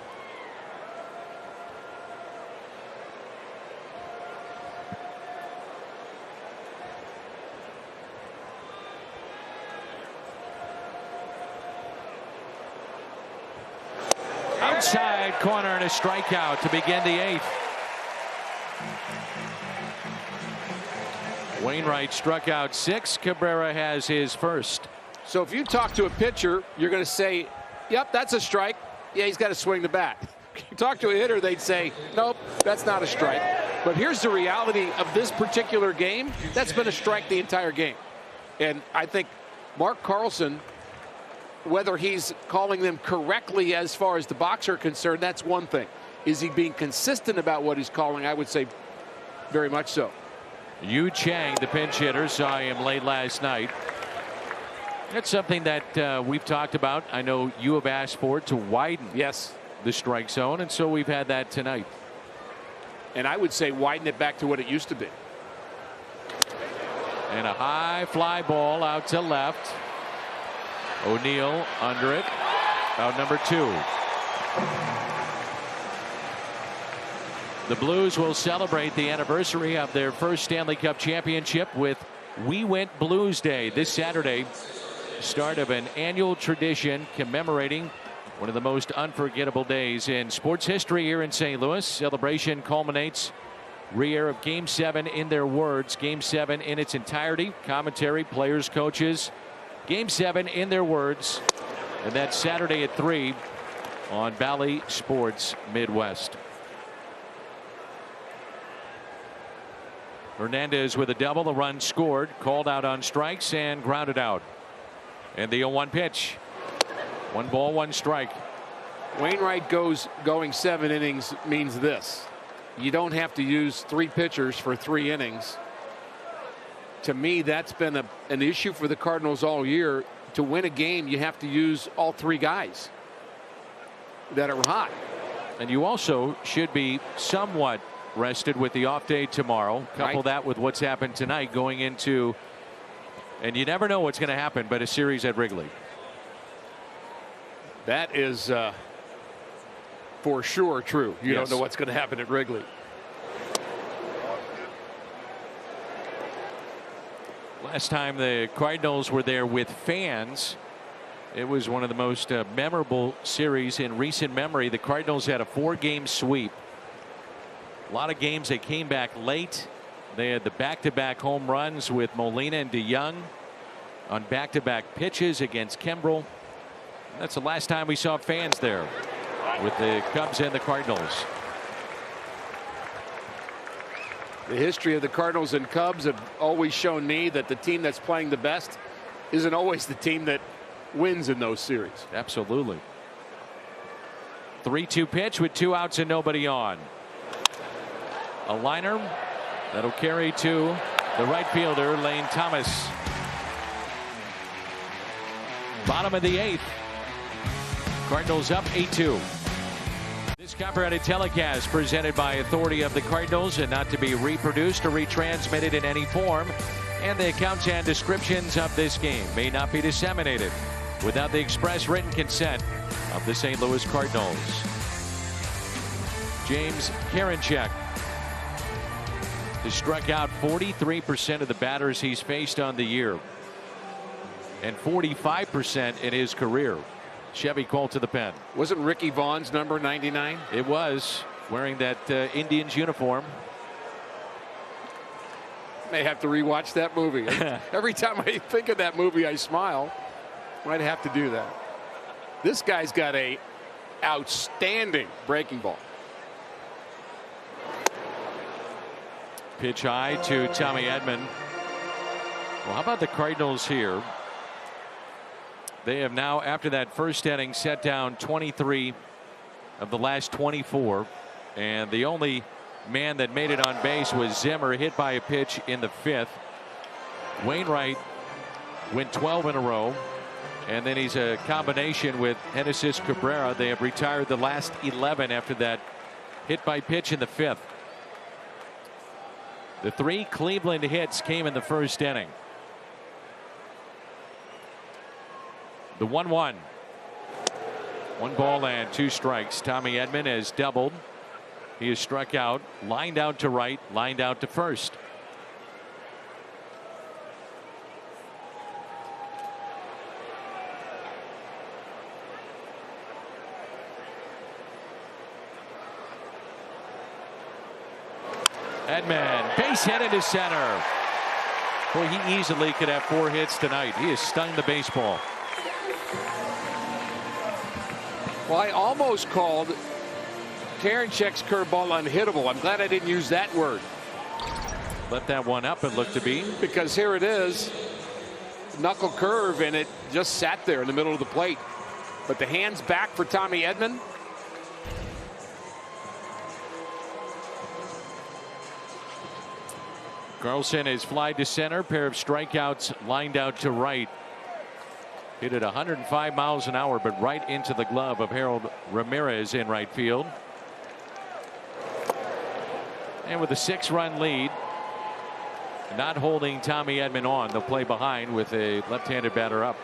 Outside corner and a strikeout to begin the 8th. Wainwright struck out 6. Cabrera has his first. So if you talk to a pitcher, you're going to say, yep, that's a strike. Yeah, he's got to swing the bat. You talk to a hitter, they'd say, nope, that's not a strike. But here's the reality of this particular game. That's been a strike the entire game. And I think Mark Carlson, whether he's calling them correctly as far as the box are concerned, that's one thing. Is he being consistent about what he's calling? I would say very much so. Yu Chang, the pinch hitter, saw him late last night. That's something that we've talked about. I know you have asked for it to widen the strike zone, and so we've had that tonight. And I would say widen it back to what it used to be. And a high fly ball out to left. O'Neill under it. Out number 2. The Blues will celebrate the anniversary of their first Stanley Cup championship with We Went Blues Day this Saturday. Start of an annual tradition commemorating one of the most unforgettable days in sports history here in St. Louis. Celebration culminates re-air of Game 7 in their words. Game 7 in its entirety. Commentary, players, coaches. Game 7 in their words. And that's Saturday at 3 on Bally Sports Midwest. Hernandez with a double. The run scored. Called out on strikes and grounded out. And the 0-1 pitch. 1 ball, 1 strike. Wainwright going 7 innings means this. You don't have to use 3 pitchers for 3 innings. To me, that's been an issue for the Cardinals all year. To win a game, you have to use all 3 guys that are hot. And you also should be somewhat rested with the off day tomorrow. Couple that with what's happened tonight going into, and you never know what's going to happen, but a series at Wrigley. That is for sure true. You don't know what's going to happen at Wrigley. Last time the Cardinals were there with fans, it was one of the most memorable series in recent memory. The Cardinals had a 4-game sweep. A lot of games they came back late. They had the back-to-back home runs with Molina and DeYoung on back-to-back pitches against Kimbrel. That's the last time we saw fans there with the Cubs and the Cardinals. The history of the Cardinals and Cubs have always shown me that the team that's playing the best isn't always the team that wins in those series. Absolutely. 3-2 pitch with 2 outs and nobody on. A liner that'll carry to the right fielder, Lane Thomas. Bottom of the 8th. Cardinals up 8-2. This copyrighted telecast presented by authority of the Cardinals and not to be reproduced or retransmitted in any form. And the accounts and descriptions of this game may not be disseminated without the express written consent of the St. Louis Cardinals. James Karinchak has struck out 43% of the batters he's faced on the year and 45% in his career. Chevy called to the pen. Wasn't Ricky Vaughn's number 99? It was, wearing that Indians uniform. May have to rewatch that movie. Every time I think of that movie, I smile. Might have to do that. This guy's got a outstanding breaking ball. Pitch high to Tommy Edman. Well, how about the Cardinals here? They have now, after that first inning, set down 23 of the last 24. And the only man that made it on base was Zimmer, hit by a pitch in the 5th. Wainwright went 12 in a row. And then he's a combination with Genesis Cabrera. They have retired the last 11 after that hit by pitch in the 5th. The 3 Cleveland hits came in the first inning. The 1-1. 1 ball and 2 strikes. Tommy Edman has doubled. He has struck out, lined out to right, lined out to first. Edman, base hit into center. Boy, he easily could have 4 hits tonight. He has stung the baseball. Well, I almost called Karinchak's curveball unhittable. I'm glad I didn't use that word. Let that one up and look to be. Because here it is. Knuckle curve, and it just sat there in the middle of the plate. But the hands back for Tommy Edman. Carlson is fly to center. Pair of strikeouts lined out to right. Hit it 105 miles an hour, but right into the glove of Harold Ramirez in right field. And with a 6-run lead not holding Tommy Edman on. They'll play behind with a left-handed batter up.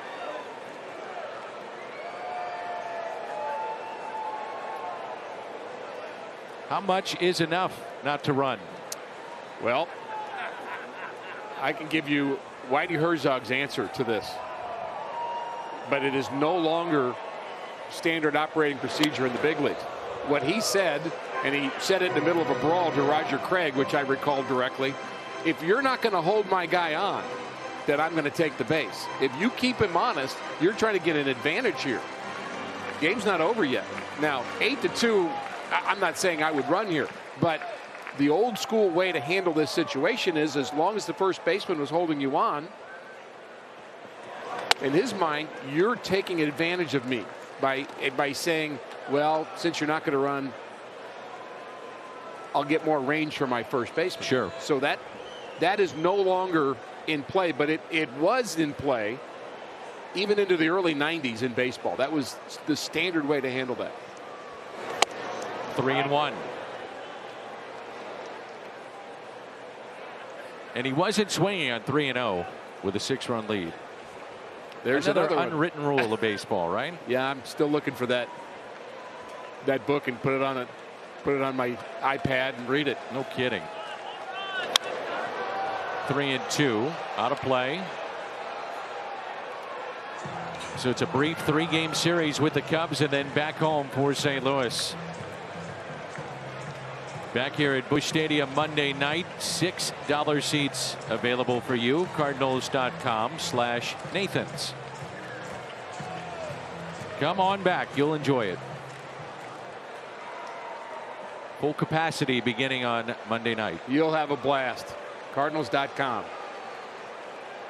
How much is enough not to run? Well, I can give you Whitey Herzog's answer to this, but it is no longer standard operating procedure in the big leagues. What he said, and he said it in the middle of a brawl to Roger Craig, which I recall directly, if you're not going to hold my guy on, then I'm going to take the base. If you keep him honest, you're trying to get an advantage here. Game's not over yet. Now, 8-2, I'm not saying I would run here, but the old school way to handle this situation is, as long as the first baseman was holding you on, in his mind, you're taking advantage of me by saying, well, since you're not going to run, I'll get more range for my first baseman. Sure. So that is no longer in play, but it was in play even into the early 90s in baseball. That was the standard way to handle that. 3-1. And he wasn't swinging on 3-0 with a 6-run lead. There's another one. unwritten rule of baseball, right? Yeah, I'm still looking for that book and put it on my iPad and read it. No kidding. 3-2 out of play. So it's a brief 3-game series with the Cubs and then back home for St. Louis. Back here at Busch Stadium Monday night. $6 seats available for you. Cardinals.com/Nathans. Come on back. You'll enjoy it. Full capacity beginning on Monday night. You'll have a blast. Cardinals.com.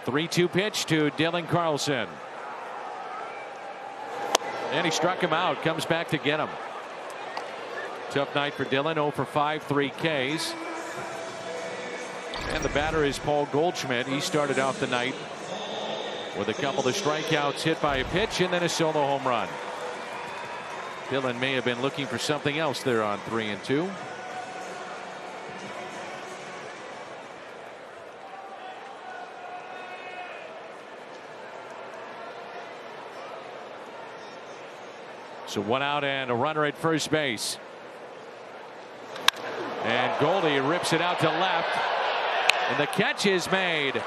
3-2 pitch to Dylan Carlson. And he struck him out. Comes back to get him. Tough night for Dylan. 0 for 5, 3 Ks. And the batter is Paul Goldschmidt. He started out the night with a couple of strikeouts, hit by a pitch, and then a solo home run. Dylan may have been looking for something else there on 3-2. So 1 out and a runner at first base. And Goldie rips it out to left. And the catch is made.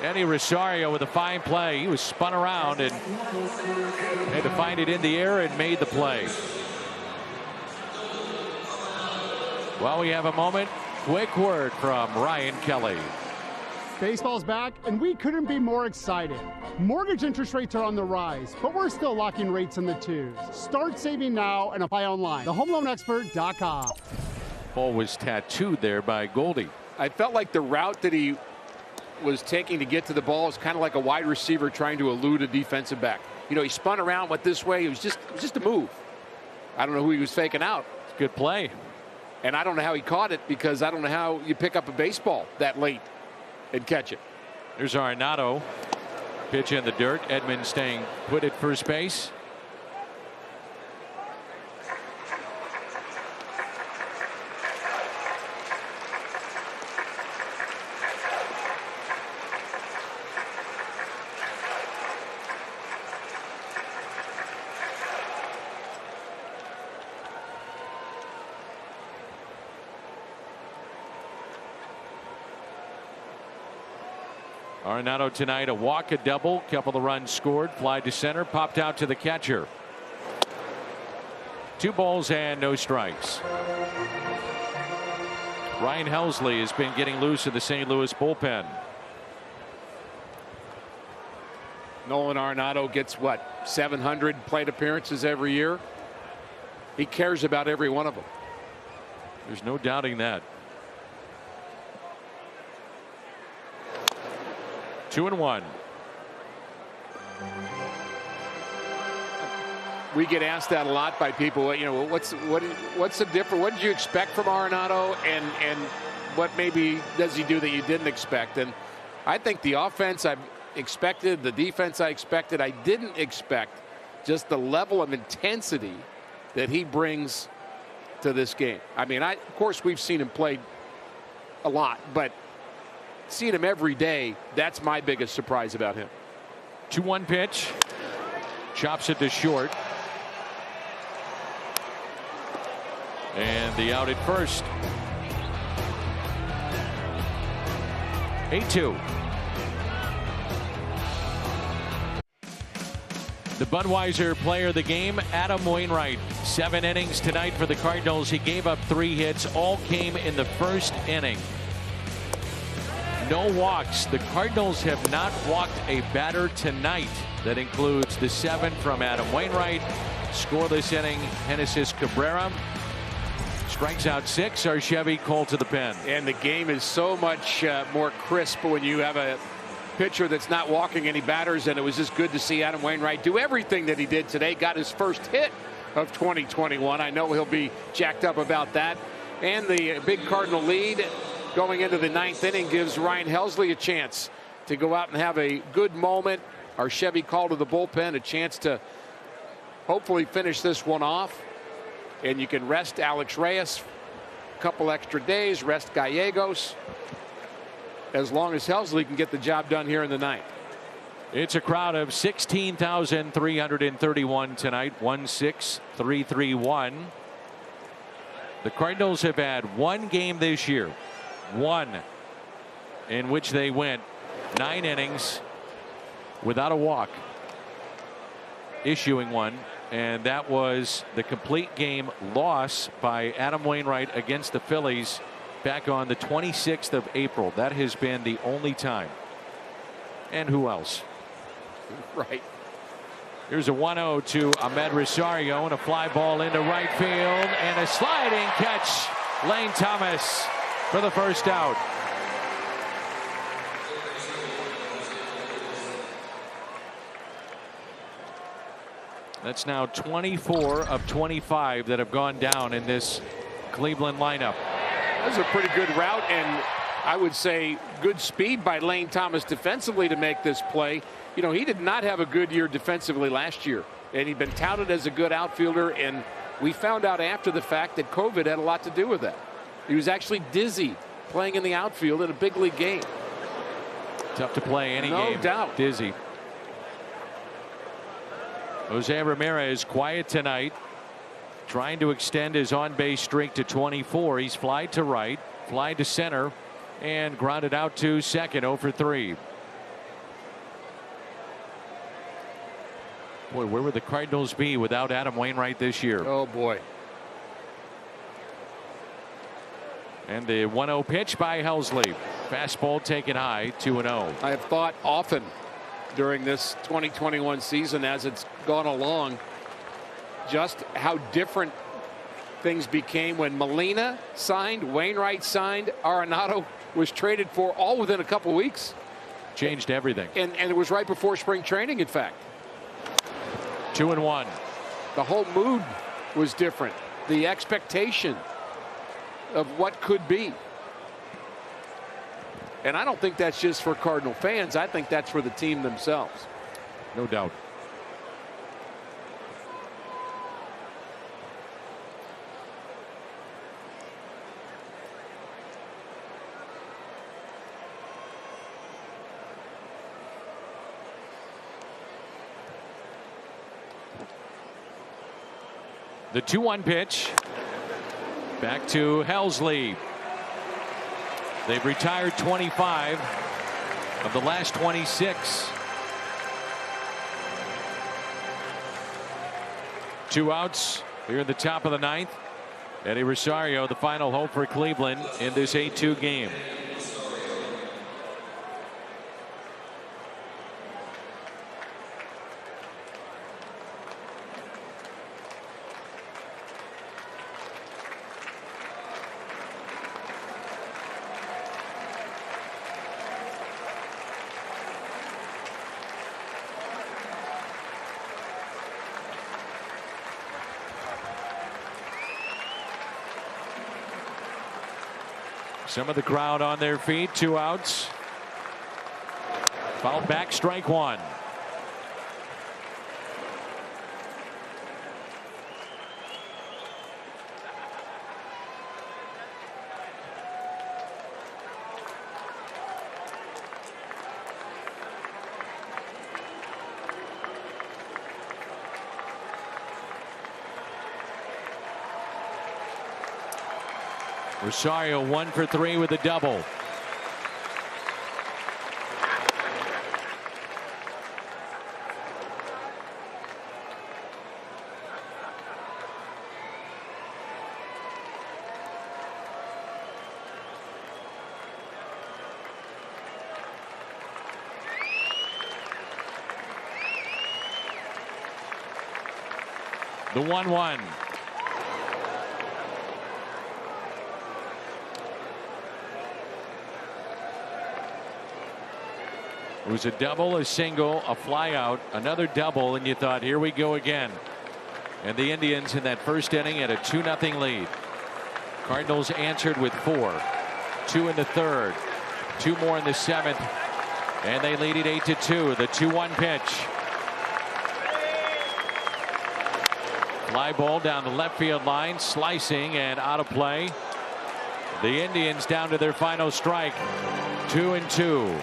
Eddie Rosario with a fine play. He was spun around and had to find it in the air and made the play. While we have a moment, quick word from Ryan Kelly. Baseball's back, and we couldn't be more excited. Mortgage interest rates are on the rise, but we're still locking rates in the 2s. Start saving now and apply online. TheHomeLoanExpert.com. Ball was tattooed there by Goldie. I felt like the route that he was taking to get to the ball is kind of like a wide receiver trying to elude a defensive back. You know, he spun around, went this way. It was just a move. I don't know who he was faking out. It's a good play. And I don't know how he caught it, because I don't know how you pick up a baseball that late and catch it. There's Arenado. Pitch in the dirt. Edman staying put at first base. Arenado tonight, a walk, a double, couple of runs scored, fly to center, popped out to the catcher. 2 balls and no strikes. Ryan Helsley has been getting loose in the St. Louis bullpen. Nolan Arenado gets what, 700 plate appearances every year? He cares about every one of them. There's no doubting that. 2-1. We get asked that a lot by people. You know, what's the difference? What did you expect from Arenado, and what maybe does he do that you didn't expect? And I think the offense I expected, the defense I expected. I didn't expect just the level of intensity that he brings to this game. I mean, of course we've seen him play a lot, but seeing him every day, that's my biggest surprise about him. 2-1 pitch. Chops it to short. And the out at first. 8-2. The Budweiser player of the game, Adam Wainwright. 7 innings tonight for the Cardinals. He gave up 3 hits. All came in the first inning. No walks. The Cardinals have not walked a batter tonight. That includes the 7 from Adam Wainwright. Scoreless inning, Genesis Cabrera. Strikes out 6. Chevy Cole to the pen. And the game is so much more crisp when you have a pitcher that's not walking any batters, and it was just good to see Adam Wainwright do everything that he did today. Got his first hit of 2021. I know he'll be jacked up about that. And the big Cardinal lead going into the 9th inning gives Ryan Helsley a chance to go out and have a good moment. Our Chevy call to the bullpen, a chance to hopefully finish this one off. And you can rest Alex Reyes a couple extra days, rest Gallegos, as long as Helsley can get the job done here in the 9th. It's a crowd of 16,331 tonight. 16331. The Cardinals have had 1 game this year, 1, in which they went 9 innings without a walk, issuing 1. And that was the complete game loss by Adam Wainwright against the Phillies back on the 26th of April. That has been the only time. And who else? Right. Here's a 1-0 to Ahmed Rosario, and a fly ball into right field, and a sliding catch. Lane Thomas for the first out. That's now 24 of 25 that have gone down in this Cleveland lineup. That was a pretty good route, and I would say good speed by Lane Thomas defensively to make this play. You know, he did not have a good year defensively last year, and he'd been touted as a good outfielder, and we found out after the fact that COVID had a lot to do with that. He was actually dizzy playing in the outfield in a big league game. Tough to play any game. No doubt. Dizzy. Jose Ramirez quiet tonight, trying to extend his on-base streak to 24. He's flied to right, fly to center, and grounded out to second. 0 for 3. Boy, where would the Cardinals be without Adam Wainwright this year? Oh boy. And the 1-0 pitch by Helsley. Fastball taken high, 2-0. I have thought often during this 2021 season as it's gone along just how different things became when Molina signed, Wainwright signed, Arenado was traded for, all within a couple weeks. Changed everything. And it was right before spring training, in fact. 2-1. The whole mood was different. The expectation of what could be. And I don't think that's just for Cardinal fans. I think that's for the team themselves. No doubt. The 2-1 pitch. Back to Helsley. They've retired 25 of the last 26. 2 outs here in the top of the 9th. Eddie Rosario, the final hope for Cleveland in this 8-2 game. Some of the crowd on their feet. 2 outs. Fouled back, strike 1. Rosario 1 for 3 with a double. The 1-1. It was a double, a single, a fly out, another double, and you thought, here we go again. And the Indians in that first inning had a 2-0 lead. Cardinals answered with 4. 2 in the third, 2 more in the seventh, and they lead it 8-2. The 2-1 pitch. Fly ball down the left field line, slicing and out of play. The Indians down to their final strike, 2-2.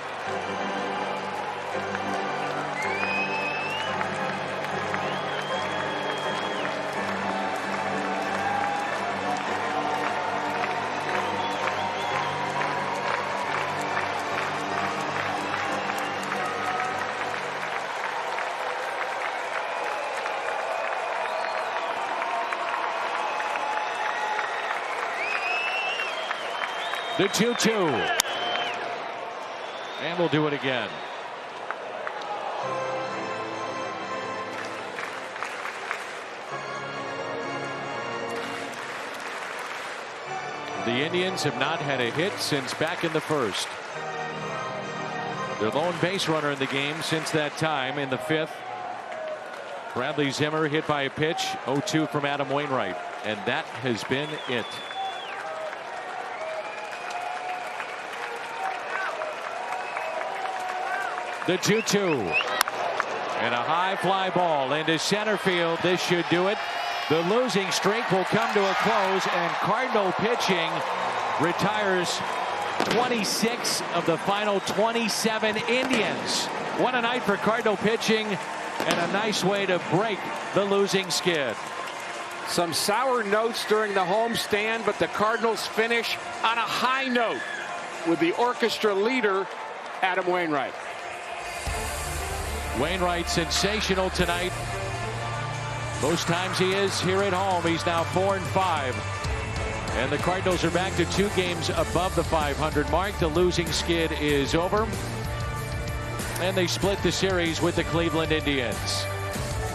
The 2-2. And we'll do it again. The Indians have not had a hit since back in the first. Their lone base runner in the game since that time in the fifth. Bradley Zimmer hit by a pitch, 0-2 from Adam Wainwright, and that has been it. The 2-2 and a high fly ball into center field. This should do it. The losing streak will come to a close, and Cardinal pitching retires 26 of the final 27 Indians. What a night for Cardinal pitching, and a nice way to break the losing skid. Some sour notes during the homestand, but the Cardinals finish on a high note with the orchestra leader, Adam Wainwright. Wainwright sensational tonight. Most times he is here at home. He's now 4-5. And the Cardinals are back to 2 games above the 500 mark. The losing skid is over. And they split the series with the Cleveland Indians.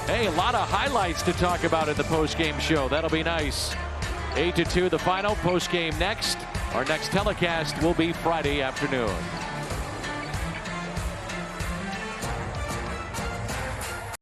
Hey, a lot of highlights to talk about in the post-game show. That'll be nice. 8-2 the final. Post-game next. Our next telecast will be Friday afternoon.